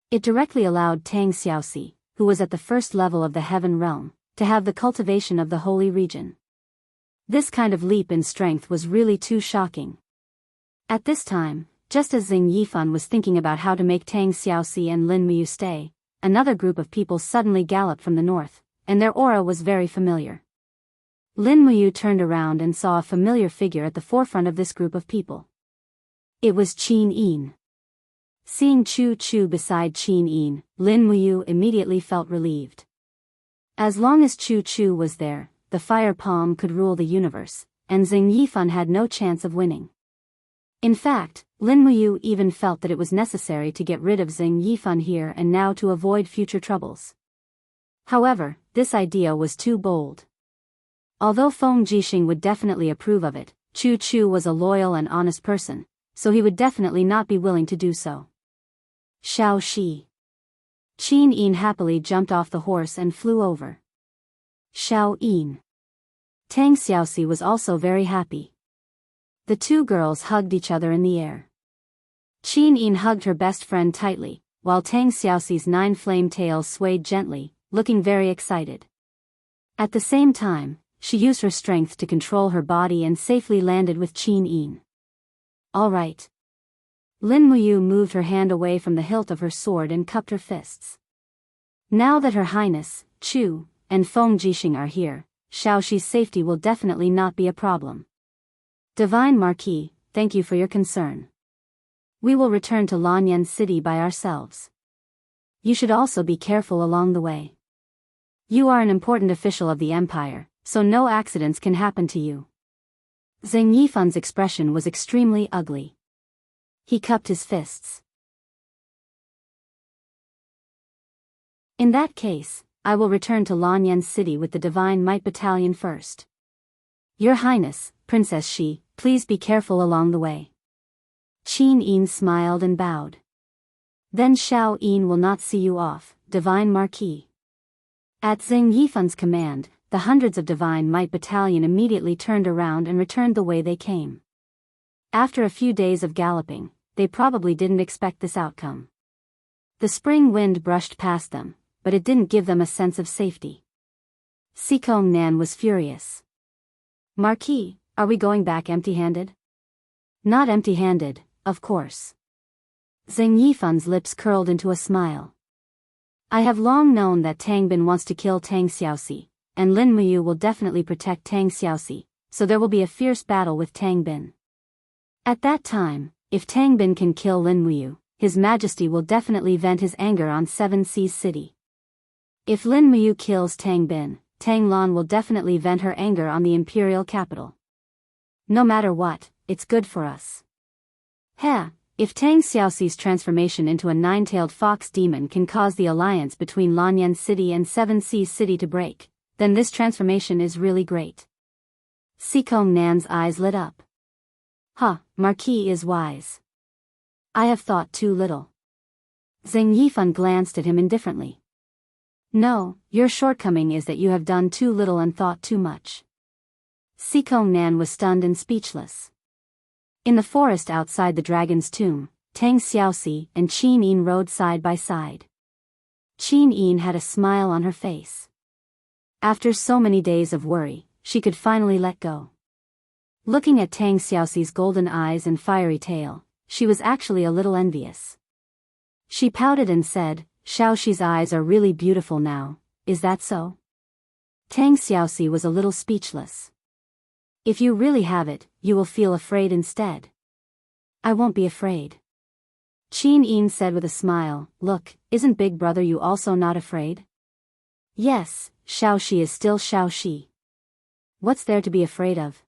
It directly allowed Tang Xiaoxi, who was at the first level of the heaven realm, to have the cultivation of the holy region. This kind of leap in strength was really too shocking. At this time, just as Xing Yifan was thinking about how to make Tang Xiaoxi and Lin Muyu stay, another group of people suddenly galloped from the north, and their aura was very familiar. Lin Muyu turned around and saw a familiar figure at the forefront of this group of people. It was Qin Yin. Seeing Chu Chu beside Qin Yin, Lin Muyu immediately felt relieved. As long as Chu Chu was there, the fire palm could rule the universe, and Xing Yifan had no chance of winning. In fact, Lin Muyu even felt that it was necessary to get rid of Xing Yifan here and now to avoid future troubles. However, this idea was too bold. Although Feng Jixing would definitely approve of it, Chu Chu was a loyal and honest person, so he would definitely not be willing to do so. Xiao Shi. Qin Yin happily jumped off the horse and flew over. Xiao Yin. Tang Xiaoxi was also very happy. The two girls hugged each other in the air. Qin Yin hugged her best friend tightly, while Tang Xiaoxi's 9 flame tails swayed gently, looking very excited. At the same time, she used her strength to control her body and safely landed with Qin Yin. All right. Lin Muyu moved her hand away from the hilt of her sword and cupped her fists. Now that Her Highness, Chu, and Feng Jixing are here, Xiaoxi's safety will definitely not be a problem. Divine Marquis, thank you for your concern. We will return to Lanyan City by ourselves. You should also be careful along the way. You are an important official of the Empire, so no accidents can happen to you. Xing Yifan's expression was extremely ugly. He cupped his fists. In that case, I will return to Lanyan City with the Divine Might Battalion first. Your Highness, Princess Shi, please be careful along the way. Qin Yin smiled and bowed. Then Xiao Yin will not see you off, Divine Marquis. At Xing Yifan's command, the hundreds of Divine Might Battalion immediately turned around and returned the way they came. After a few days of galloping, they probably didn't expect this outcome. The spring wind brushed past them, but it didn't give them a sense of safety. Sikong Nan was furious. Marquis, are we going back empty-handed? Not empty-handed, of course. Xing Yifan's lips curled into a smile. I have long known that Tang Bin wants to kill Tang Xiaoxi, and Lin Muyu will definitely protect Tang Xiaoxi, so there will be a fierce battle with Tang Bin. At that time, if Tang Bin can kill Lin Muyu, His Majesty will definitely vent his anger on Seven Seas City. If Lin Muyu kills Tang Bin, Tang Lan will definitely vent her anger on the imperial capital. No matter what, it's good for us. If Tang Xiaoxi's transformation into a 9-tailed fox demon can cause the alliance between Lanyan City and Seven Seas City to break, then this transformation is really great. Sikong Nan's eyes lit up. Marquis is wise. I have thought too little. Xing Yifan glanced at him indifferently. No, your shortcoming is that you have done too little and thought too much. Sikong Nan was stunned and speechless. In the forest outside the dragon's tomb, Tang Xiaoxi and Qin Yin rode side by side. Qin Yin had a smile on her face. After so many days of worry, she could finally let go. Looking at Tang Xiaoxi's golden eyes and fiery tail, she was actually a little envious. She pouted and said, Xiaoxi's eyes are really beautiful now, is that so? Tang Xiaoxi was a little speechless. If you really have it, you will feel afraid instead. I won't be afraid. Qin Yin said with a smile, look, isn't Big Brother you also not afraid? Yes, Xiaoxi is still Xiaoxi. What's there to be afraid of?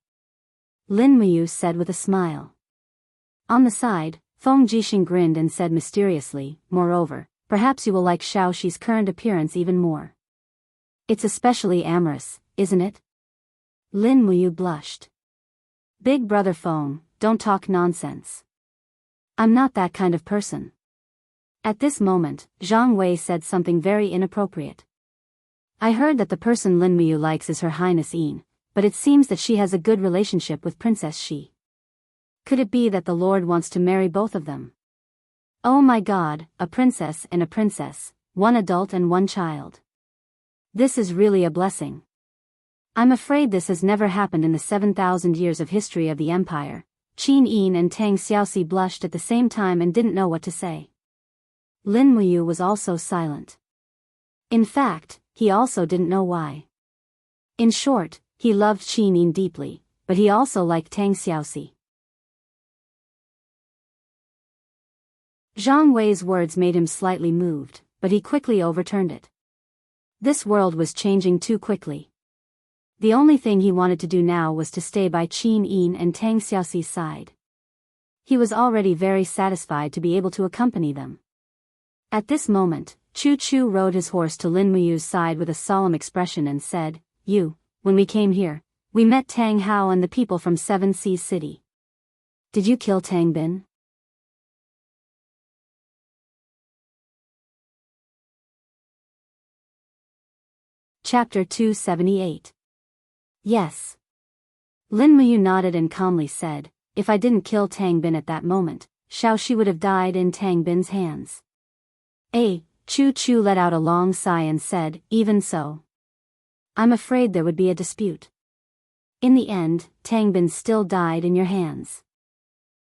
Lin Muyu said with a smile. On the side, Feng Jixing grinned and said mysteriously, moreover, perhaps you will like Xiaoxi's current appearance even more. It's especially amorous, isn't it? Lin Muyu blushed. Big Brother Feng, don't talk nonsense. I'm not that kind of person. At this moment, Zhang Wei said something very inappropriate. I heard that the person Lin Muyu likes is Her Highness Yin, but it seems that she has a good relationship with Princess Shi. Could it be that the Lord wants to marry both of them? Oh my God, a princess and a princess, one adult and one child. This is really a blessing. I'm afraid this has never happened in the 7,000 years of history of the empire. Qin Yin and Tang Xiaoxi blushed at the same time and didn't know what to say. Lin Muyu was also silent. In fact, he also didn't know why. In short, he loved Qin Yin deeply, but he also liked Tang Xiaoxi. Zhang Wei's words made him slightly moved, but he quickly overturned it. This world was changing too quickly. The only thing he wanted to do now was to stay by Qin Yin and Tang Xiaoxi's side. He was already very satisfied to be able to accompany them. At this moment, Chu Chu rode his horse to Lin Muyu's side with a solemn expression and said, When we came here, we met Tang Hao and the people from Seven Seas City. Did you kill Tang Bin? Chapter 278. Yes. Lin Muyu nodded and calmly said, if I didn't kill Tang Bin at that moment, Xiao Shi would have died in Tang Bin's hands. Chu Chu let out a long sigh and said, even so. I'm afraid there would be a dispute. In the end, Tang Bin still died in your hands.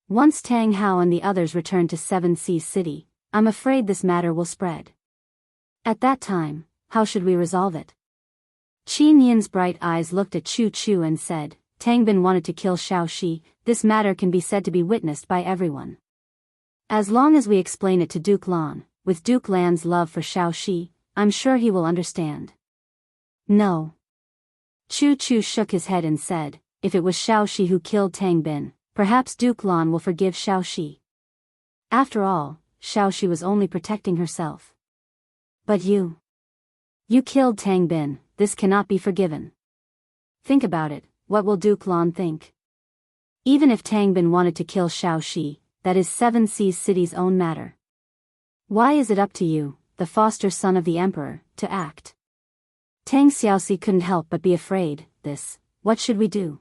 Once Tang Hao and the others return to Seven Seas City, I'm afraid this matter will spread. At that time, how should we resolve it? Qin Yin's bright eyes looked at Chu Chu and said, Tang Bin wanted to kill Xiao Shi, this matter can be said to be witnessed by everyone. As long as we explain it to Duke Lan, with Duke Lan's love for Xiao Shi, I'm sure he will understand. No. Chu Chu shook his head and said, if it was Xiao Shi who killed Tang Bin, perhaps Duke Lan will forgive Xiao Shi. After all, Xiao Shi was only protecting herself. But you killed Tang Bin, this cannot be forgiven. Think about it, what will Duke Lan think? Even if Tang Bin wanted to kill Xiao Shi, that is Seven Seas City's own matter. Why is it up to you, the foster son of the emperor, to act? Tang Xiaoxi couldn't help but be afraid. What should we do?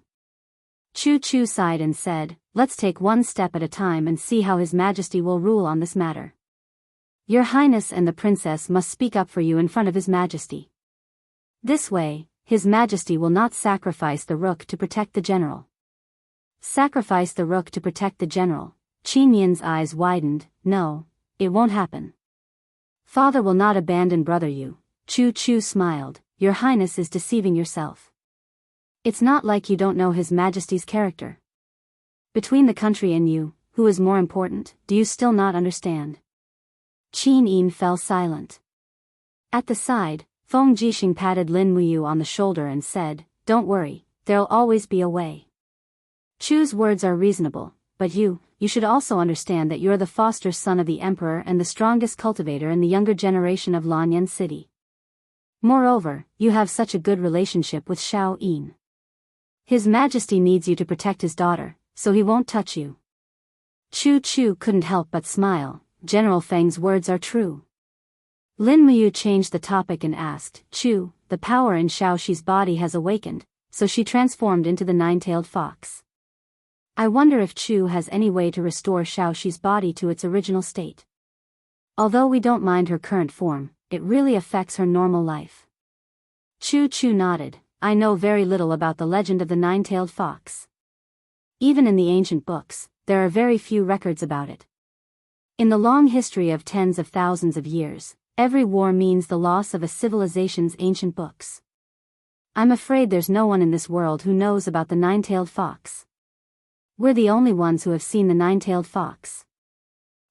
Chu Chu sighed and said, let's take one step at a time and see how His Majesty will rule on this matter. Your Highness and the princess must speak up for you in front of His Majesty. This way, His Majesty will not sacrifice the rook to protect the general. Sacrifice the rook to protect the general. Qin Yin's eyes widened. No, it won't happen. Father will not abandon brother you. Chu Chu smiled. Your Highness is deceiving yourself. It's not like you don't know His Majesty's character. Between the country and you, who is more important, do you still not understand? Qin Yin fell silent. At the side, Feng Jixing patted Lin Muyu on the shoulder and said, don't worry, there'll always be a way. Chu's words are reasonable, but you should also understand that you're the foster son of the emperor and the strongest cultivator in the younger generation of Lanyan City. Moreover, you have such a good relationship with Xiao Yin. His Majesty needs you to protect his daughter, so he won't touch you. Chu Chu couldn't help but smile. General Feng's words are true. Lin Muyu changed the topic and asked, Chu, the power in Xiao Shi's body has awakened, so she transformed into the nine-tailed fox. I wonder if Chu has any way to restore Xiao Shi's body to its original state. Although we don't mind her current form, it really affects her normal life. Chu Chu nodded. I know very little about the legend of the nine-tailed fox. Even in the ancient books, there are very few records about it. In the long history of tens of thousands of years, every war means the loss of a civilization's ancient books. I'm afraid there's no one in this world who knows about the nine-tailed fox. We're the only ones who have seen the nine-tailed fox.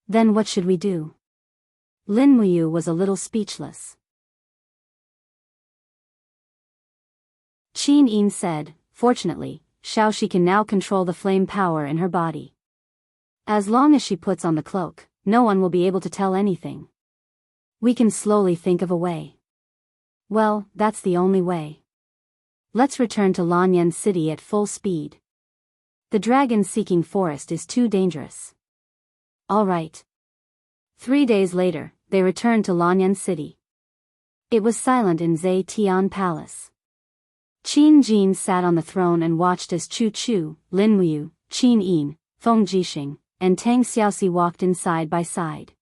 Then what should we do? Lin Muyu was a little speechless. Qin Yin said, fortunately, Xiao Shi can now control the flame power in her body. As long as she puts on the cloak, no one will be able to tell anything. We can slowly think of a way. Well, that's the only way. Let's return to Lanyan City at full speed. The dragon-seeking forest is too dangerous. All right. 3 days later, they returned to Lanyan City. It was silent in Zhe Tian Palace. Qin Jin sat on the throne and watched as Chu Chu, Lin Muyu, Qin Yin, Feng Jixing, and Tang Xiaoxi walked in side by side.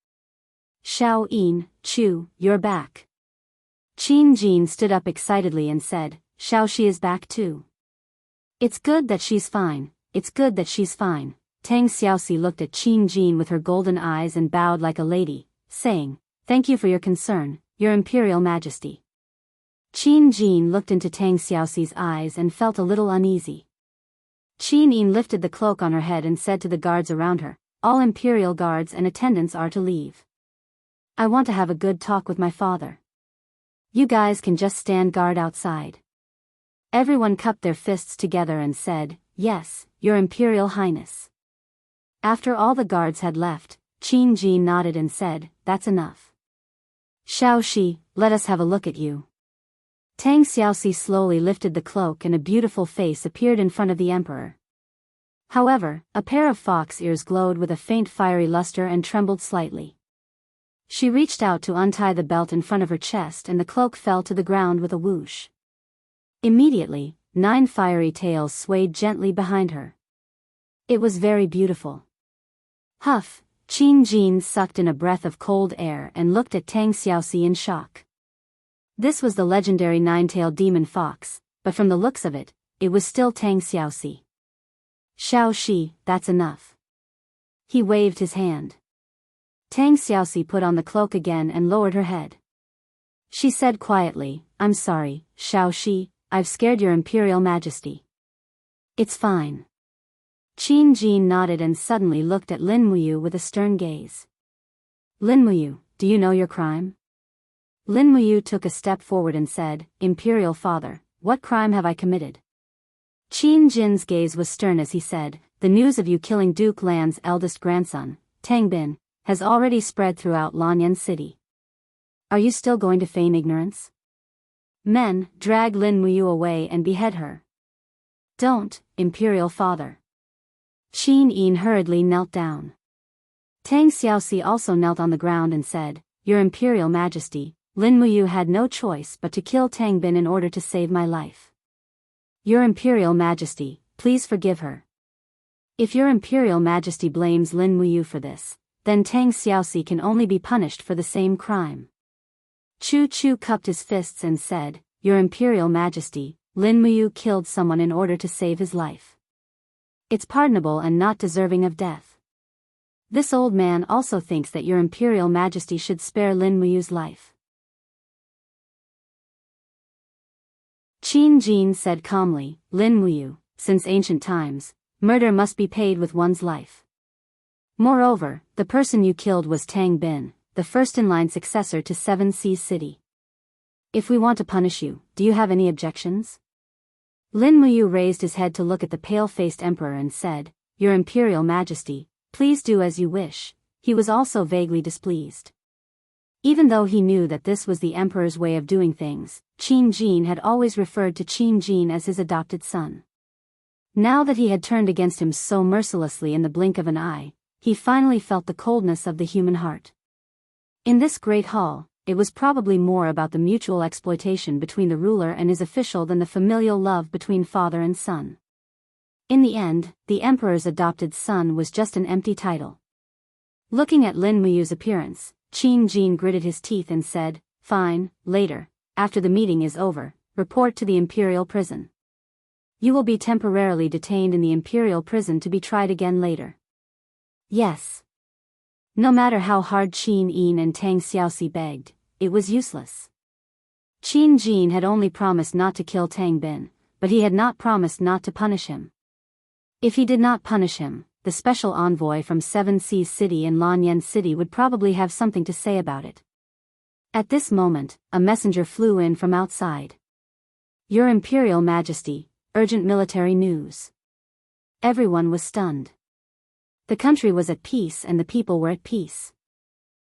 Xiao Yin, Chu, you're back. Qin Jin stood up excitedly and said, Xiao Shi is back too. It's good that she's fine, it's good that she's fine. Tang Xiaoxi looked at Qin Jin with her golden eyes and bowed like a lady, saying, Thank you for your concern, Your Imperial Majesty. Qin Jin looked into Tang Xiaoxi's eyes and felt a little uneasy. Qin Yin lifted the cloak on her head and said to the guards around her, All Imperial guards and attendants are to leave. I want to have a good talk with my father. You guys can just stand guard outside. Everyone cupped their fists together and said, Yes, Your Imperial Highness. After all the guards had left, Qin Jin nodded and said, That's enough. Xiao Shi, let us have a look at you. Tang Xiaoxi slowly lifted the cloak and a beautiful face appeared in front of the emperor. However, a pair of fox ears glowed with a faint fiery luster and trembled slightly. She reached out to untie the belt in front of her chest and the cloak fell to the ground with a whoosh. Immediately, 9 fiery tails swayed gently behind her. It was very beautiful. Huff, Qin Jin sucked in a breath of cold air and looked at Tang Xiaoxi in shock. This was the legendary 9-tailed demon fox, but from the looks of it, it was still Tang Xiaoxi. Xiao Shi, that's enough. He waved his hand. Tang Xiaoxi put on the cloak again and lowered her head. She said quietly, I'm sorry, Xiao Shi, I've scared Your Imperial Majesty. It's fine. Qin Jin nodded and suddenly looked at Lin Muyu with a stern gaze. Lin Muyu, do you know your crime? Lin Muyu took a step forward and said, Imperial Father, what crime have I committed? Qin Jin's gaze was stern as he said, The news of you killing Duke Lan's eldest grandson, Tang Bin, has already spread throughout Lanyan City. Are you still going to feign ignorance? Men, drag Lin Muyu away and behead her. Don't, Imperial Father. Qin Yin hurriedly knelt down. Tang Xiaoxi also knelt on the ground and said, Your Imperial Majesty, Lin Muyu had no choice but to kill Tang Bin in order to save my life. Your Imperial Majesty, please forgive her. If Your Imperial Majesty blames Lin Muyu for this, then Tang Xiaoxi can only be punished for the same crime. Chu Chu cupped his fists and said, Your Imperial Majesty, Lin Muyu killed someone in order to save his life. It's pardonable and not deserving of death. This old man also thinks that Your Imperial Majesty should spare Lin Muyu's life. Qin Jin said calmly, Lin Muyu, since ancient times, murder must be paid with one's life. Moreover, the person you killed was Tang Bin, the first-in-line successor to 7 Seas City. If we want to punish you, do you have any objections? Lin Muyu raised his head to look at the pale-faced emperor and said, Your Imperial Majesty, please do as you wish. He was also vaguely displeased. Even though he knew that this was the emperor's way of doing things, Qin Jin had always referred to Qin Jin as his adopted son. Now that he had turned against him so mercilessly in the blink of an eye, he finally felt the coldness of the human heart. In this great hall, it was probably more about the mutual exploitation between the ruler and his official than the familial love between father and son. In the end, the emperor's adopted son was just an empty title. Looking at Lin Muyu's appearance, Qin Jin gritted his teeth and said, Fine, later, after the meeting is over, report to the imperial prison. You will be temporarily detained in the imperial prison to be tried again later. Yes. No matter how hard Qin Yin and Tang Xiaoxi begged, it was useless. Qin Jin had only promised not to kill Tang Bin, but he had not promised not to punish him. If he did not punish him, the special envoy from 7 Seas City and Lanyan City would probably have something to say about it. At this moment, a messenger flew in from outside. Your Imperial Majesty, urgent military news. Everyone was stunned. The country was at peace and the people were at peace.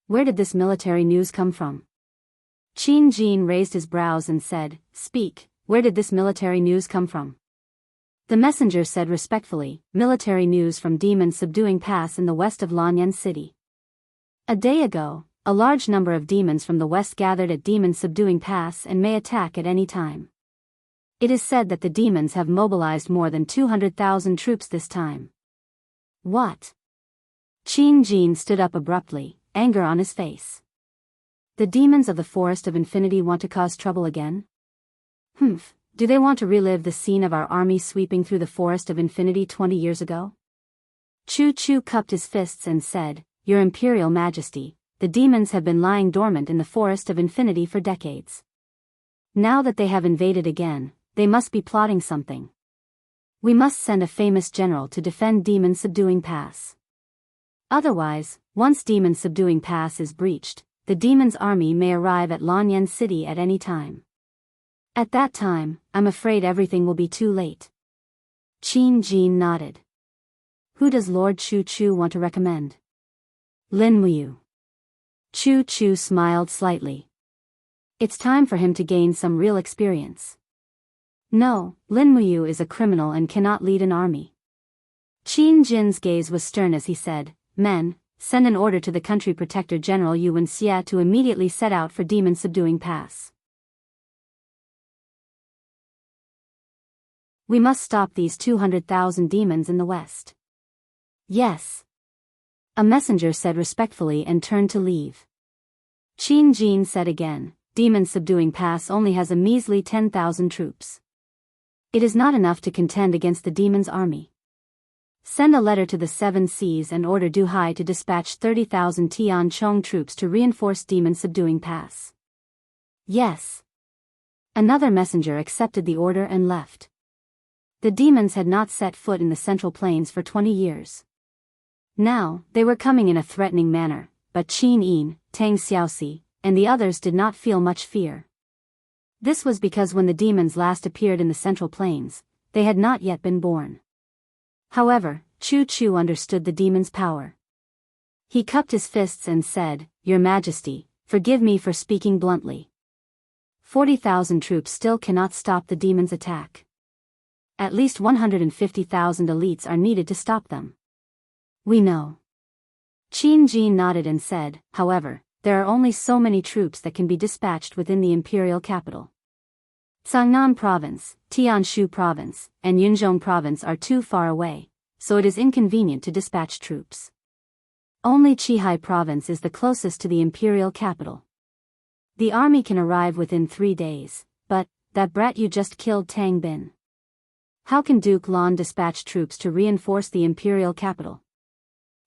Where did this military news come from? Qin Jin raised his brows and said, Speak, where did this military news come from? The messenger said respectfully, Military news from Demon Subduing Pass in the west of Lanyan City. A day ago, a large number of demons from the west gathered at Demon Subduing Pass and may attack at any time. It is said that the demons have mobilized more than 200,000 troops this time. What? Qin Jin stood up abruptly, anger on his face. The demons of the Forest of Infinity want to cause trouble again? Humph, do they want to relive the scene of our army sweeping through the Forest of Infinity 20 years ago? Chu Chu cupped his fists and said, Your Imperial Majesty, the demons have been lying dormant in the Forest of Infinity for decades. Now that they have invaded again, they must be plotting something. We must send a famous general to defend Demon Subduing Pass. Otherwise, once Demon Subduing Pass is breached, the demon's army may arrive at Lanyan City at any time. At that time, I'm afraid everything will be too late. Qin Jin nodded. Who does Lord Chu Chu want to recommend? Lin Muyu. Chu Chu smiled slightly. It's time for him to gain some real experience. No, Lin Muyu is a criminal and cannot lead an army. Qin Jin's gaze was stern as he said, Men, send an order to the country protector General Yuan Xie to immediately set out for Demon Subduing Pass. We must stop these 200,000 demons in the west. Yes. A messenger said respectfully and turned to leave. Qin Jin said again, Demon Subduing Pass only has a measly 10,000 troops. It is not enough to contend against the demon's army. Send a letter to the Seven Seas and order Du Hai to dispatch 30,000 Tian Chong troops to reinforce Demon Subduing Pass. Yes. Another messenger accepted the order and left. The demons had not set foot in the Central Plains for 20 years. Now, they were coming in a threatening manner, but Qin Yin, Tang Xiaoxi, and the others did not feel much fear. This was because when the demons last appeared in the Central Plains, they had not yet been born. However, Chu Chu understood the demon's power. He cupped his fists and said, Your Majesty, forgive me for speaking bluntly. 40,000 troops still cannot stop the demon's attack. At least 150,000 elites are needed to stop them. We know. Qin Jin nodded and said, However, there are only so many troops that can be dispatched within the imperial capital. Cangnan Province, Tianshu Province, and Yunzhong Province are too far away, so it is inconvenient to dispatch troops. Only Qihai Province is the closest to the imperial capital. The army can arrive within 3 days, but, that brat you just killed Tang Bin. How can Duke Lan dispatch troops to reinforce the imperial capital?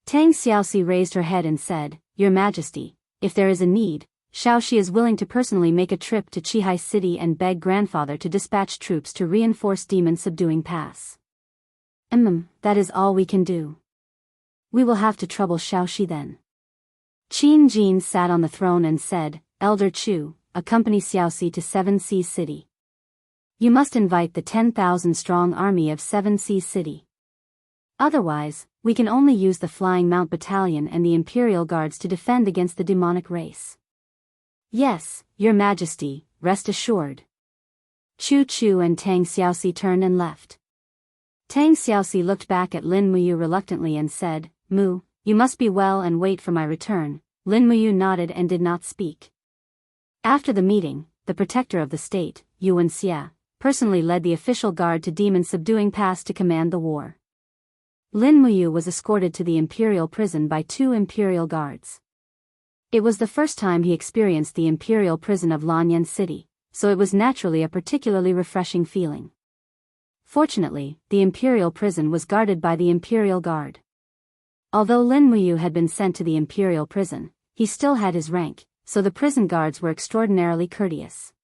Tang Xiaoxi raised her head and said, Your Majesty, if there is a need, Xiaoxi is willing to personally make a trip to Qihai City and beg grandfather to dispatch troops to reinforce Demon Subduing Pass. That is all we can do. We will have to trouble Xiaoxi then. Qin Jin sat on the throne and said, Elder Chu, accompany Xiaoxi to Seven Seas City. You must invite the 10,000-strong army of Seven Seas City. Otherwise, we can only use the Flying Mount Battalion and the Imperial Guards to defend against the demonic race. Yes, Your Majesty, rest assured. Chu Chu and Tang Xiaoxi turned and left. Tang Xiaoxi looked back at Lin Muyu reluctantly and said, Mu, you must be well and wait for my return. Lin Muyu nodded and did not speak. After the meeting, the protector of the state, Yuan Xie, personally led the official guard to Demon Subduing Pass to command the war. Lin Muyu was escorted to the imperial prison by 2 imperial guards. It was the first time he experienced the imperial prison of Lanyan City, so it was naturally a particularly refreshing feeling. Fortunately, the imperial prison was guarded by the imperial guard. Although Lin Muyu had been sent to the imperial prison, he still had his rank, so the prison guards were extraordinarily courteous.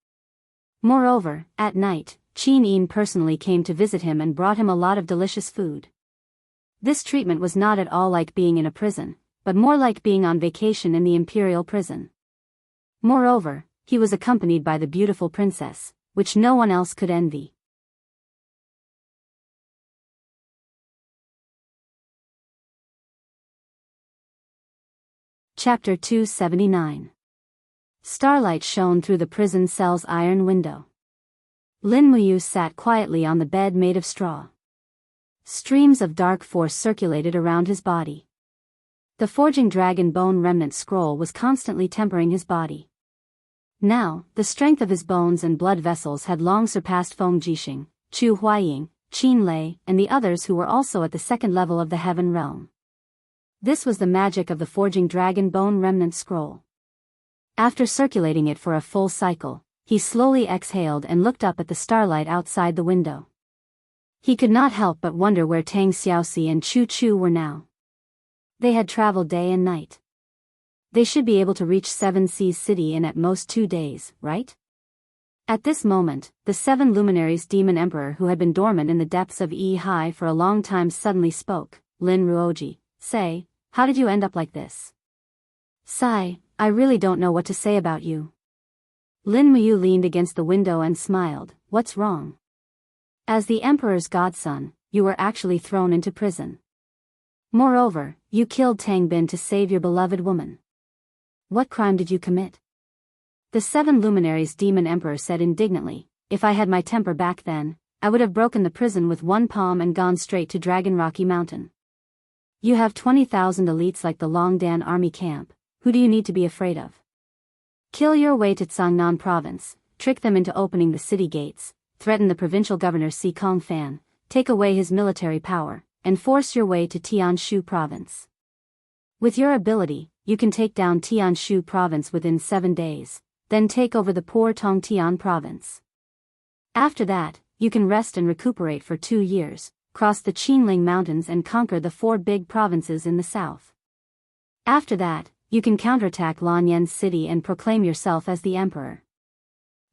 Moreover, at night, Qin Yin personally came to visit him and brought him a lot of delicious food. This treatment was not at all like being in a prison, but more like being on vacation in the imperial prison. Moreover, he was accompanied by the beautiful princess, which no one else could envy. Chapter 279. Starlight shone through the prison cell's iron window. Lin Muyu sat quietly on the bed made of straw. Streams of dark force circulated around his body. The forging dragon bone remnant scroll was constantly tempering his body. Now, the strength of his bones and blood vessels had long surpassed Feng Jixing, Chu Huaying, Qin Lei, and the others who were also at the second level of the Heaven Realm. This was the magic of the forging dragon bone remnant scroll. After circulating it for a full cycle, he slowly exhaled and looked up at the starlight outside the window. He could not help but wonder where Tang Xiaoxi and Chu Chu were now. They had traveled day and night. They should be able to reach Seven Seas City in at most 2 days, right? At this moment, the 7 luminaries demon emperor who had been dormant in the depths of Yi Hai for a long time suddenly spoke. Lin Ruoji, say, how did you end up like this? Sigh, I really don't know what to say about you. Lin Muyu leaned against the window and smiled. What's wrong? As the emperor's godson, you were actually thrown into prison. Moreover, you killed Tang Bin to save your beloved woman. What crime did you commit? The 7 luminaries demon emperor said indignantly, if I had my temper back then, I would have broken the prison with one palm and gone straight to Dragon Rocky Mountain. You have 20,000 elites like the Longdan army camp, who do you need to be afraid of? Kill your way to Tsangnan province, trick them into opening the city gates, threaten the provincial governor Si Kong Fan, take away his military power, and force your way to Tianshu province. With your ability, you can take down Tianshu province within 7 days, then take over the poor Tongtian province. After that, you can rest and recuperate for 2 years, cross the Qinling Mountains and conquer the 4 big provinces in the south. After that, you can counterattack Lanyan's city and proclaim yourself as the emperor.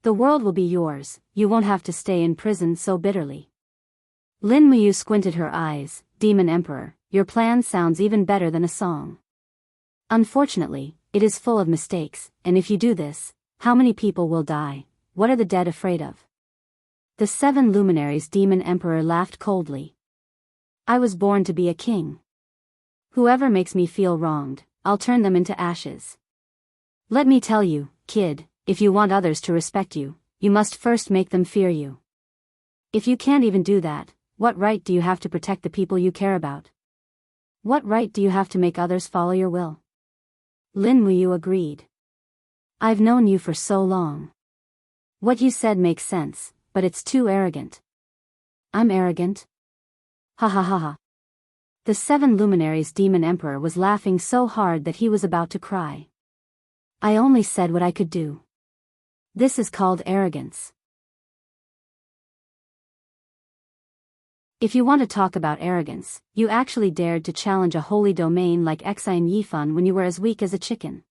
The world will be yours, you won't have to stay in prison so bitterly. Lin Muyu squinted her eyes. Demon Emperor, your plan sounds even better than a song. Unfortunately, it is full of mistakes, and if you do this, how many people will die? What are the dead afraid of? The 7 luminaries demon emperor laughed coldly. I was born to be a king. Whoever makes me feel wronged, I'll turn them into ashes. Let me tell you, kid, if you want others to respect you, you must first make them fear you. If you can't even do that, what right do you have to protect the people you care about? What right do you have to make others follow your will? Lin Muyu agreed. I've known you for so long. What you said makes sense, but it's too arrogant. I'm arrogant? Ha ha ha ha. The 7 luminaries demon emperor was laughing so hard that he was about to cry. I only said what I could do. This is called arrogance. If you want to talk about arrogance, you actually dared to challenge a holy domain like Exine Yifan when you were as weak as a chicken.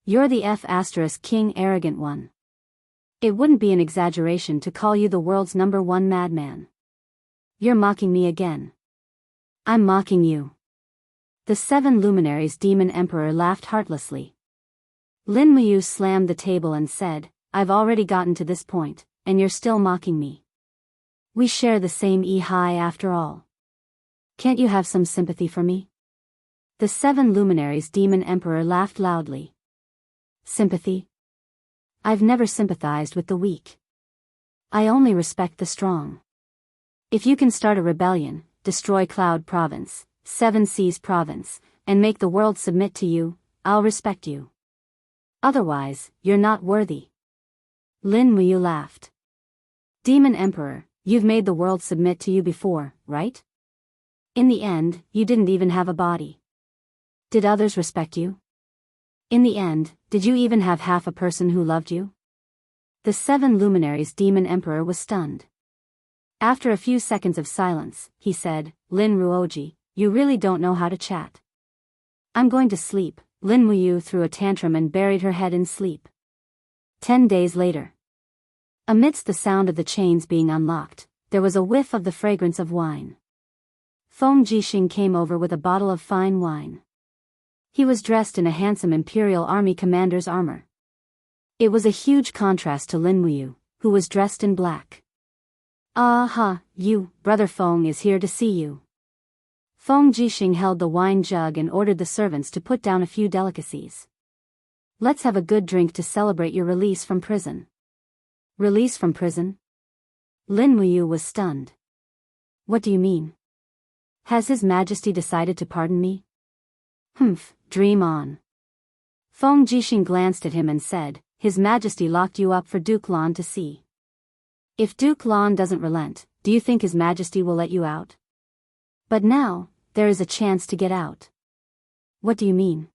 You're the F*** arrogant one. It wouldn't be an exaggeration to call you the world's #1 madman. You're mocking me again. I'm mocking you. The 7 luminaries demon emperor laughed heartlessly. Lin Muyu slammed the table and said, I've already gotten to this point, and you're still mocking me. We share the same Yi Hai after all. Can't you have some sympathy for me? The 7 luminaries demon emperor laughed loudly. Sympathy? I've never sympathized with the weak. I only respect the strong. If you can start a rebellion, destroy Cloud Province, 7 Seas Province, and make the world submit to you, I'll respect you. Otherwise, you're not worthy. Lin Muyu laughed. Demon Emperor, you've made the world submit to you before, right? In the end, you didn't even have a body. Did others respect you? In the end, did you even have half a person who loved you? The 7 luminaries demon emperor was stunned. After a few seconds of silence, he said, Lin Ruoji, you really don't know how to chat. I'm going to sleep. Lin Muyu threw a tantrum and buried her head in sleep. 10 days later. Amidst the sound of the chains being unlocked, there was a whiff of the fragrance of wine. Feng Jixing came over with a bottle of fine wine. He was dressed in a handsome Imperial Army commander's armor. It was a huge contrast to Lin Muyu, who was dressed in black. Ah, you, Brother Feng is here to see you. Feng Jixing held the wine jug and ordered the servants to put down a few delicacies. Let's have a good drink to celebrate your release from prison. Release from prison? Lin Muyu was stunned. What do you mean? Has His Majesty decided to pardon me? Dream on. Feng Jixing glanced at him and said, His Majesty locked you up for Duke Lan to see. If Duke Lan doesn't relent, do you think His Majesty will let you out? But now, there is a chance to get out. What do you mean?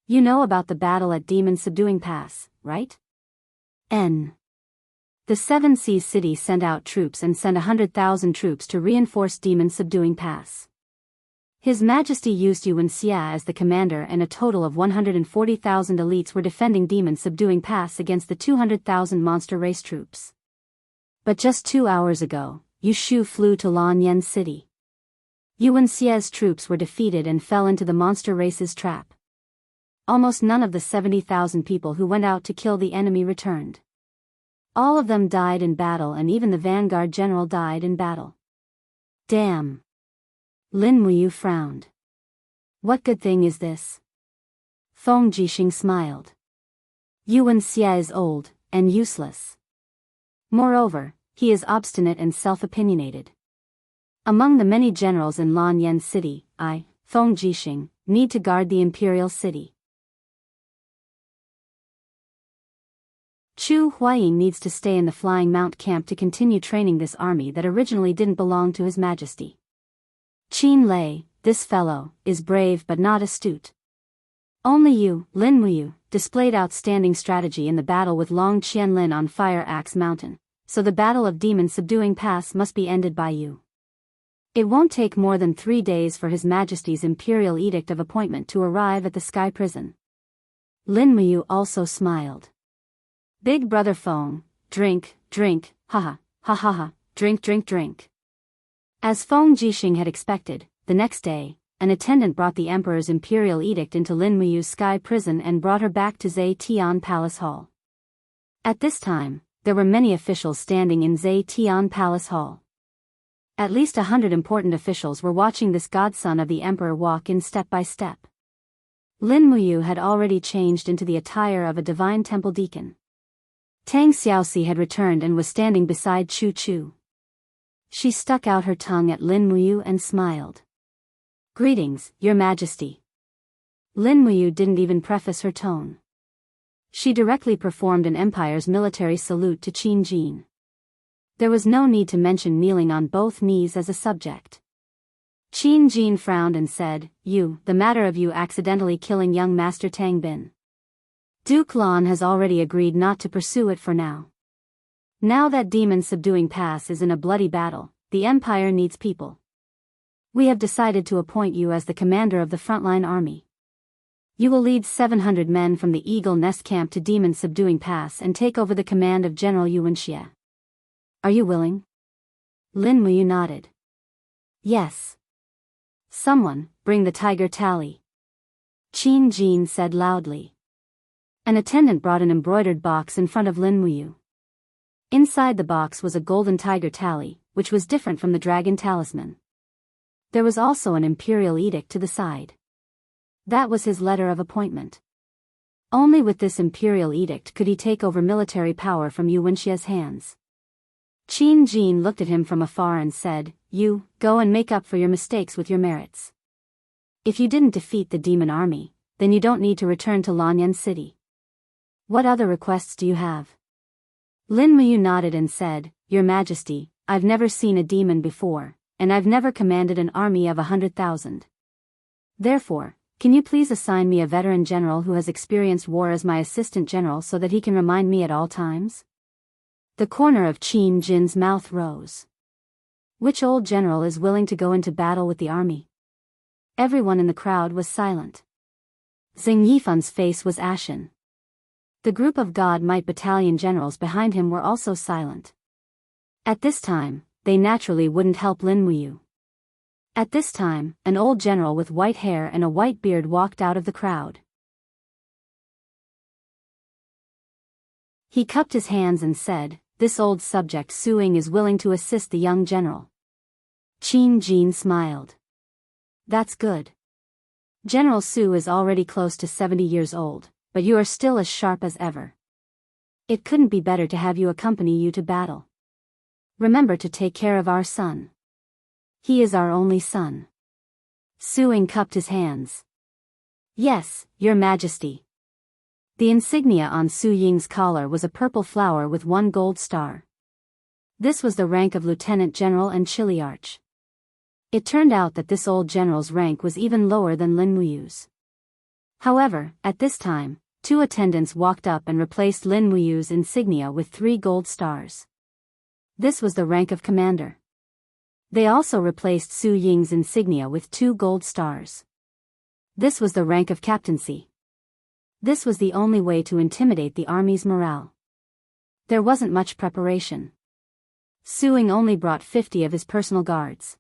You know about the battle at Demon Subduing Pass, right? The Seven Seas City sent out troops and sent 100,000 troops to reinforce Demon Subduing Pass. His Majesty used Yuan Xia as the commander, and a total of 140,000 elites were defending Demon Subduing Pass against the 200,000 monster race troops. But just 2 hours ago, Yu Shu flew to Lanyan City. Yuan Xia's troops were defeated and fell into the monster race's trap. Almost none of the 70,000 people who went out to kill the enemy returned. All of them died in battle, and even the vanguard general died in battle. Damn. Lin Muyu frowned. What good thing is this? Feng Jixing smiled. Yuan Xia is old, and useless. Moreover, he is obstinate and self-opinionated. Among the many generals in Lanyan City, I, Feng Jixing, need to guard the imperial city. Chu Huaying needs to stay in the Flying Mount camp to continue training this army that originally didn't belong to His Majesty. Qin Lei, this fellow, is brave but not astute. Only you, Lin Muyu, displayed outstanding strategy in the battle with Long Qianlin on Fire Axe Mountain, so the battle of Demon Subduing Pass must be ended by you. It won't take more than 3 days for His Majesty's Imperial Edict of Appointment to arrive at the Sky Prison. Lin Muyu also smiled. Big brother Feng, drink, drink, haha, ha ha ha, drink, drink, drink. As Feng Jixing had expected, the next day, an attendant brought the Emperor's Imperial Edict into Lin Muyu's Sky Prison and brought her back to Zhe Tian Palace Hall. At this time, there were many officials standing in Zhe Tian Palace Hall. At least 100 important officials were watching this godson of the Emperor walk in step by step. Lin Muyu had already changed into the attire of a divine temple deacon. Tang Xiaoxi had returned and was standing beside Chu Chu. She stuck out her tongue at Lin Muyu and smiled. Greetings, Your Majesty. Lin Muyu didn't even preface her tone. She directly performed an empire's military salute to Qin Jin. There was no need to mention kneeling on both knees as a subject. Qin Jin frowned and said, the matter of you accidentally killing young Master Tang Bin. Duke Lan has already agreed not to pursue it for now. Now that Demon Subduing Pass is in a bloody battle, the Empire needs people. We have decided to appoint you as the commander of the frontline army. You will lead 700 men from the Eagle Nest camp to Demon Subduing Pass and take over the command of General Yuan Xie. Are you willing? Lin Muyu nodded. Yes. Someone, bring the tiger tally. Qin Jin said loudly. An attendant brought an embroidered box in front of Lin Muyu. Inside the box was a golden tiger tally, which was different from the dragon talisman. There was also an imperial edict to the side. That was his letter of appointment. Only with this imperial edict could he take over military power from Yuan Xia's hands. Qin Jin looked at him from afar and said, "You, go and make up for your mistakes with your merits. If you didn't defeat the demon army, then you don't need to return to Lanyan City. What other requests do you have?" Lin Muyu nodded and said, "Your Majesty, I've never seen a demon before, and I've never commanded an army of 100,000. Therefore, can you please assign me a veteran general who has experienced war as my assistant general so that he can remind me at all times?" The corner of Qin Jin's mouth rose. Which old general is willing to go into battle with the army? Everyone in the crowd was silent. Xing Yifan's face was ashen. The group of God Might battalion generals behind him were also silent. At this time, they naturally wouldn't help Lin Muyu. At this time, an old general with white hair and a white beard walked out of the crowd. He cupped his hands and said, "This old subject Su Ying is willing to assist the young general." Qin Jin smiled. "That's good. General Su is already close to 70 years old, but you are still as sharp as ever. It couldn't be better to have you accompany you to battle. Remember to take care of our son. He is our only son." Su Ying cupped his hands. "Yes, Your Majesty." The insignia on Su Ying's collar was a purple flower with one gold star. This was the rank of lieutenant general and Chiliarch. It turned out that this old general's rank was even lower than Lin Muyu's. However, at this time, 2 attendants walked up and replaced Lin Muyu's insignia with 3 gold stars. This was the rank of commander. They also replaced Su Ying's insignia with 2 gold stars. This was the rank of captaincy. This was the only way to intimidate the army's morale. There wasn't much preparation. Su Ying only brought 50 of his personal guards.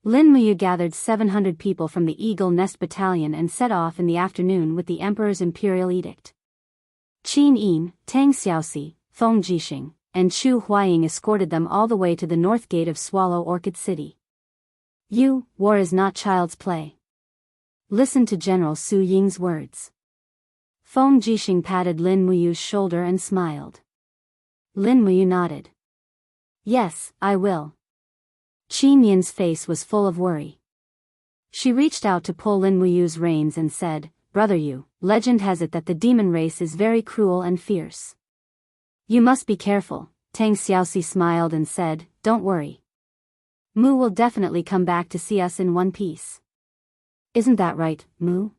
Lin Muyu gathered 700 people from the Eagle Nest Battalion and set off in the afternoon with the Emperor's imperial edict. Qin Yin, Tang Xiaoxi, Feng Jixing, and Chu Huaying escorted them all the way to the north gate of Swallow Orchid City. War is not child's play. Listen to General Su Ying's words. Feng Jixing patted Lin Muyu's shoulder and smiled. Lin Muyu nodded. Yes, I will. Qin Yin's face was full of worry. She reached out to pull Lin Muyu's reins and said, Brother Yu, legend has it that the demon race is very cruel and fierce. You must be careful. Tang Xiaoxi smiled and said, Don't worry. Mu will definitely come back to see us in one piece. Isn't that right, Mu?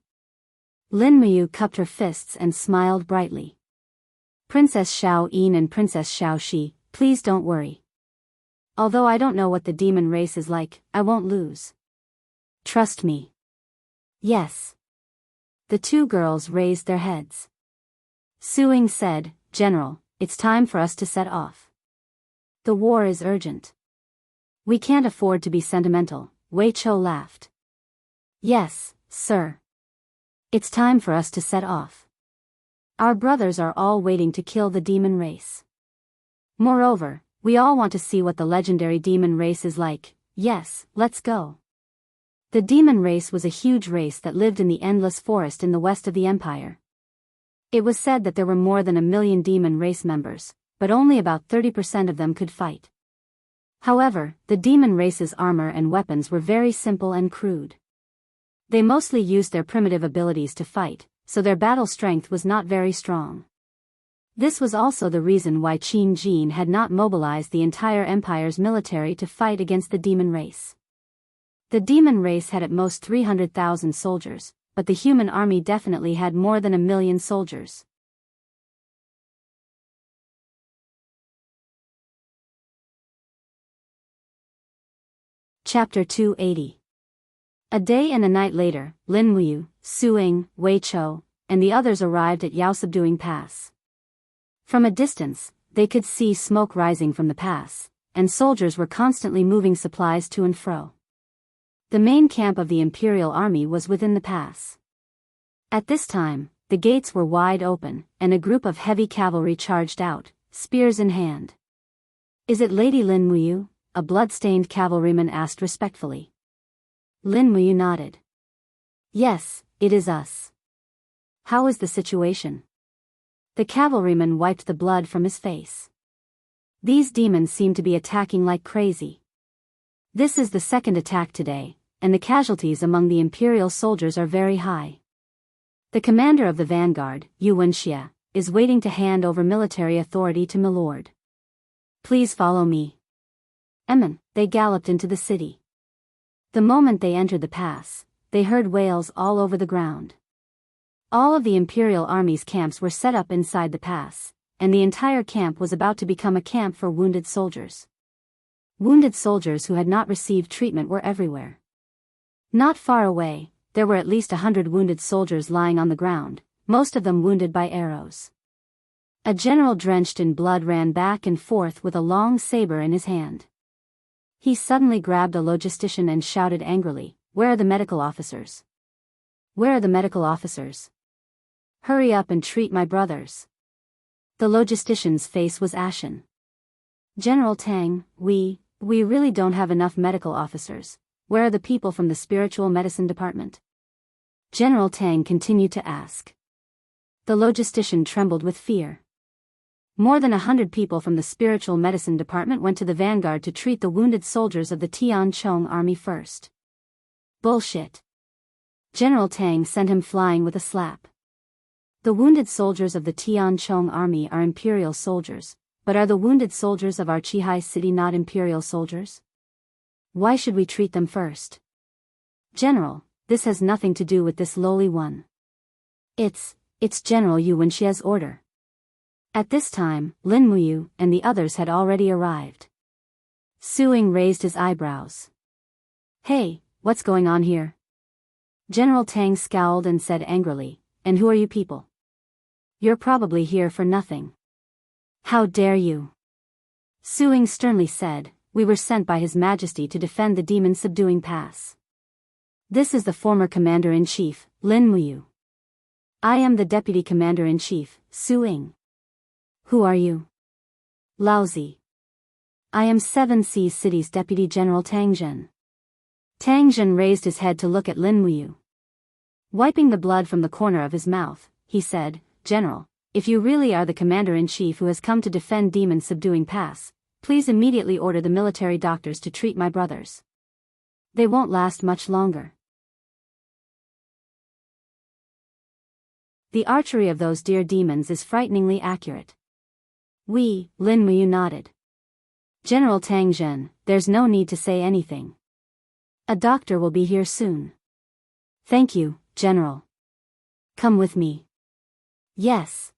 Lin Muyu cupped her fists and smiled brightly. Princess Xiao Yin and Princess Xiao Shi, please don't worry. Although I don't know what the demon race is like, I won't lose. Trust me. Yes. The 2 girls raised their heads. Su Ying said, General, it's time for us to set off. The war is urgent. We can't afford to be sentimental, Wei Chou laughed. Yes, sir. It's time for us to set off. Our brothers are all waiting to kill the demon race. Moreover, we all want to see what the legendary demon race is like. Yes, let's go. The demon race was a huge race that lived in the endless forest in the west of the empire. It was said that there were more than 1 million demon race members, but only about 30% of them could fight. However, the demon race's armor and weapons were very simple and crude. They mostly used their primitive abilities to fight, so their battle strength was not very strong. This was also the reason why Qin Jin had not mobilized the entire empire's military to fight against the demon race. The demon race had at most 300,000 soldiers, but the human army definitely had more than 1 million soldiers. Chapter 280. A day and a night later, Lin Muyu, Su Ying, Wei Chou, and the others arrived at Yao Subduing Pass. From a distance, they could see smoke rising from the pass, and soldiers were constantly moving supplies to and fro. The main camp of the Imperial Army was within the pass. At this time, the gates were wide open, and a group of heavy cavalry charged out, spears in hand. Is it Lady Lin Muyu? A blood-stained cavalryman asked respectfully. Lin Muyu nodded. Yes, it is us. How is the situation? The cavalryman wiped the blood from his face. These demons seem to be attacking like crazy. This is the 2nd attack today, and the casualties among the Imperial soldiers are very high. The commander of the vanguard, Yu Wenxia, is waiting to hand over military authority to Milord. Please follow me. They galloped into the city. The moment they entered the pass, they heard wails all over the ground. All of the Imperial Army's camps were set up inside the pass, and the entire camp was about to become a camp for wounded soldiers. Wounded soldiers who had not received treatment were everywhere. Not far away, there were at least 100 wounded soldiers lying on the ground, most of them wounded by arrows. A general drenched in blood ran back and forth with a long saber in his hand. He suddenly grabbed a logistician and shouted angrily, Where are the medical officers? Where are the medical officers? Hurry up and treat my brothers. The logistician's face was ashen. General Tang, we really don't have enough medical officers. Where are the people from the spiritual medicine department? General Tang continued to ask. The logistician trembled with fear. More than 100 people from the spiritual medicine department went to the vanguard to treat the wounded soldiers of the Tianchong army first. Bullshit. General Tang sent him flying with a slap. The wounded soldiers of the Tianchong army are imperial soldiers, But are the wounded soldiers of our Chihai city not imperial soldiers? Why should we treat them first? General, this has nothing to do with this lowly one. It's General Yuan Xia's order. At this time, Lin Muyu and the others had already arrived. Suing raised his eyebrows. Hey, what's going on here? General Tang scowled and said angrily, and who are you people? You're probably here for nothing. How dare you? Suing sternly said, we were sent by His Majesty to defend the demon-subduing pass. This is the former Commander-in-Chief, Lin Muyu. I am the Deputy Commander-in-Chief, Suing. Who are you? Laozi. I am 7 Seas City's Deputy General Tang Zhen. Tang Zhen raised his head to look at Lin Muyu. Wiping the blood from the corner of his mouth, he said, General, if you really are the Commander-in-Chief who has come to defend demon-subduing pass, please immediately order the military doctors to treat my brothers. They won't last much longer. The archery of those dear demons is frighteningly accurate. Lin Muyu nodded. General Tang Zhen, there's no need to say anything. A doctor will be here soon. Thank you, General. Come with me. Yes.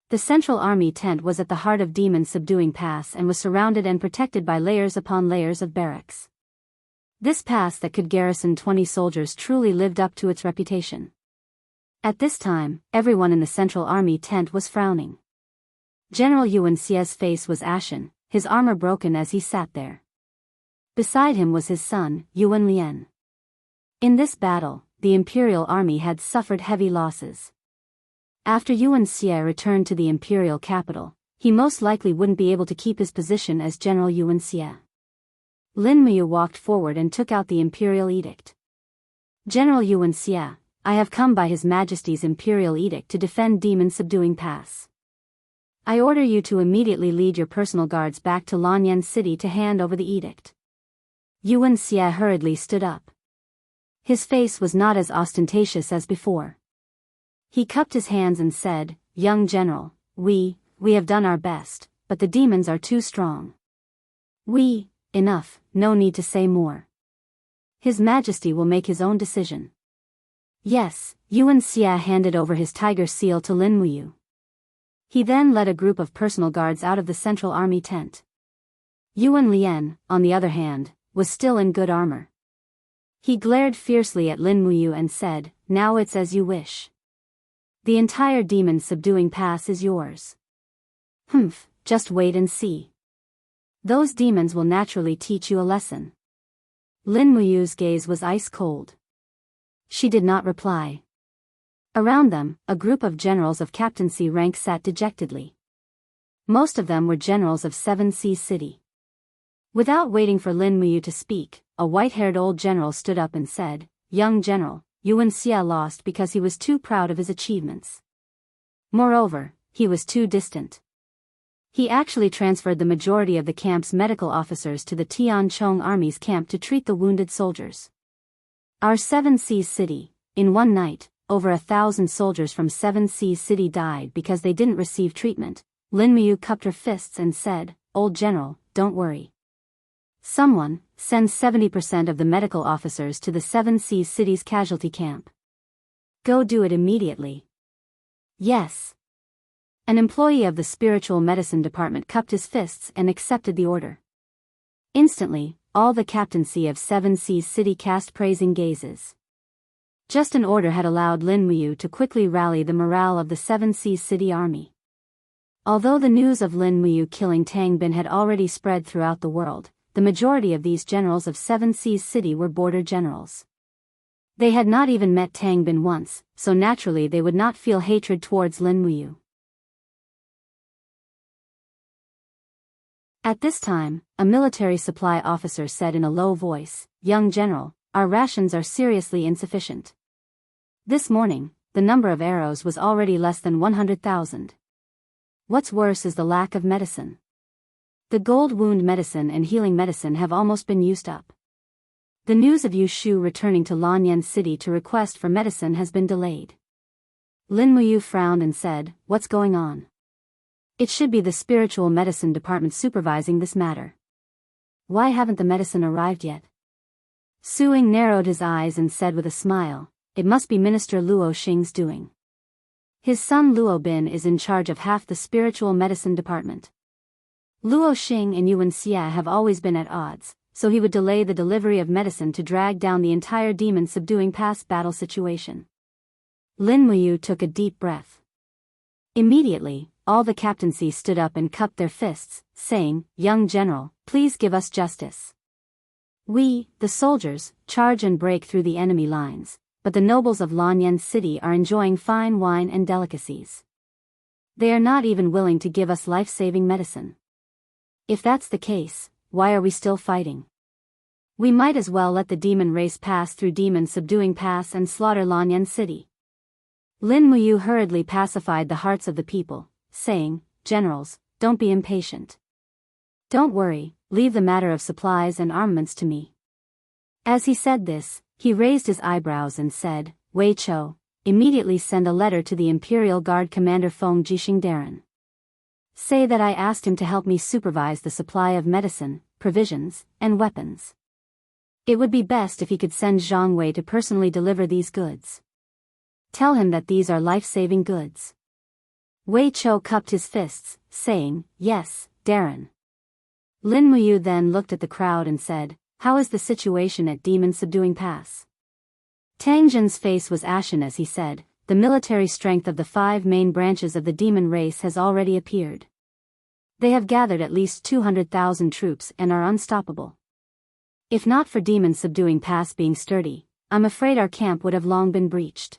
The Central Army tent was at the heart of demon-subduing pass and was surrounded and protected by layers upon layers of barracks. This pass that could garrison 20 soldiers truly lived up to its reputation. At this time, everyone in the Central Army tent was frowning. General Yuan Xia's face was ashen, his armor broken as he sat there. Beside him was his son, Yuan Lian. In this battle, the Imperial Army had suffered heavy losses. After Yuan Xia returned to the Imperial capital, he most likely wouldn't be able to keep his position as General Yuan Xia. Lin Muyu walked forward and took out the Imperial Edict. General Yuan Xia, I have come by His Majesty's Imperial Edict to defend demon-subduing pass. I order you to immediately lead your personal guards back to Lanyan City to hand over the edict. Yuan Xia hurriedly stood up. His face was not as ostentatious as before. He cupped his hands and said, Young General, we have done our best, but the demons are too strong. Enough, no need to say more. His Majesty will make his own decision. Yes, Yuan Xia handed over his tiger seal to Lin Muyu. He then led a group of personal guards out of the Central Army tent. Yuan Lian, on the other hand, was still in good armor. He glared fiercely at Lin Muyu and said, Now it's as you wish. The entire demon-subduing pass is yours. Just wait and see. Those demons will naturally teach you a lesson. Lin Muyu's gaze was ice cold. She did not reply. Around them, a group of generals of captaincy rank sat dejectedly. Most of them were generals of 7 Seas City. Without waiting for Lin Muyu to speak, a white-haired old general stood up and said, Young General, Yuan Xia lost because he was too proud of his achievements. Moreover, he was too distant. He actually transferred the majority of the camp's medical officers to the Tianchong Army's camp to treat the wounded soldiers. Our 7 Seas City, in one night, over 1,000 soldiers from 7 Seas City died because they didn't receive treatment. Lin Muyu cupped her fists and said, Old General, don't worry. Someone, send 70% of the medical officers to the 7 Seas City's casualty camp. Go do it immediately. Yes. An employee of the spiritual medicine department cupped his fists and accepted the order. Instantly, all the captaincy of 7 Seas City cast praising gazes. Just an order had allowed Lin Muyu to quickly rally the morale of the 7 Seas City army. Although the news of Lin Muyu killing Tang Bin had already spread throughout the world, the majority of these generals of 7 Seas City were border generals. They had not even met Tang Bin once, so naturally they would not feel hatred towards Lin Muyu. At this time, a military supply officer said in a low voice, Young General, our rations are seriously insufficient. This morning, the number of arrows was already less than 100,000. What's worse is the lack of medicine. The gold wound medicine and healing medicine have almost been used up. The news of Yu Shu returning to Lanyan City to request for medicine has been delayed. Lin Muyu frowned and said, What's going on? It should be the spiritual medicine department supervising this matter. Why haven't the medicine arrived yet? Suing narrowed his eyes and said with a smile, it must be Minister Luo Xing's doing. His son Luo Bin is in charge of half the spiritual medicine department. Luo Xing and Yuan Xia have always been at odds, so he would delay the delivery of medicine to drag down the entire demon-subduing past battle situation. Lin Muyu took a deep breath. Immediately, all the captaincy stood up and cupped their fists, saying, Young General, please give us justice. We, the soldiers, charge and break through the enemy lines, but the nobles of Lanyan City are enjoying fine wine and delicacies. They are not even willing to give us life-saving medicine. If that's the case, why are we still fighting? We might as well let the demon race pass through demon-subduing pass and slaughter Lanyan City. Lin Muyu hurriedly pacified the hearts of the people, saying, Generals, don't be impatient. Don't worry, leave the matter of supplies and armaments to me. As he said this, he raised his eyebrows and said, Wei Chou, immediately send a letter to the Imperial Guard Commander Feng Jishingdaran. Say that I asked him to help me supervise the supply of medicine, provisions, and weapons. It would be best if he could send Zhang Wei to personally deliver these goods. Tell him that these are life-saving goods. Wei Chou cupped his fists, saying, Yes, Darren. Lin Muyu then looked at the crowd and said, How is the situation at Demon Subduing Pass? Tang Zhen's face was ashen as he said, The military strength of the 5 main branches of the demon race has already appeared. They have gathered at least 200,000 troops and are unstoppable. If not for Demon Subduing Pass being sturdy, I'm afraid our camp would have long been breached.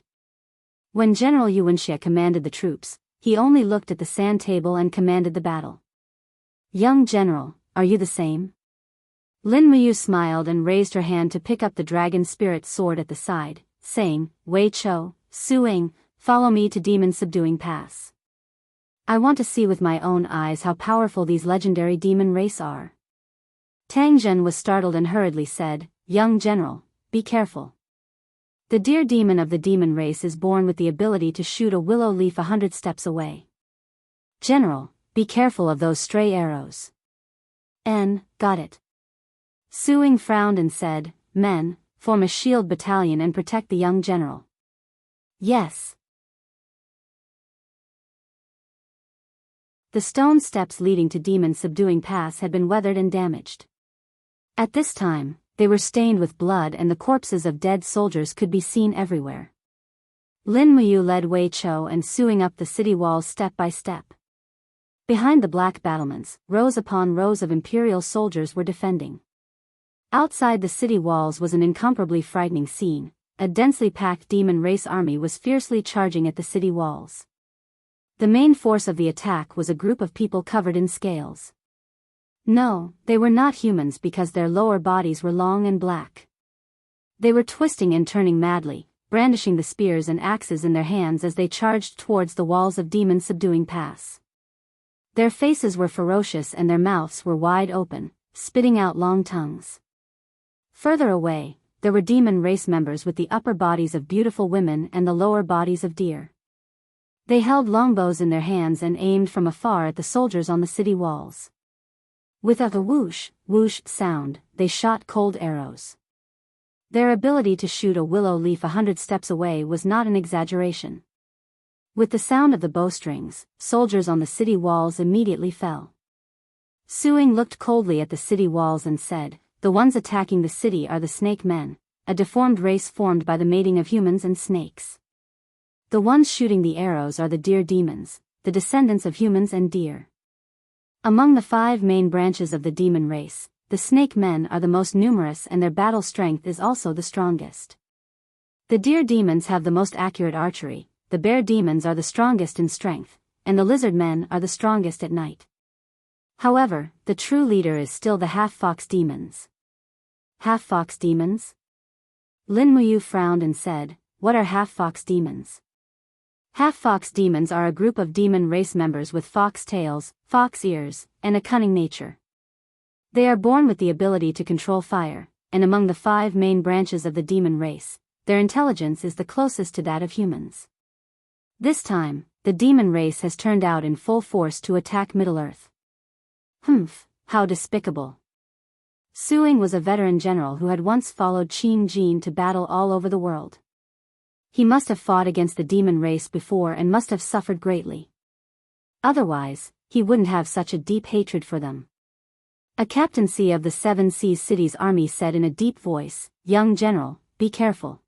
When General Yuanxia commanded the troops, he only looked at the sand table and commanded the battle. Young General, are you the same? Lin Muyu smiled and raised her hand to pick up the dragon spirit sword at the side, saying, Wei Chou, Suing, follow me to Demon Subduing Pass. I want to see with my own eyes how powerful these legendary demon race are. Tang Zhen was startled and hurriedly said, Young General, be careful. The deer demon of the demon race is born with the ability to shoot a willow leaf 100 steps away. General, be careful of those stray arrows. Got it. Suing frowned and said, Men, form a shield battalion and protect the young general. Yes. The stone steps leading to Demon Subduing Pass had been weathered and damaged. At this time, they were stained with blood and the corpses of dead soldiers could be seen everywhere. Lin Muyu led Wei Chou and Suing up the city walls step by step. Behind the black battlements, rows upon rows of imperial soldiers were defending. Outside the city walls was an incomparably frightening scene. A densely packed demon race army was fiercely charging at the city walls. The main force of the attack was a group of people covered in scales. No, they were not humans because their lower bodies were long and black. They were twisting and turning madly, brandishing the spears and axes in their hands as they charged towards the walls of Demon Subduing Pass. Their faces were ferocious and their mouths were wide open, spitting out long tongues. Further away, there were demon race members with the upper bodies of beautiful women and the lower bodies of deer. They held longbows in their hands and aimed from afar at the soldiers on the city walls. With a whoosh, whoosh sound, they shot cold arrows. Their ability to shoot a willow leaf 100 steps away was not an exaggeration. With the sound of the bowstrings, soldiers on the city walls immediately fell. Suing looked coldly at the city walls and said, The ones attacking the city are the snake men, a deformed race formed by the mating of humans and snakes. The ones shooting the arrows are the deer demons, the descendants of humans and deer. Among the 5 main branches of the demon race, the snake men are the most numerous and their battle strength is also the strongest. The deer demons have the most accurate archery, the bear demons are the strongest in strength, and the lizard men are the strongest at night. However, the true leader is still the half-fox demons. Half-fox demons? Lin Muyu frowned and said, What are half-fox demons? Half-fox demons are a group of demon race members with fox tails, fox ears, and a cunning nature. They are born with the ability to control fire, and among the 5 main branches of the demon race, their intelligence is the closest to that of humans. This time, the demon race has turned out in full force to attack Middle-earth. Humph, how despicable. Su-ing was a veteran general who had once followed Qin Jin to battle all over the world. He must have fought against the demon race before and must have suffered greatly. Otherwise, he wouldn't have such a deep hatred for them. A captaincy of the Seven Seas City's army said in a deep voice, "Young general, be careful.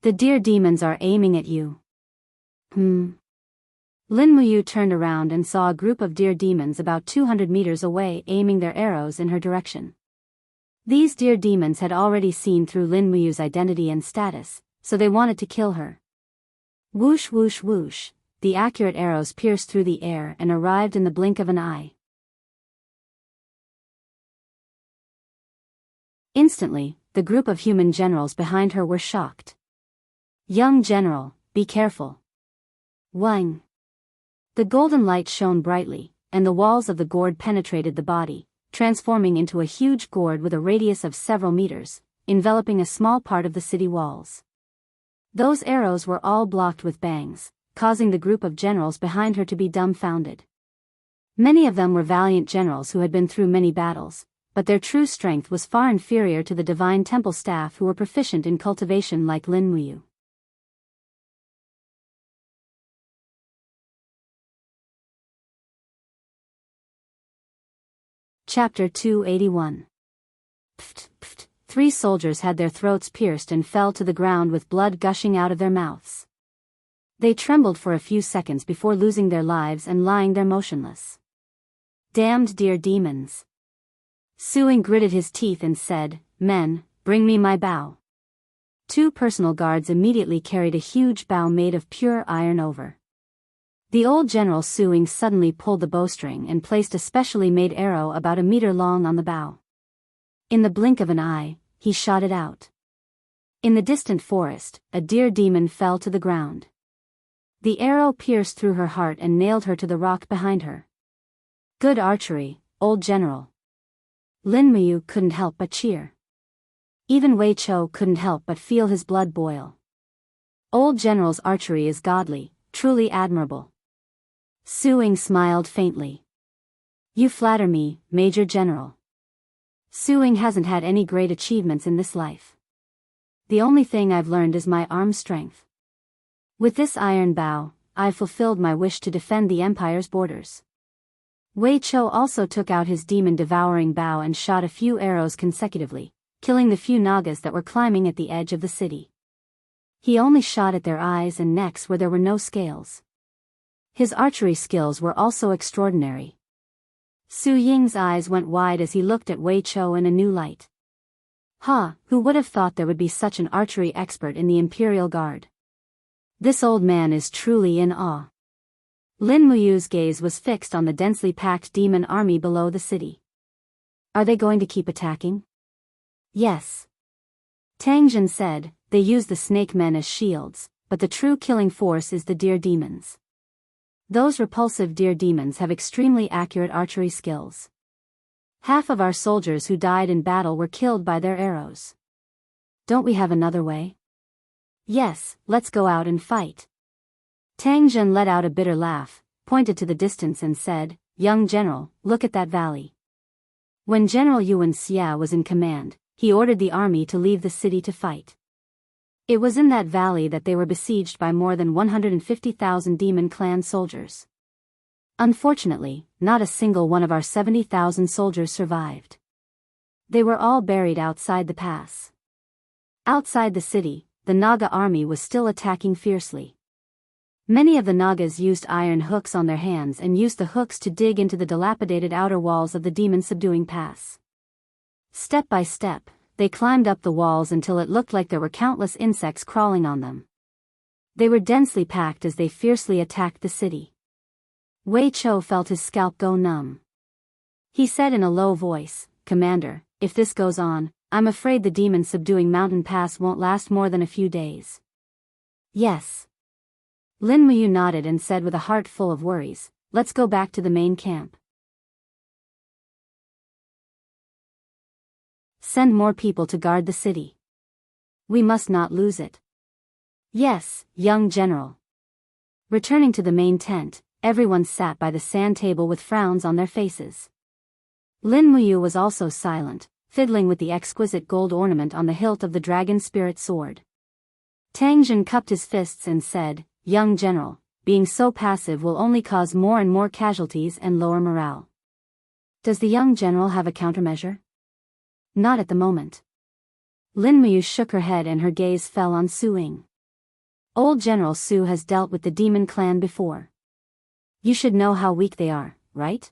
The deer demons are aiming at you." Lin Muyu turned around and saw a group of deer demons about 200 meters away aiming their arrows in her direction. These deer demons had already seen through Lin Muyu's identity and status, so they wanted to kill her. Whoosh whoosh whoosh, the accurate arrows pierced through the air and arrived in the blink of an eye. Instantly, the group of human generals behind her were shocked. "Young general, be careful." Wang. The golden light shone brightly, and the walls of the gourd penetrated the body, transforming into a huge gourd with a radius of several meters, enveloping a small part of the city walls. Those arrows were all blocked with bangs, causing the group of generals behind her to be dumbfounded. Many of them were valiant generals who had been through many battles, but their true strength was far inferior to the divine temple staff who were proficient in cultivation like Lin Muyu. Chapter 281. Pft, pft. 3 soldiers had their throats pierced and fell to the ground with blood gushing out of their mouths. They trembled for a few seconds before losing their lives and lying there motionless. "Damned deer demons." Su-ing gritted his teeth and said, "Men, bring me my bow." 2 personal guards immediately carried a huge bow made of pure iron over. The old general Su-ing suddenly pulled the bowstring and placed a specially made arrow about a meter long on the bow. In the blink of an eye, he shot it out. In the distant forest, a deer demon fell to the ground. The arrow pierced through her heart and nailed her to the rock behind her. "Good archery, old general." Lin Muyu couldn't help but cheer. Even Wei Chou couldn't help but feel his blood boil. Old general's archery is godly, truly admirable. Su-ing smiled faintly. "You flatter me, Major General." Su-ing hasn't had any great achievements in this life. "The only thing I've learned is my arm strength. With this iron bow, I've fulfilled my wish to defend the Empire's borders." Wei Chou also took out his demon-devouring bow and shot a few arrows consecutively, killing the few Nagas that were climbing at the edge of the city. He only shot at their eyes and necks where there were no scales. His archery skills were also extraordinary. Su Ying's eyes went wide as he looked at Wei Chou in a new light. Who would have thought there would be such an archery expert in the Imperial Guard? This old man is truly in awe. Lin Muyu's gaze was fixed on the densely packed demon army below the city. "Are they going to keep attacking?" "Yes." Tang Jin said, "They use the snake men as shields, but the true killing force is the deer demons. Those repulsive deer demons have extremely accurate archery skills. Half of our soldiers who died in battle were killed by their arrows. Don't we have another way?" "Yes, let's go out and fight." Tang Jin let out a bitter laugh, pointed to the distance and said, "Young general, look at that valley." When General Yuan Xia was in command, he ordered the army to leave the city to fight. It was in that valley that they were besieged by more than 150,000 demon clan soldiers. Unfortunately, not a single one of our 70,000 soldiers survived. They were all buried outside the pass. Outside the city, the Naga army was still attacking fiercely. Many of the Nagas used iron hooks on their hands and used the hooks to dig into the dilapidated outer walls of the demon-subduing pass. Step by step, they climbed up the walls until it looked like there were countless insects crawling on them. They were densely packed as they fiercely attacked the city. Wei Chou felt his scalp go numb. He said in a low voice, "Commander, if this goes on, I'm afraid the demon-subduing mountain pass won't last more than a few days." "Yes." Lin Muyu nodded and said with a heart full of worries, "Let's go back to the main camp. Send more people to guard the city. We must not lose it." "Yes, young general." Returning to the main tent, everyone sat by the sand table with frowns on their faces. Lin Muyu was also silent, fiddling with the exquisite gold ornament on the hilt of the dragon spirit sword. Tang Jin cupped his fists and said, "Young general, being so passive will only cause more and more casualties and lower morale. Does the young general have a countermeasure?" "Not at the moment." Lin Muyu shook her head and her gaze fell on Su Ying. "Old General Su has dealt with the demon clan before. You should know how weak they are, right?"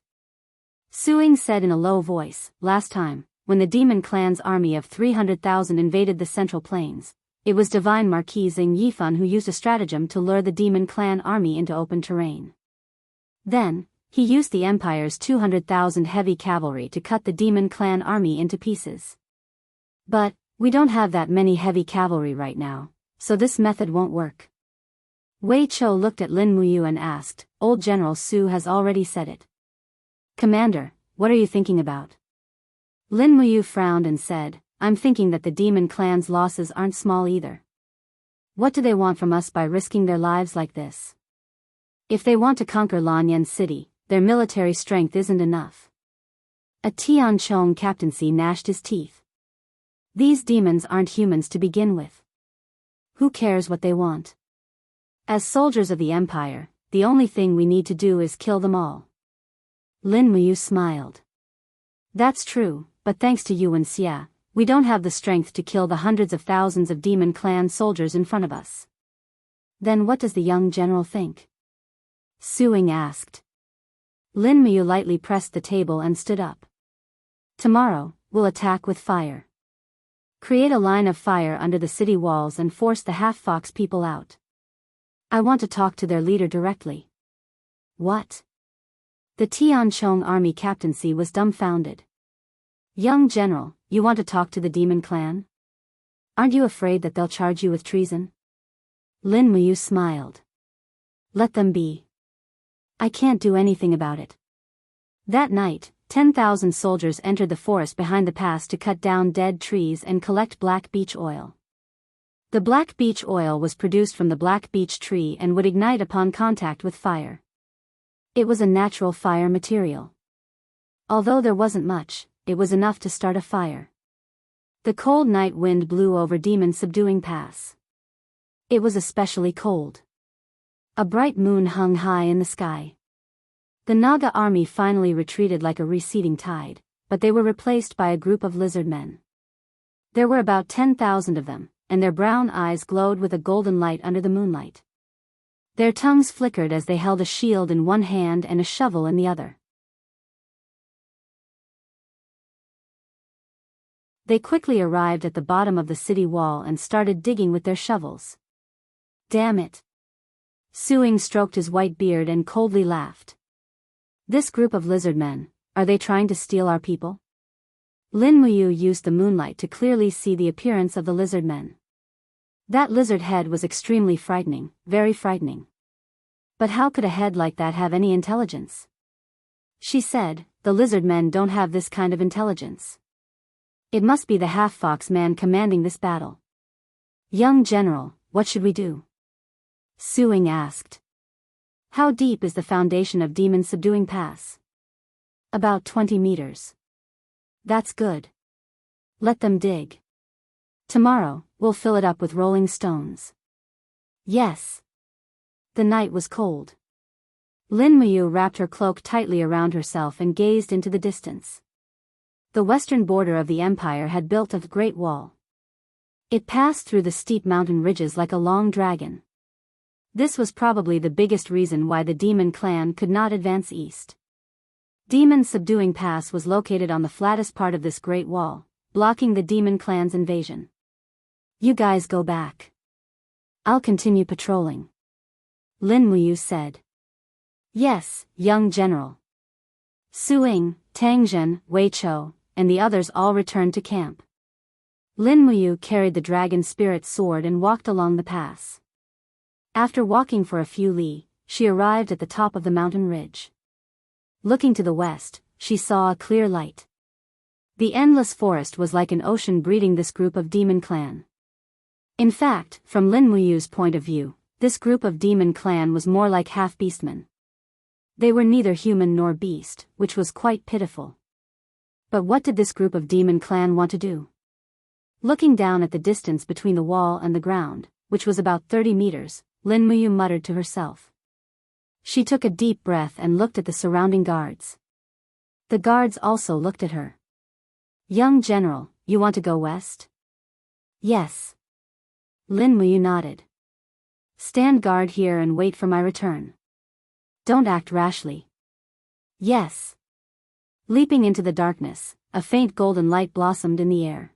Su Ying said in a low voice, "Last time, when the demon clan's army of 300,000 invaded the central plains, it was Divine Marquis Xing Yifan who used a stratagem to lure the demon clan army into open terrain. Then, he used the Empire's 200,000 heavy cavalry to cut the demon clan army into pieces. But, we don't have that many heavy cavalry right now, so this method won't work." Wei Chou looked at Lin Muyu and asked, "Old General Su has already said it." "Commander, what are you thinking about?" Lin Muyu frowned and said, "I'm thinking that the demon clan's losses aren't small either. What do they want from us by risking their lives like this? If they want to conquer Lanyan City, their military strength isn't enough." A Tianchong captaincy gnashed his teeth. "These demons aren't humans to begin with. Who cares what they want? As soldiers of the Empire, the only thing we need to do is kill them all." Lin Muyu smiled. "That's true, but thanks to you and Xia, we don't have the strength to kill the hundreds of thousands of demon clan soldiers in front of us." "Then what does the young general think?" Su Ying asked. Lin Muyu lightly pressed the table and stood up. "Tomorrow, we'll attack with fire. Create a line of fire under the city walls and force the half-fox people out. I want to talk to their leader directly." "What?" The Tianchong army captaincy was dumbfounded. "Young general, you want to talk to the demon clan? Aren't you afraid that they'll charge you with treason?" Lin Muyu smiled. "Let them be. I can't do anything about it." That night, 10,000 soldiers entered the forest behind the pass to cut down dead trees and collect black beech oil. The black beech oil was produced from the black beech tree and would ignite upon contact with fire. It was a natural fire material. Although there wasn't much, it was enough to start a fire. The cold night wind blew over Demon Subduing Pass. It was especially cold. A bright moon hung high in the sky. The Naga army finally retreated like a receding tide, but they were replaced by a group of lizard men. There were about 10,000 of them, and their brown eyes glowed with a golden light under the moonlight. Their tongues flickered as they held a shield in one hand and a shovel in the other. They quickly arrived at the bottom of the city wall and started digging with their shovels. "Damn it!" Su Ying stroked his white beard and coldly laughed. "This group of lizard men, are they trying to steal our people?" Lin Muyu used the moonlight to clearly see the appearance of the lizard men. That lizard head was extremely frightening, very frightening. But how could a head like that have any intelligence? She said, "The lizard men don't have this kind of intelligence. It must be the half-fox man commanding this battle." "Young general, what should we do?" Su Ying asked. "How deep is the foundation of Demon Subduing Pass?" "About 20 meters. "That's good. Let them dig. Tomorrow, we'll fill it up with rolling stones." "Yes." The night was cold. Lin Muyu wrapped her cloak tightly around herself and gazed into the distance. The western border of the empire had built a great wall. It passed through the steep mountain ridges like a long dragon. This was probably the biggest reason why the demon clan could not advance east. Demon Subduing Pass was located on the flattest part of this great wall, blocking the demon clan's invasion. "You guys go back. I'll continue patrolling," Lin Muyu said. "Yes, young general." Su Ying, Tang Jin, Wei Chou, and the others all returned to camp. Lin Muyu carried the dragon spirit sword and walked along the pass. After walking for a few li, she arrived at the top of the mountain ridge. Looking to the west, she saw a clear light. The endless forest was like an ocean breeding this group of demon clan. In fact, from Lin Muyu's point of view, this group of demon clan was more like half-beastmen. They were neither human nor beast, which was quite pitiful. But what did this group of demon clan want to do? Looking down at the distance between the wall and the ground, which was about 30 meters, Lin Muyu muttered to herself. She took a deep breath and looked at the surrounding guards. The guards also looked at her. "Young general, you want to go west?" "Yes." Lin Muyu nodded. "Stand guard here and wait for my return. Don't act rashly." "Yes." Leaping into the darkness, a faint golden light blossomed in the air.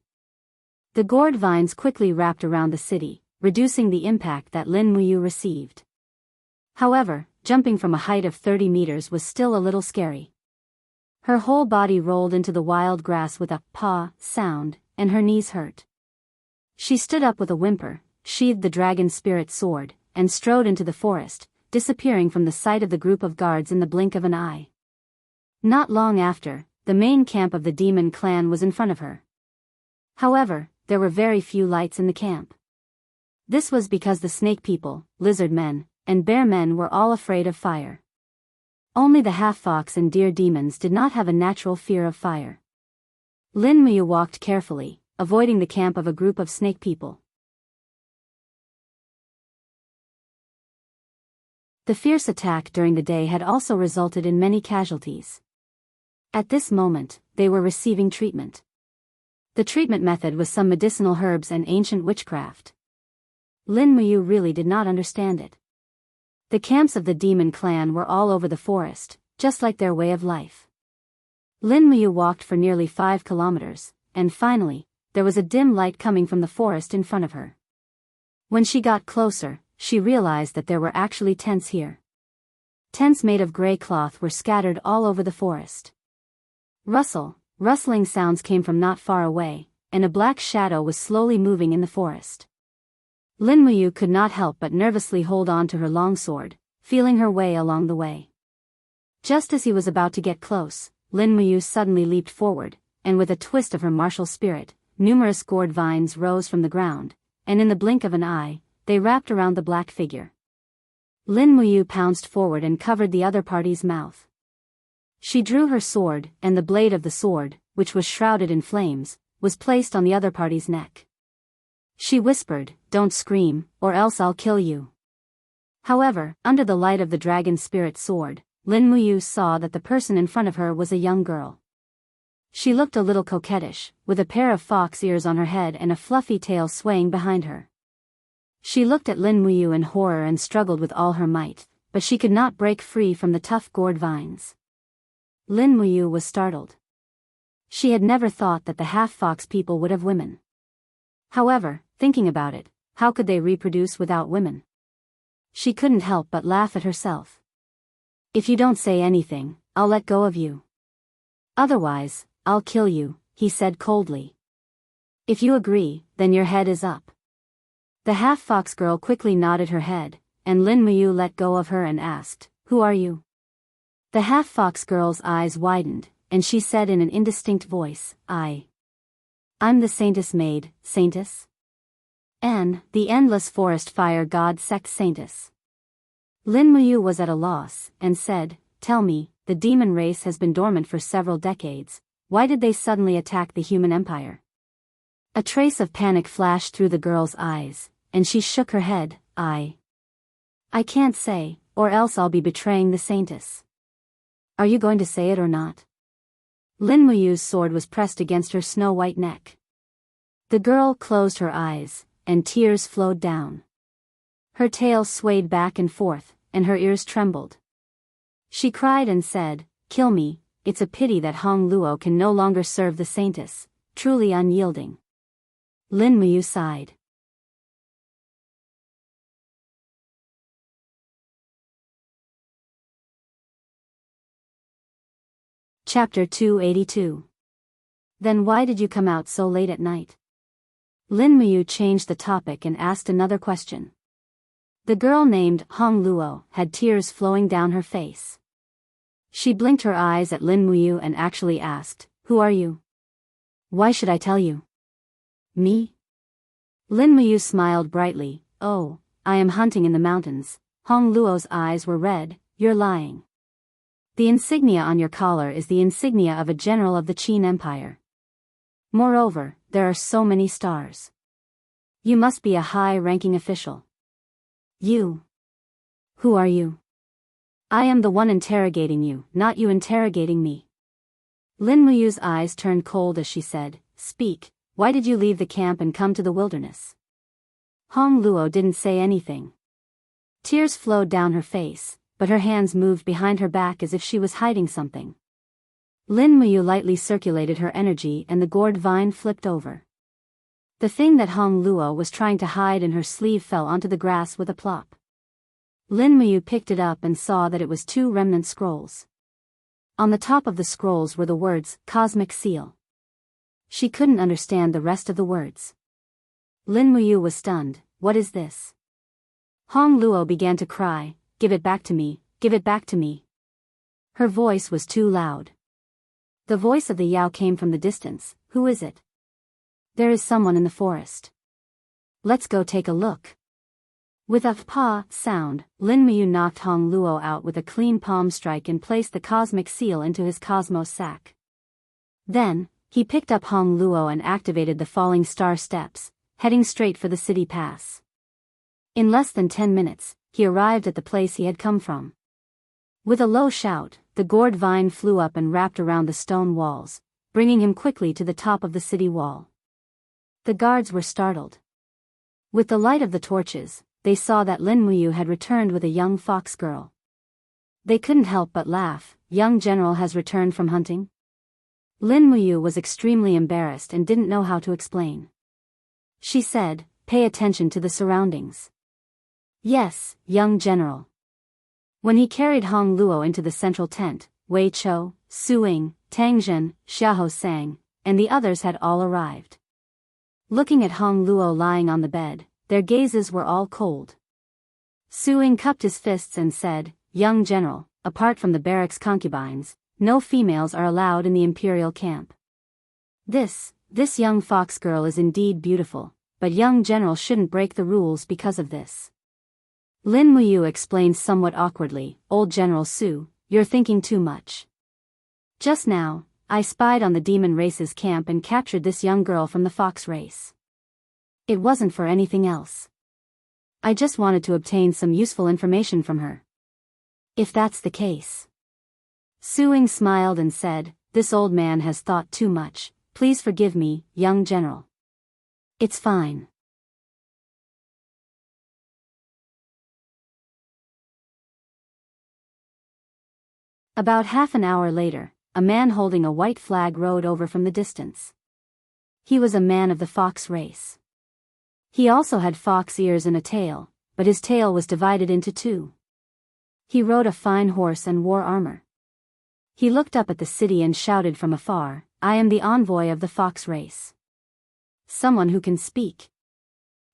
The gourd vines quickly wrapped around the city, reducing the impact that Lin Muyu received. However, jumping from a height of 30 meters was still a little scary. Her whole body rolled into the wild grass with a paw sound, and her knees hurt. She stood up with a whimper, sheathed the dragon spirit sword, and strode into the forest, disappearing from the sight of the group of guards in the blink of an eye. Not long after, the main camp of the demon clan was in front of her. However, there were very few lights in the camp. This was because the snake people, lizard men, and bear men were all afraid of fire. Only the half-fox and deer demons did not have a natural fear of fire. Lin Muyu walked carefully, avoiding the camp of a group of snake people. The fierce attack during the day had also resulted in many casualties. At this moment, they were receiving treatment. The treatment method was some medicinal herbs and ancient witchcraft. Lin Muyu really did not understand it. The camps of the demon clan were all over the forest, just like their way of life. Lin Muyu walked for nearly 5 kilometers, and finally, there was a dim light coming from the forest in front of her. When she got closer, she realized that there were actually tents here. Tents made of gray cloth were scattered all over the forest. Rustling sounds came from not far away, and a black shadow was slowly moving in the forest. Lin Muyu could not help but nervously hold on to her long sword, feeling her way along the way. Just as he was about to get close, Lin Muyu suddenly leaped forward, and with a twist of her martial spirit, numerous gourd vines rose from the ground, and in the blink of an eye, they wrapped around the black figure. Lin Muyu pounced forward and covered the other party's mouth. She drew her sword, and the blade of the sword, which was shrouded in flames, was placed on the other party's neck. She whispered, "Don't scream, or else I'll kill you." However, under the light of the dragon spirit sword, Lin Muyu saw that the person in front of her was a young girl. She looked a little coquettish, with a pair of fox ears on her head and a fluffy tail swaying behind her. She looked at Lin Muyu in horror and struggled with all her might, but she could not break free from the tough gourd vines. Lin Muyu was startled. She had never thought that the half-fox people would have women. However, thinking about it, how could they reproduce without women? She couldn't help but laugh at herself. "If you don't say anything, I'll let go of you. Otherwise, I'll kill you," he said coldly. "If you agree, then your head is up." The half-fox girl quickly nodded her head, and Lin Muyu let go of her and asked, "Who are you?" The half-fox girl's eyes widened, and she said in an indistinct voice, I'm the Saintess Maid, Saintess. An, the endless forest fire god sect Saintess." Lin Muyu was at a loss, and said, "Tell me, the demon race has been dormant for several decades, why did they suddenly attack the human empire?" A trace of panic flashed through the girl's eyes, and she shook her head, I can't say, or else I'll be betraying the Saintess." "Are you going to say it or not?" Lin Muyu's sword was pressed against her snow-white neck. The girl closed her eyes, and tears flowed down. Her tail swayed back and forth, and her ears trembled. She cried and said, "Kill me, it's a pity that Hong Luo can no longer serve the Saintess, truly unyielding." Lin Muyu sighed. Chapter 282. Then why did you come out so late at night? Lin Muyu changed the topic and asked another question. The girl named Hong Luo had tears flowing down her face. She blinked her eyes at Lin Muyu and actually asked, "Who are you? Why should I tell you?" "Me?" Lin Muyu smiled brightly, "Oh, I am hunting in the mountains. Hong Luo's eyes were red. You're lying. The insignia on your collar is the insignia of a general of the Qin Empire. Moreover, there are so many stars. You must be a high-ranking official. You. Who are you? I am the one interrogating you, not you interrogating me. Lin Muyu's eyes turned cold as she said, Speak, why did you leave the camp and come to the wilderness? Hong Luo didn't say anything. Tears flowed down her face, but her hands moved behind her back as if she was hiding something. Lin Muyu lightly circulated her energy and the gourd vine flipped over. The thing that Hong Luo was trying to hide in her sleeve fell onto the grass with a plop. Lin Muyu picked it up and saw that it was 2 remnant scrolls. On the top of the scrolls were the words, Cosmic Seal. She couldn't understand the rest of the words. Lin Muyu was stunned. What is this? Hong Luo began to cry, Give it back to me, give it back to me. Her voice was too loud. The voice of the Yao came from the distance. Who is it? There is someone in the forest. Let's go take a look. With a pa sound, Lin Muyu knocked Hong Luo out with a clean palm strike and placed the cosmic seal into his cosmos sack. Then, he picked up Hong Luo and activated the falling star steps, heading straight for the city pass. In less than 10 minutes, he arrived at the place he had come from. With a low shout, the gourd vine flew up and wrapped around the stone walls, bringing him quickly to the top of the city wall. The guards were startled. With the light of the torches, they saw that Lin Muyu had returned with a young fox girl. They couldn't help but laugh. Young general has returned from hunting? Lin Muyu was extremely embarrassed and didn't know how to explain. She said, Pay attention to the surroundings. Yes, young general. When he carried Hong Luo into the central tent, Wei Chou, Su Ying, Tang Zhen, Xiahou Sang, and the others had all arrived. Looking at Hong Luo lying on the bed, their gazes were all cold. Su Ying cupped his fists and said, Young general, apart from the barracks concubines, no females are allowed in the imperial camp. This young fox girl is indeed beautiful, but young general shouldn't break the rules because of this. Lin Muyu explained somewhat awkwardly, Old General Su, you're thinking too much. Just now, I spied on the demon race's camp and captured this young girl from the fox race. It wasn't for anything else. I just wanted to obtain some useful information from her. If that's the case. Su Ying smiled and said, This old man has thought too much, please forgive me, young general. It's fine. About half an hour later, a man holding a white flag rode over from the distance. He was a man of the fox race. He also had fox ears and a tail, but his tail was divided into 2. He rode a fine horse and wore armor. He looked up at the city and shouted from afar, I am the envoy of the fox race. Someone who can speak.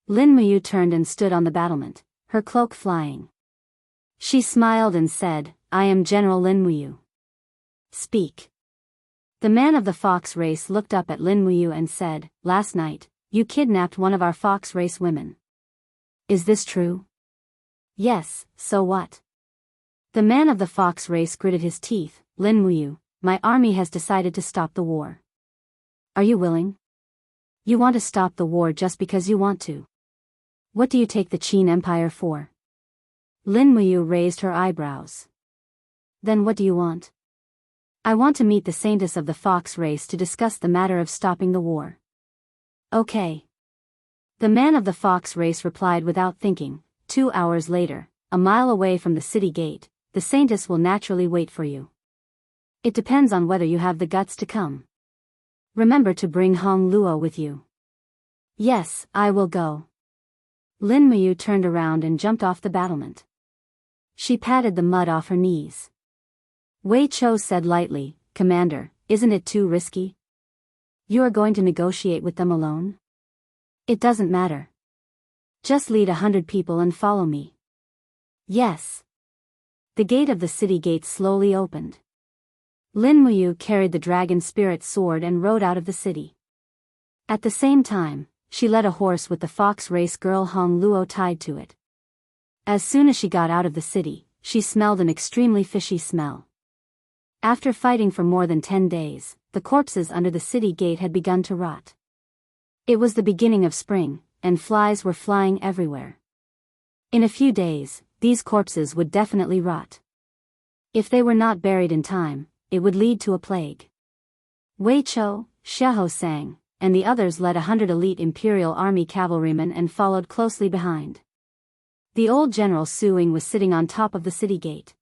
Lin Muyu turned and stood on the battlement, her cloak flying. She smiled and said, I am General Lin Muyu. Speak. The man of the fox race looked up at Lin Muyu and said, Last night, you kidnapped one of our fox race women. Is this true? Yes, so what? The man of the fox race gritted his teeth, Lin Muyu, my army has decided to stop the war. Are you willing? You want to stop the war just because you want to. What do you take the Qin Empire for? Lin Muyu raised her eyebrows. Then what do you want? I want to meet the saintess of the fox race to discuss the matter of stopping the war. Okay. The man of the fox race replied without thinking. 2 hours later, a mile away from the city gate, the saintess will naturally wait for you. It depends on whether you have the guts to come. Remember to bring Hong Luo with you. Yes, I will go. Lin Muyu turned around and jumped off the battlement. She patted the mud off her knees. Wei Chou said lightly, Commander, isn't it too risky? You are going to negotiate with them alone? It doesn't matter. Just lead 100 people and follow me. Yes. The gate of the city gate slowly opened. Lin Muyu carried the dragon spirit sword and rode out of the city. At the same time, she led a horse with the fox race girl Hong Luo tied to it. As soon as she got out of the city, she smelled an extremely fishy smell. After fighting for more than 10 days, the corpses under the city gate had begun to rot. It was the beginning of spring, and flies were flying everywhere. In a few days, these corpses would definitely rot. If they were not buried in time, it would lead to a plague. Wei Chou, Xiahou sang, and the others led 100 elite Imperial Army cavalrymen and followed closely behind. The old General Su Ying was sitting on top of the city gate.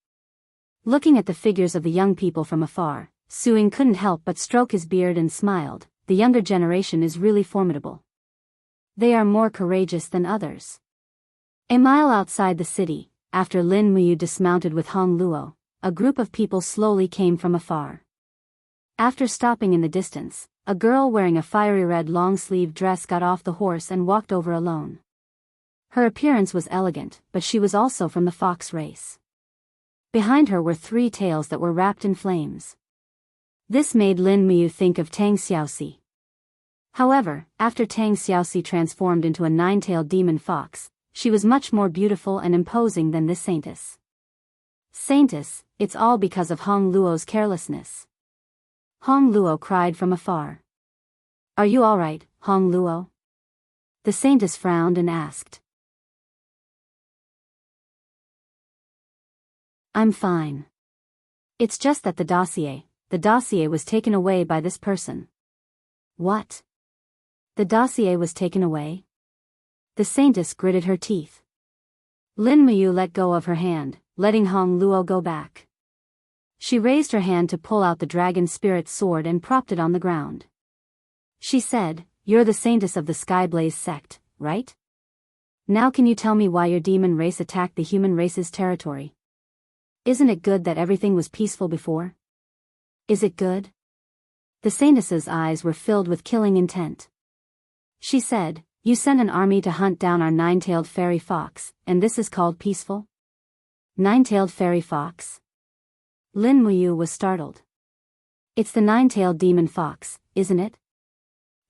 Looking at the figures of the young people from afar, Su Ying couldn't help but stroke his beard and smiled. The younger generation is really formidable. They are more courageous than others. A mile outside the city, after Lin Muyu dismounted with Hong Luo, a group of people slowly came from afar. After stopping in the distance, a girl wearing a fiery red long-sleeved dress got off the horse and walked over alone. Her appearance was elegant, but she was also from the fox race. Behind her were 3 tails that were wrapped in flames. This made Lin Muyu think of Tang Xiaoxi. However, after Tang Xiaoxi transformed into a 9-tailed demon fox, she was much more beautiful and imposing than this saintess. Saintess, it's all because of Hong Luo's carelessness. Hong Luo cried from afar. Are you all right, Hong Luo? The saintess frowned and asked. I'm fine. It's just that the dossier was taken away by this person. What? The dossier was taken away? The saintess gritted her teeth. Lin Muyu let go of her hand, letting Hong Luo go back. She raised her hand to pull out the dragon spirit sword and propped it on the ground. She said, You're the saintess of the Skyblaze sect, right? Now can you tell me why your demon race attacked the human race's territory? Isn't it good that everything was peaceful before? Is it good? The saintess's eyes were filled with killing intent. She said, You sent an army to hunt down our 9-tailed fairy fox, and this is called peaceful? 9-tailed fairy fox? Lin Muyu was startled. It's the 9-tailed demon fox, isn't it?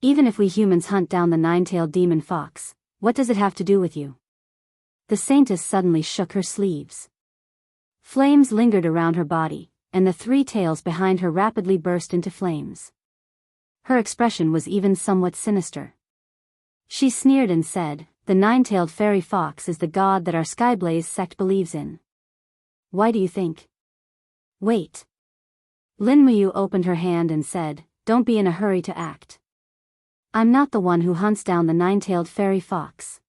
Even if we humans hunt down the 9-tailed demon fox, what does it have to do with you? The saintess suddenly shook her sleeves. Flames lingered around her body, and the 3 tails behind her rapidly burst into flames. Her expression was even somewhat sinister. She sneered and said, The 9-tailed fairy fox is the god that our Skyblaze sect believes in. Why do you think? Wait. Lin Muyu opened her hand and said, Don't be in a hurry to act. I'm not the one who hunts down the 9-tailed fairy fox.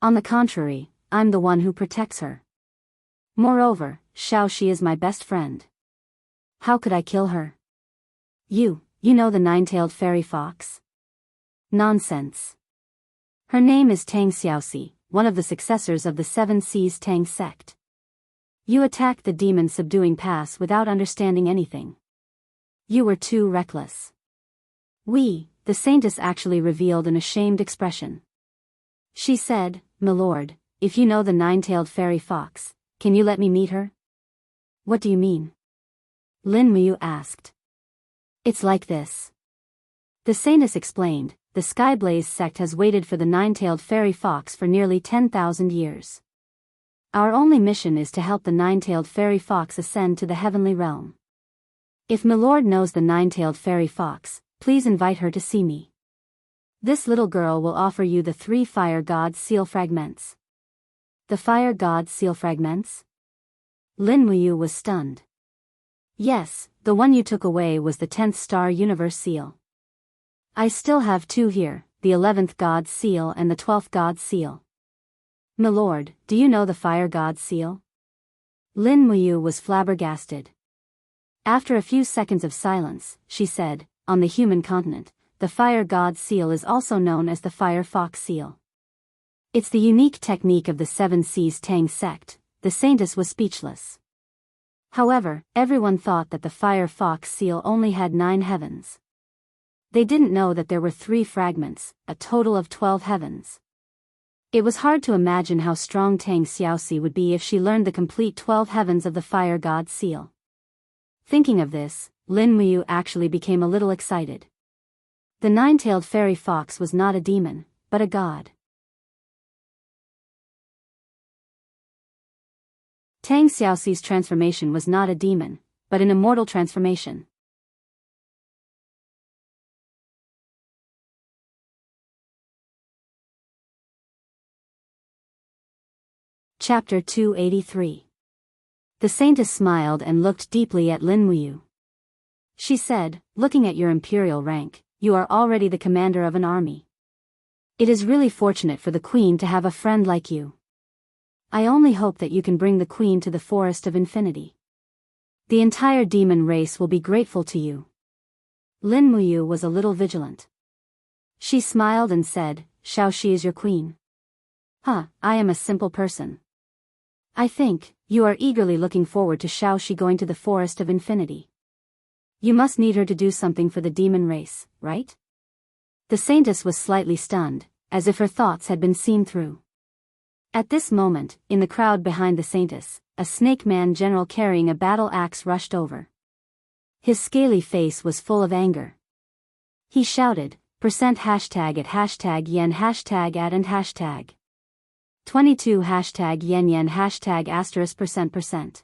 On the contrary, I'm the one who protects her. Moreover, Xiaoxi is my best friend. How could I kill her? You know the 9-tailed fairy fox? Nonsense. Her name is Tang Xiaoxi, one of the successors of the 7 Seas Tang sect. You attacked the demon subduing pass without understanding anything. You were too reckless. The saintess actually revealed an ashamed expression. She said, My lord, if you know the 9-tailed fairy fox, can you let me meet her? What do you mean? Lin Muyu asked. It's like this. The saintess explained, the Skyblaze sect has waited for the 9-tailed fairy fox for nearly 10,000 years. Our only mission is to help the 9-tailed fairy fox ascend to the heavenly realm. If my lord knows the 9-tailed fairy fox, please invite her to see me. This little girl will offer you the 3 fire god seal fragments. The fire god seal fragments? Lin Muyu was stunned. Yes, the one you took away was the 10th star universe seal. I still have 2 here, the 11th god seal and the 12th god seal. My lord, do you know the fire god seal? Lin Muyu was flabbergasted. After a few seconds of silence, she said, On the human continent, the fire god seal is also known as the fire fox seal. It's the unique technique of the 7 Seas Tang sect. The saintess was speechless. However, everyone thought that the fire fox seal only had 9 heavens. They didn't know that there were 3 fragments, a total of 12 heavens. It was hard to imagine how strong Tang Xiaoxi would be if she learned the complete 12 heavens of the fire god seal. Thinking of this, Lin Muyu actually became a little excited. The 9-tailed fairy fox was not a demon, but a god. Tang Xiaoxi's transformation was not a demon, but an immortal transformation. Chapter 283. The Saintess smiled and looked deeply at Lin Muyu. She said, looking at your imperial rank, you are already the commander of an army. It is really fortunate for the queen to have a friend like you. I only hope that you can bring the queen to the forest of infinity. The entire demon race will be grateful to you. Lin Muyu was a little vigilant. She smiled and said, Xiaoxi is your queen. I am a simple person. I think, you are eagerly looking forward to Xiaoxi going to the forest of infinity. You must need her to do something for the demon race, right? The Saintess was slightly stunned, as if her thoughts had been seen through. At this moment, in the crowd behind the Saintess, a snake man general carrying a battle axe rushed over. His scaly face was full of anger. He shouted, hashtag at hashtag yen hashtag at and hashtag 22 hashtag yen yen hashtag asterisk %%.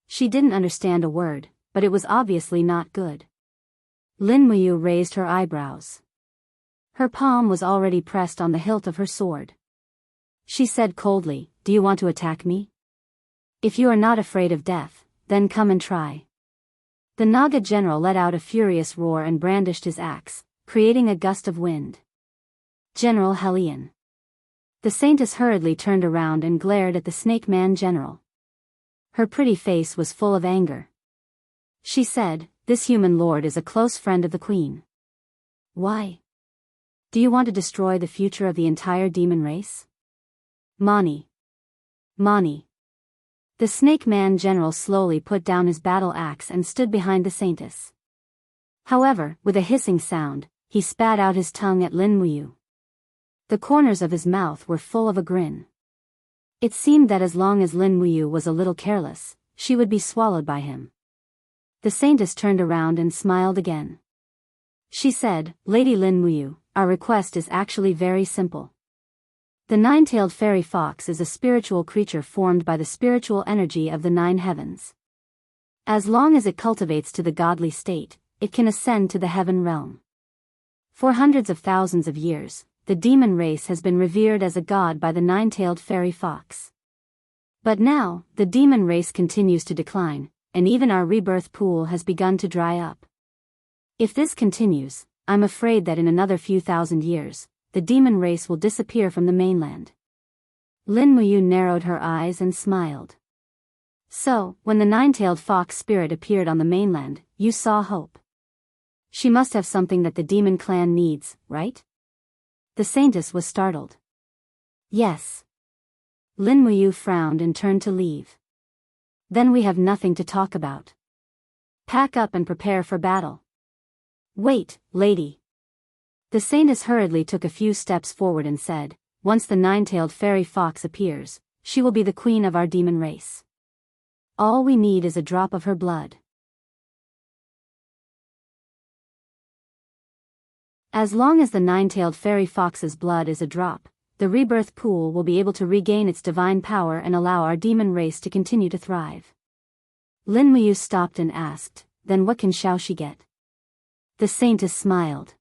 She didn't understand a word, but it was obviously not good. Lin Muyu raised her eyebrows. Her palm was already pressed on the hilt of her sword. She said coldly, do you want to attack me? If you are not afraid of death, then come and try. The Naga general let out a furious roar and brandished his axe, creating a gust of wind. General Hellion. The Saintess hurriedly turned around and glared at the Snake Man general. Her pretty face was full of anger. She said, this human lord is a close friend of the queen. Why? Do you want to destroy the future of the entire demon race? Mani. The Snake Man general slowly put down his battle axe and stood behind the Saintess. However, with a hissing sound, he spat out his tongue at Lin Muyu. The corners of his mouth were full of a grin. It seemed that as long as Lin Muyu was a little careless, she would be swallowed by him. The Saintess turned around and smiled again. She said, Lady Lin Muyu, our request is actually very simple. The nine-tailed fairy fox is a spiritual creature formed by the spiritual energy of the nine heavens. As long as it cultivates to the godly state, it can ascend to the heaven realm. For hundreds of thousands of years, the demon race has been revered as a god by the nine-tailed fairy fox. But now, the demon race continues to decline, and even our rebirth pool has begun to dry up. If this continues, I'm afraid that in another few thousand years, the demon race will disappear from the mainland. Lin Muyu narrowed her eyes and smiled. So, when the nine-tailed fox spirit appeared on the mainland, you saw hope. She must have something that the demon clan needs, right? The Saintess was startled. Yes. Lin Muyu frowned and turned to leave. Then we have nothing to talk about. Pack up and prepare for battle. Wait, lady. The Saintess hurriedly took a few steps forward and said, once the nine-tailed fairy fox appears, she will be the queen of our demon race. All we need is a drop of her blood. As long as the nine-tailed fairy fox's blood is a drop, the rebirth pool will be able to regain its divine power and allow our demon race to continue to thrive. Lin Muyu stopped and asked, then what can Xiaoxi get? The Saintess smiled.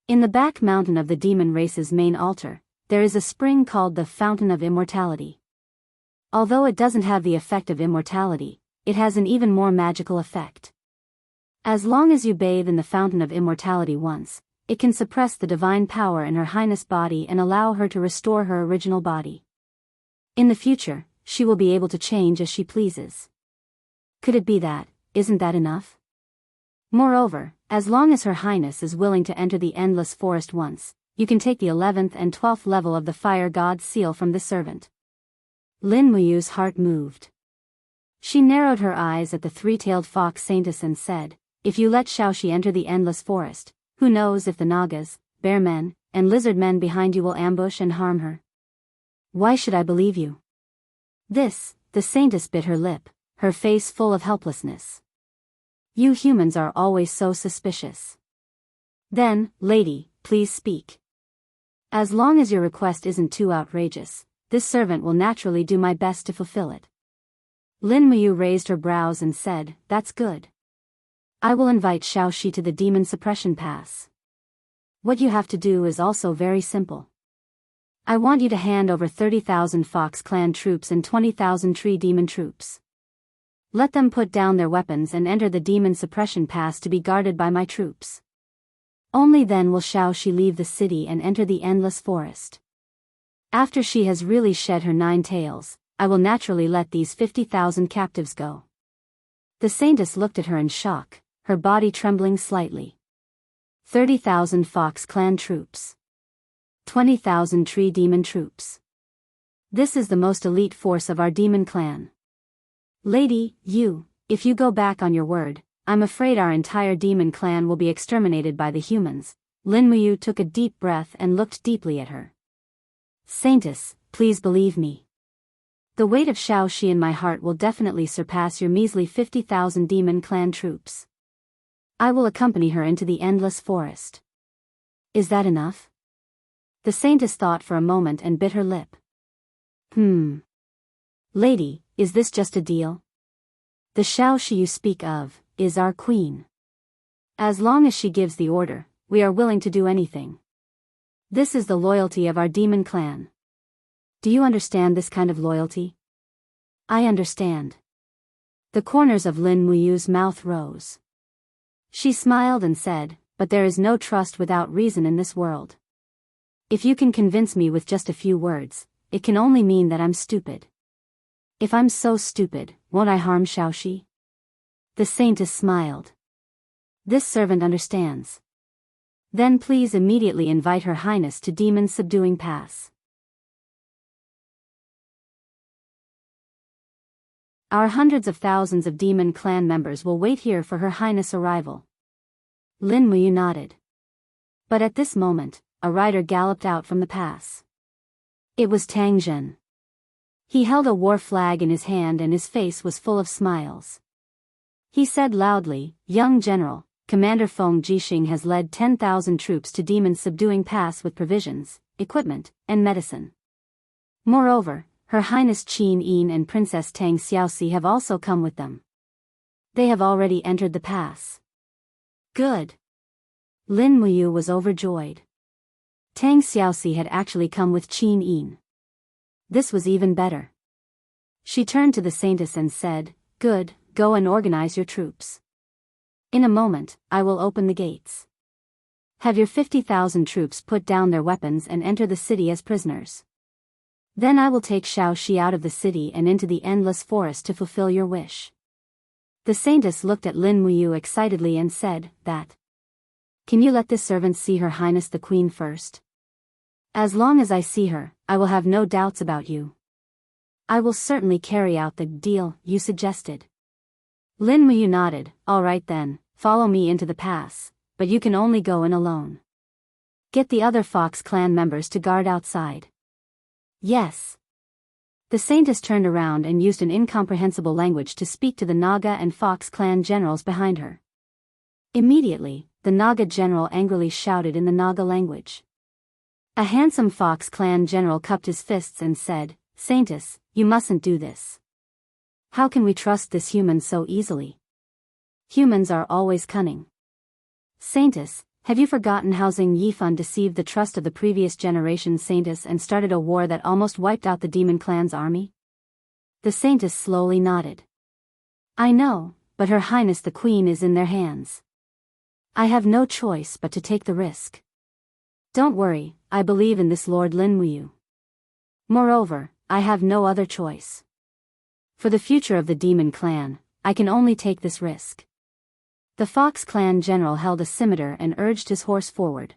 In the back mountain of the demon race's main altar, there is a spring called the Fountain of Immortality. Although it doesn't have the effect of immortality, it has an even more magical effect. As long as you bathe in the Fountain of Immortality once, it can suppress the divine power in Her Highness' body and allow her to restore her original body. In the future, she will be able to change as she pleases. Could it be that, isn't that enough? Moreover, as long as Her Highness is willing to enter the Endless Forest once, you can take the 11th and 12th level of the Fire God's seal from this servant. Lin Muyu's heart moved. She narrowed her eyes at the three-tailed fox Saintess and said, if you let Xiaoxi enter the Endless Forest, who knows if the Nagas, bear men, and lizard men behind you will ambush and harm her? Why should I believe you? This, the Saintess bit her lip, her face full of helplessness. You humans are always so suspicious. Then, lady, please speak. As long as your request isn't too outrageous, this servant will naturally do my best to fulfill it. Lin Muyu raised her brows and said, "That's good. I will invite Xiaoxi to the Demon Suppression Pass. What you have to do is also very simple. I want you to hand over 30,000 Fox Clan troops and 20,000 Tree Demon troops. Let them put down their weapons and enter the Demon Suppression Pass to be guarded by my troops. Only then will Xiaoxi leave the city and enter the Endless Forest. After she has really shed her 9 tails, I will naturally let these 50,000 captives go." The Saintess looked at her in shock, her body trembling slightly. 30,000 Fox Clan troops. 20,000 Tree Demon troops. This is the most elite force of our demon clan. Lady, if you go back on your word, I'm afraid our entire demon clan will be exterminated by the humans. Lin Muyu took a deep breath and looked deeply at her. Saintess, please believe me. The weight of Xiaoxi in my heart will definitely surpass your measly 50,000 demon clan troops. I will accompany her into the Endless Forest. Is that enough? The Saintess thought for a moment and bit her lip. Lady, is this just a deal? The Xiaoxi you speak of is our queen. As long as she gives the order, we are willing to do anything. This is the loyalty of our demon clan. Do you understand this kind of loyalty? I understand. The corners of Lin Muyu's mouth rose. She smiled and said, "But there is no trust without reason in this world. If you can convince me with just a few words, it can only mean that I'm stupid. If I'm so stupid, won't I harm Xiaoxi?" The Saintess smiled. "This servant understands. Then please immediately invite Her Highness to Demon Subduing Pass. Our hundreds of thousands of demon clan members will wait here for Her Highness' arrival." Lin Muyu nodded. But at this moment, a rider galloped out from the pass. It was Tang Zhen. He held a war flag in his hand and his face was full of smiles. He said loudly, "Young General, Commander Feng Jixing has led 10,000 troops to Demon Subduing Pass with provisions, equipment, and medicine. Moreover, Her Highness Qin Yin and Princess Tang Xiaoxi have also come with them. They have already entered the pass." Good. Lin Muyu was overjoyed. Tang Xiaoxi had actually come with Qin Yin. This was even better. She turned to the Saintess and said, "Good, go and organize your troops. In a moment, I will open the gates. Have your 50,000 troops put down their weapons and enter the city as prisoners. Then I will take Xiaoxi out of the city and into the Endless Forest to fulfill your wish." The Saintess looked at Lin Muyu excitedly and said, "That. Can you let this servant see Her Highness the Queen first? As long as I see her, I will have no doubts about you. I will certainly carry out the deal you suggested." Lin Muyu nodded. "All right then, follow me into the pass, but you can only go in alone. Get the other Fox Clan members to guard outside." "Yes." The Saintess turned around and used an incomprehensible language to speak to the Naga and Fox Clan generals behind her. Immediately, the Naga general angrily shouted in the Naga language. A handsome Fox Clan general cupped his fists and said, "Saintess, you mustn't do this. How can we trust this human so easily? Humans are always cunning. Saintess, have you forgotten how Xing Yifan deceived the trust of the previous generation Saintess and started a war that almost wiped out the demon clan's army?" The Saintess slowly nodded. "I know, but Her Highness the Queen is in their hands. I have no choice but to take the risk. Don't worry, I believe in this Lord Lin Muyu. Moreover, I have no other choice. For the future of the demon clan, I can only take this risk." The Fox Clan general held a scimitar and urged his horse forward.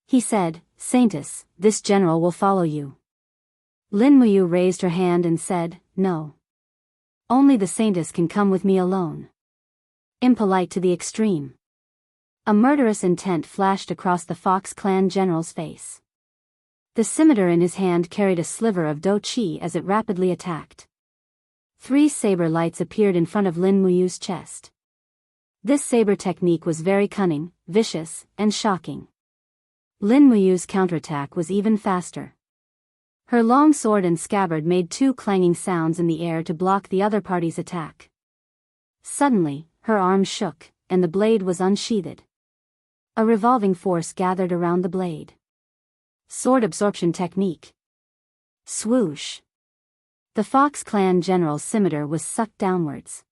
He said, "Saintess, this general will follow you." Lin Muyu raised her hand and said, "No. Only the Saintess can come with me alone." Impolite to the extreme. A murderous intent flashed across the Fox Clan general's face. The scimitar in his hand carried a sliver of Do Chi as it rapidly attacked. 3 saber lights appeared in front of Lin Muyu's chest. This saber technique was very cunning, vicious, and shocking. Lin Muyu's counterattack was even faster. Her long sword and scabbard made two clanging sounds in the air to block the other party's attack. Suddenly, her arm shook, and the blade was unsheathed. A revolving force gathered around the blade. Sword absorption technique. Swoosh. The Fox clan general's scimitar was sucked downwards.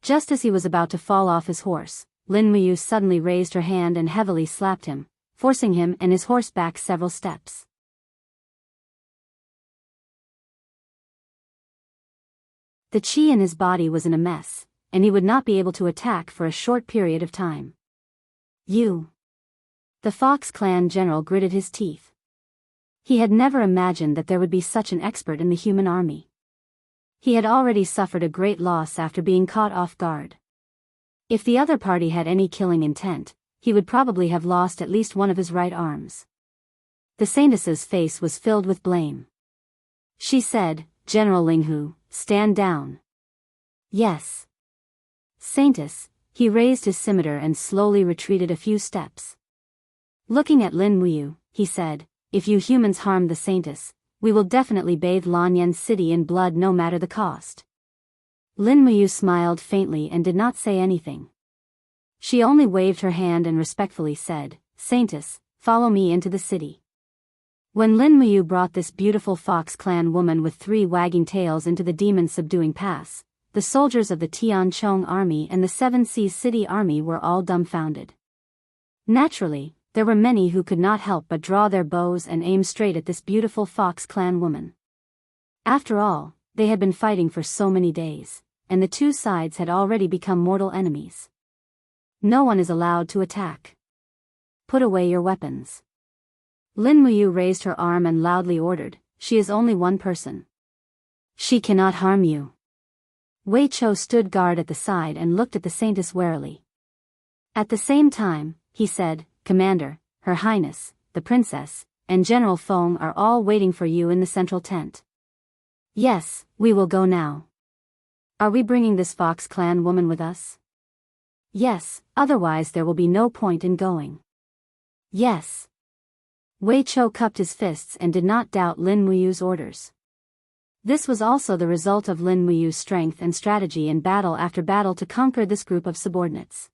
Just as he was about to fall off his horse, Lin Muyu suddenly raised her hand and heavily slapped him, forcing him and his horse back several steps. The chi in his body was in a mess, and he would not be able to attack for a short period of time. You. The Fox clan general gritted his teeth. He had never imagined that there would be such an expert in the human army. He had already suffered a great loss after being caught off guard. If the other party had any killing intent, he would probably have lost at least one of his right arms. The Saintess's face was filled with blame. She said, "General Linghu, stand down." Yes. Saintess, he raised his scimitar and slowly retreated a few steps. Looking at Lin Muyu, he said, "If you humans harm the Saintess, we will definitely bathe Lanyan City in blood no matter the cost." Lin Muyu smiled faintly and did not say anything. She only waved her hand and respectfully said, "Saintess, follow me into the city." When Lin Muyu brought this beautiful Fox clan woman with 3 wagging tails into the demon-subduing pass, the soldiers of the Tianchong army and the Seven Seas City army were all dumbfounded. Naturally, there were many who could not help but draw their bows and aim straight at this beautiful Fox clan woman. After all, they had been fighting for so many days, and the two sides had already become mortal enemies. No one is allowed to attack. Put away your weapons. Lin Muyu raised her arm and loudly ordered, "She is only one person. She cannot harm you." Wei Cho stood guard at the side and looked at the Saintess warily. At the same time, he said, "Commander, Her Highness, the Princess, and General Feng are all waiting for you in the central tent." "Yes, we will go now." "Are we bringing this Fox clan woman with us?" "Yes, otherwise there will be no point in going." "Yes." Wei Cho cupped his fists and did not doubt Lin Muyu's orders. This was also the result of Lin Muyu's strength and strategy in battle after battle to conquer this group of subordinates.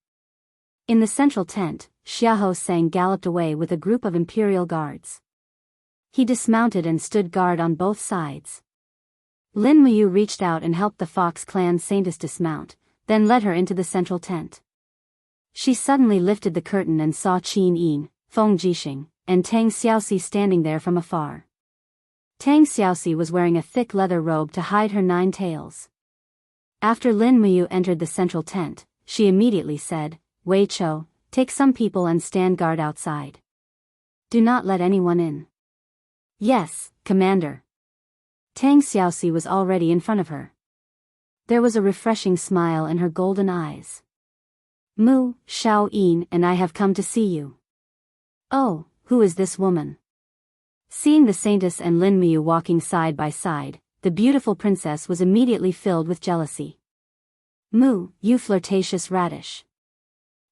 In the central tent, Xiahou Sang galloped away with a group of imperial guards. He dismounted and stood guard on both sides. Lin Muyu reached out and helped the Fox clan Saintess dismount, then led her into the central tent. She suddenly lifted the curtain and saw Qin Yin, Feng Jixing, and Tang Xiaoxi standing there from afar. Tang Xiaoxi was wearing a thick leather robe to hide her 9 tails. After Lin Muyu entered the central tent, she immediately said, "Wei Cho, take some people and stand guard outside. Do not let anyone in." "Yes, Commander." Tang Xiaoxi was already in front of her. There was a refreshing smile in her golden eyes. "Mu, Shao Yin and I have come to see you." "Oh, who is this woman?" Seeing the Saintess and Lin Muyu walking side by side, the beautiful princess was immediately filled with jealousy. "Mu, you flirtatious radish.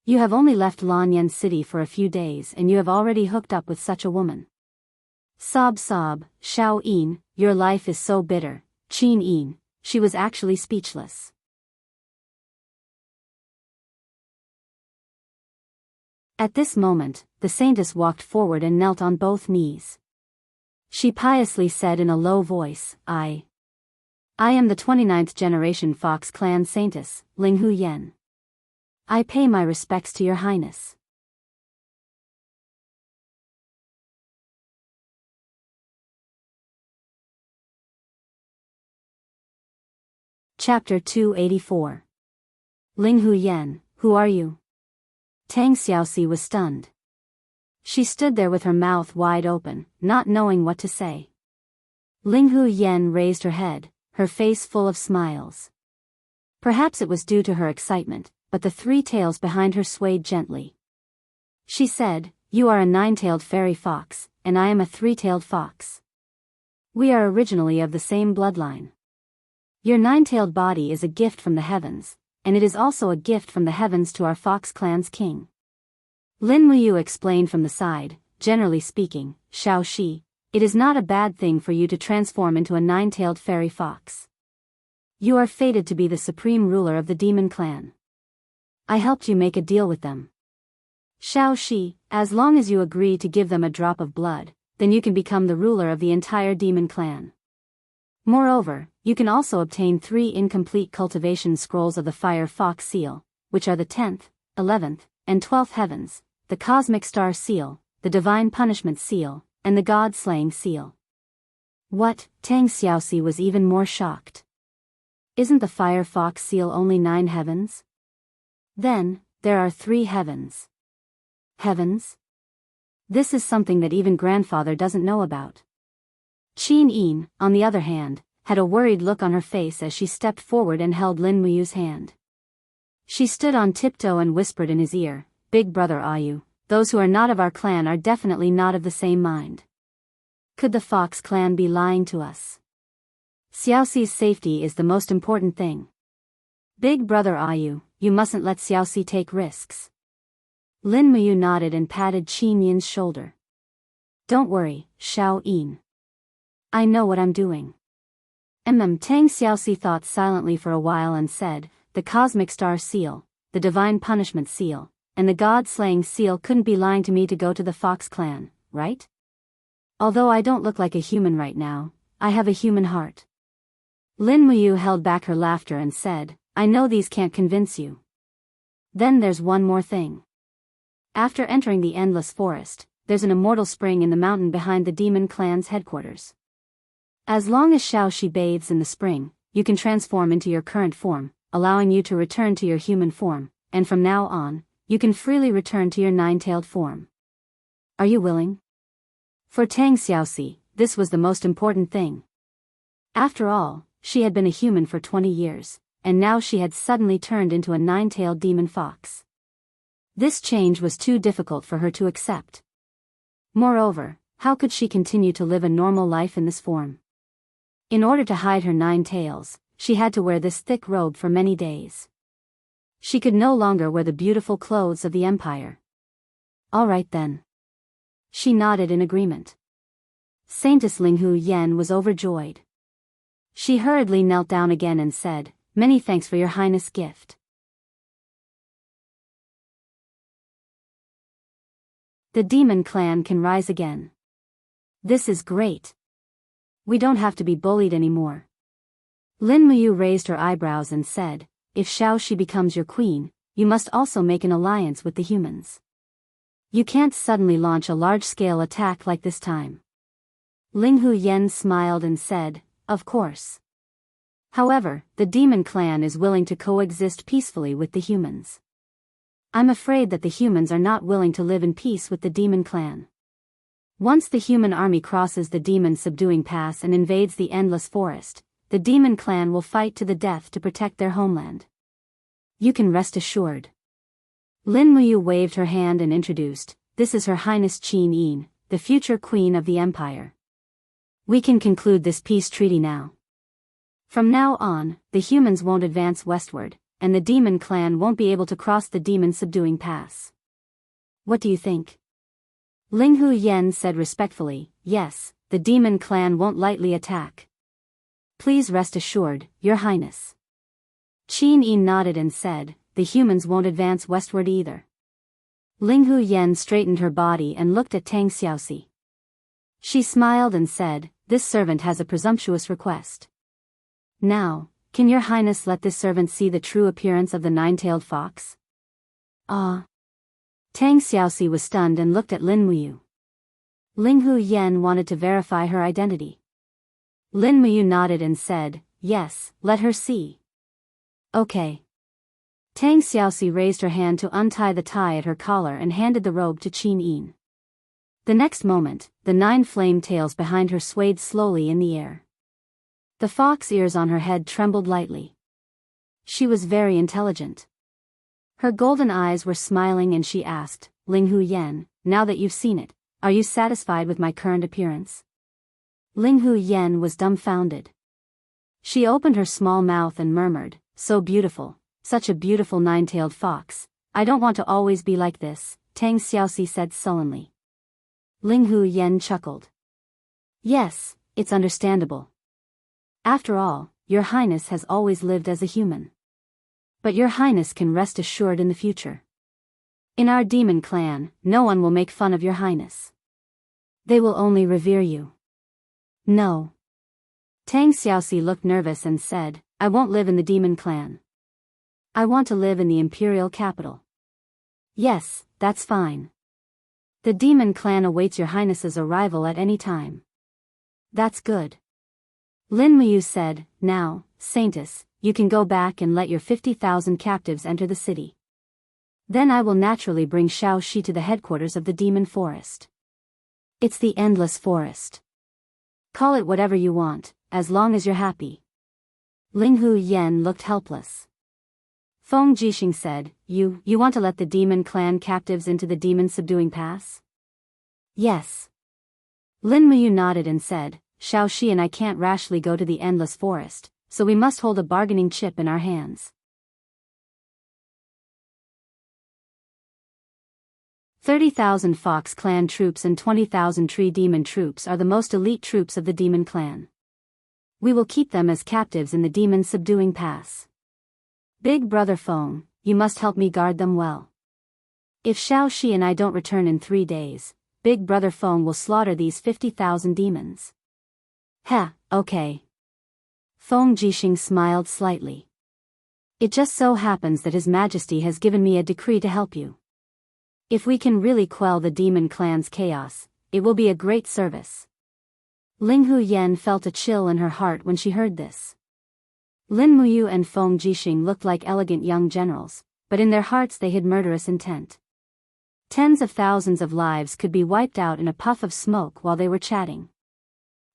You have only left Lanyan City for a few days and you have already hooked up with such a woman." "Sob sob, Shao Yin, your life is so bitter." Qin Yin, she was actually speechless. At this moment, the Saintess walked forward and knelt on both knees. She piously said in a low voice, I am the 29th generation Fox clan Saintess, Linghu Yen. I pay my respects to your highness." Chapter 284. Linghu Yen, who are you? Tang Xiaoxi was stunned. She stood there with her mouth wide open, not knowing what to say. Linghu Yen raised her head, her face full of smiles. Perhaps it was due to her excitement, but the 3 tails behind her swayed gently. She said, "You are a 9-tailed fairy fox, and I am a 3-tailed fox. We are originally of the same bloodline. Your 9-tailed body is a gift from the heavens, and it is also a gift from the heavens to our Fox clan's king." Lin Muyu explained from the side, "Generally speaking, Shao Shi, It is not a bad thing for you to transform into a nine-tailed fairy fox. You are fated to be the supreme ruler of the demon clan. I helped you make a deal with them. Xiaoxi, as long as you agree to give them a drop of blood, then you can become the ruler of the entire demon clan. Moreover, you can also obtain 3 incomplete cultivation scrolls of the Fire Fox Seal, which are the 10th, 11th, and 12th heavens, the Cosmic Star Seal, the Divine Punishment Seal, and the God-Slaying Seal. What? Tang Xiaoxi was even more shocked. Isn't the Fire Fox Seal only 9 heavens? Then, there are 3 heavens. Heavens? This is something that even grandfather doesn't know about. Qin Yin, on the other hand, had a worried look on her face as she stepped forward and held Lin Muyu's hand. She stood on tiptoe and whispered in his ear, "Big brother Ayu, those who are not of our clan are definitely not of the same mind. Could the Fox clan be lying to us? Xiaoxi's safety is the most important thing. Big brother Ayu, you mustn't let Xiaoxi take risks." Lin Muyu nodded and patted Qin Yin's shoulder. "Don't worry, Xiao Yin. I know what I'm doing." Tang Xiaoxi thought silently for a while and said, "The Cosmic Star Seal, the Divine Punishment Seal, and the God-Slaying Seal couldn't be lying to me to go to the Fox clan, right? Although I don't look like a human right now, I have a human heart." Lin Muyu held back her laughter and said, "I know these can't convince you. Then there's one more thing. After entering the Endless Forest, there's an immortal spring in the mountain behind the demon clan's headquarters. As long as Xiaoxi bathes in the spring, you can transform into your current form, allowing you to return to your human form, and from now on, you can freely return to your 9-tailed form. Are you willing?" For Tang Xiaoxi, this was the most important thing. After all, she had been a human for 20 years, and now she had suddenly turned into a 9-tailed demon fox. This change was too difficult for her to accept. Moreover, how could she continue to live a normal life in this form? In order to hide her 9 tails, she had to wear this thick robe for many days. She could no longer wear the beautiful clothes of the empire. "All right then." She nodded in agreement. Saintess Linghu Yen was overjoyed. She hurriedly knelt down again and said, "Many thanks for your highness' gift." The demon clan can rise again. This is great. We don't have to be bullied anymore. Lin Muyu raised her eyebrows and said, "If Xiaoxi becomes your queen, you must also make an alliance with the humans. You can't suddenly launch a large-scale attack like this time." Linghu Yen smiled and said, "Of course. However, the demon clan is willing to coexist peacefully with the humans. I'm afraid that the humans are not willing to live in peace with the demon clan. Once the human army crosses the demon subduing pass and invades the Endless Forest, the demon clan will fight to the death to protect their homeland. You can rest assured." Lin Muyu waved her hand and introduced, "This is Her Highness Qin Yin, the future queen of the empire. We can conclude this peace treaty now. From now on, the humans won't advance westward, and the demon clan won't be able to cross the demon subduing pass. What do you think?" Linghu Yen said respectfully, "Yes, the demon clan won't lightly attack. Please rest assured, Your Highness." Qin Yin nodded and said, "The humans won't advance westward either." Linghu Yen straightened her body and looked at Tang Xiaoxi. She smiled and said, "This servant has a presumptuous request. Now, can Your Highness let this servant see the true appearance of the 9-tailed fox?" "Ah." Tang Xiaoxi was stunned and looked at Lin Muyu. Linghu Yen wanted to verify her identity. Lin Muyu nodded and said, "Yes, let her see." "Okay." Tang Xiaoxi raised her hand to untie the tie at her collar and handed the robe to Qin Yin. The next moment, the 9 flame tails behind her swayed slowly in the air. The fox ears on her head trembled lightly. She was very intelligent. Her golden eyes were smiling and she asked, "Linghu Yen, now that you've seen it, are you satisfied with my current appearance?" Linghu Yen was dumbfounded. She opened her small mouth and murmured, "So beautiful, such a beautiful 9-tailed fox. I don't want to always be like this," Tang Xiaoxi said sullenly. Linghu Yen chuckled. Yes, it's understandable. After all, Your Highness has always lived as a human. But Your Highness can rest assured in the future. In our demon clan, no one will make fun of Your Highness. They will only revere you. No. Tang Xiaoxi looked nervous and said, I won't live in the demon clan. I want to live in the imperial capital. Yes, that's fine. The demon clan awaits Your Highness's arrival at any time. That's good. Lin Muyu said, Now, Saintess, you can go back and let your 50,000 captives enter the city. Then I will naturally bring Xiao Shi to the headquarters of the demon forest. It's the endless forest. Call it whatever you want, as long as you're happy. Ling Hu Yen looked helpless. Feng Jixing said, You want to let the demon clan captives into the demon subduing pass? Yes. Lin Muyu nodded and said, Xiao Shi and I can't rashly go to the endless forest, so we must hold a bargaining chip in our hands. 30,000 Fox Clan troops and 20,000 Tree Demon troops are the most elite troops of the Demon Clan. We will keep them as captives in the Demon Subduing Pass. Big Brother Feng, you must help me guard them well. If Xiao Shi and I don't return in 3 days, Big Brother Feng will slaughter these 50,000 demons. Okay. Feng Jixing smiled slightly. It just so happens that His Majesty has given me a decree to help you. If we can really quell the demon clan's chaos, it will be a great service. Ling Hu Yen felt a chill in her heart when she heard this. Lin Muyu and Feng Jixing looked like elegant young generals, but in their hearts they hid murderous intent. Tens of thousands of lives could be wiped out in a puff of smoke while they were chatting.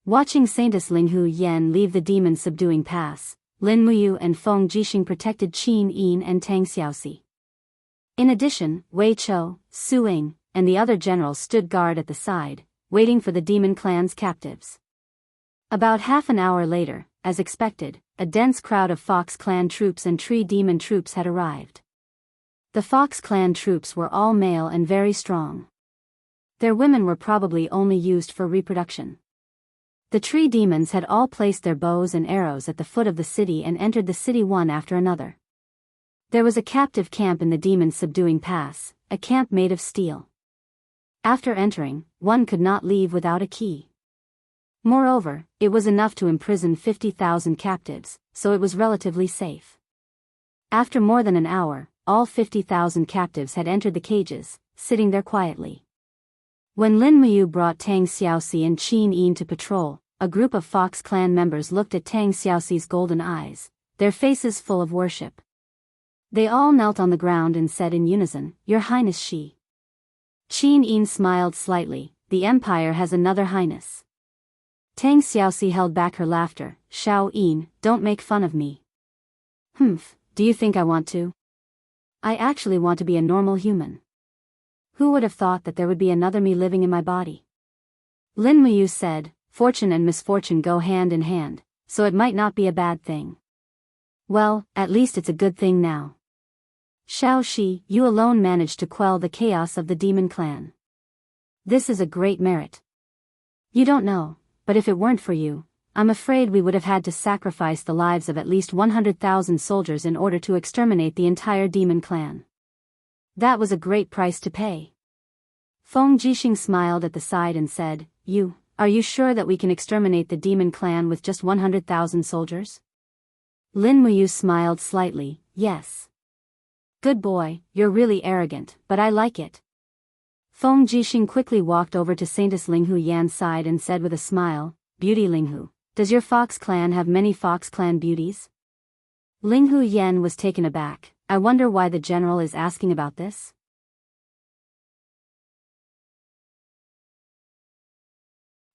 Watching Saintess Ling Hu Yen leave the demon subduing pass, Lin Muyu and Feng Jixing protected Qin Yin and Tang Xiaoxi. In addition, Wei Chou, Su Ying, and the other generals stood guard at the side, waiting for the demon clan's captives. About half an hour later, as expected, a dense crowd of Fox Clan troops and Tree Demon troops had arrived. The Fox Clan troops were all male and very strong. Their women were probably only used for reproduction. The Tree Demons had all placed their bows and arrows at the foot of the city and entered the city one after another. There was a captive camp in the demon subduing pass, a camp made of steel. After entering, one could not leave without a key. Moreover, it was enough to imprison 50,000 captives, so it was relatively safe. After more than an hour, all 50,000 captives had entered the cages, sitting there quietly. When Lin Muyu brought Tang Xiaoxi and Qin Yin to patrol, a group of Fox Clan members looked at Tang Xiaoxi's golden eyes, their faces full of worship. They all knelt on the ground and said in unison, Your Highness Shi. Qin Yin smiled slightly, the Empire has another highness. Tang Xiaoxi held back her laughter, Xiao Yin, don't make fun of me. Do you think I want to? I actually want to be a normal human. Who would have thought that there would be another me living in my body? Lin Muyu said, Fortune and misfortune go hand in hand, so it might not be a bad thing. Well, at least it's a good thing now. Xiao Shi, you alone managed to quell the chaos of the demon clan. This is a great merit. You don't know, but if it weren't for you, I'm afraid we would have had to sacrifice the lives of at least 100,000 soldiers in order to exterminate the entire demon clan. That was a great price to pay. Feng Jixing smiled at the side and said, Are you sure that we can exterminate the demon clan with just 100,000 soldiers? Lin Muyu smiled slightly, yes. Good boy, you're really arrogant, but I like it. Feng Jixing quickly walked over to Saintess Ling Hu Yan's side and said with a smile, Beauty Ling Hu, does your Fox Clan have many Fox Clan beauties? Ling Hu Yan was taken aback. I wonder why the general is asking about this?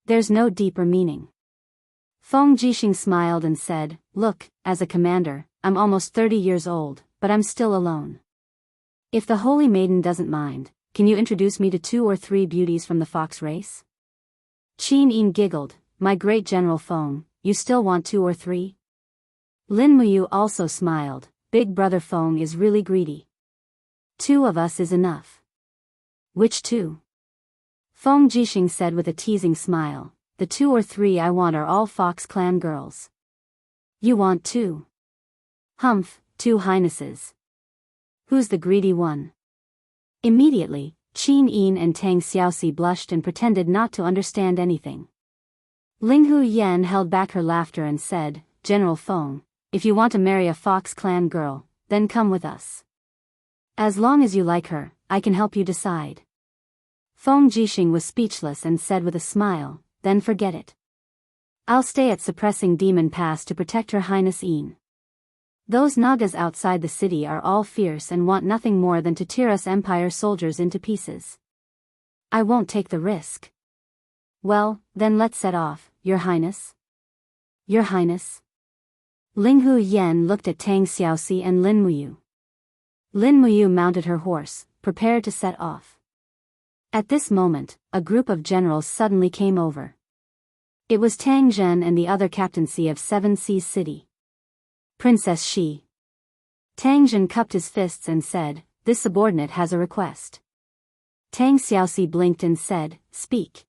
There's no deeper meaning. Feng Jixing smiled and said, Look, as a commander, I'm almost 30 years old, but I'm still alone. If the Holy Maiden doesn't mind, can you introduce me to 2 or 3 beauties from the fox race? Qin Yin giggled, My great General Feng, you still want 2 or 3? Lin Muyu also smiled, Big Brother Feng is really greedy. 2 of us is enough. Which 2? Feng Jixing said with a teasing smile, the 2 or 3 I want are all Fox clan girls. You want 2? Humph, 2 highnesses. Who's the greedy one? Immediately, Qin Yin and Tang Xiaoxi blushed and pretended not to understand anything. Linghu Yan held back her laughter and said, General Feng, if you want to marry a Fox clan girl, then come with us. As long as you like her, I can help you decide. Feng Jixing was speechless and said with a smile, then forget it. I'll stay at Suppressing Demon Pass to protect Her Highness Yin. Those Nagas outside the city are all fierce and want nothing more than to tear us Empire soldiers into pieces. I won't take the risk. Well, then let's set off, Your Highness. Your Highness. Linghu Yan looked at Tang Xiaoxi and Lin Muyu. Lin Muyu mounted her horse, prepared to set off. At this moment, a group of generals suddenly came over. It was Tang Zhen and the other captaincy of Seven Seas City. Princess Shi. Tang Zhen cupped his fists and said, this subordinate has a request. Tang Xiaoxi blinked and said, speak.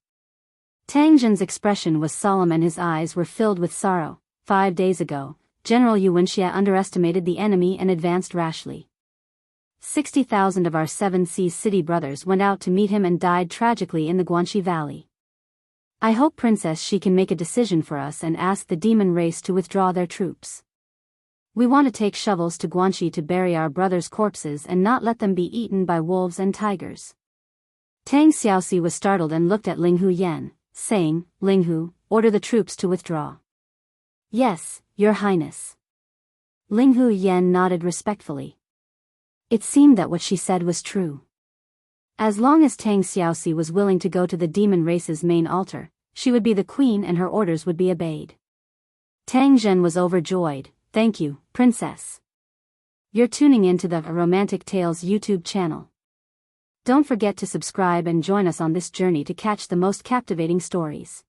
Tang Zhen's expression was solemn and his eyes were filled with sorrow. 5 days ago, General Yuanxia underestimated the enemy and advanced rashly. 60,000 of our Seven Seas City brothers went out to meet him and died tragically in the Guanxi Valley. I hope Princess Shi can make a decision for us and ask the demon race to withdraw their troops. We want to take shovels to Guanxi to bury our brothers' corpses and not let them be eaten by wolves and tigers. Tang Xiaoxi was startled and looked at Linghu Yan, saying, Linghu, order the troops to withdraw. Yes, Your Highness. Linghu Yan nodded respectfully. It seemed that what she said was true. As long as Tang Xiaoxi was willing to go to the demon race's main altar, she would be the queen and her orders would be obeyed. Tang Zhen was overjoyed. Thank you, Princess. You're tuning into the Romantic Tales YouTube channel. Don't forget to subscribe and join us on this journey to catch the most captivating stories.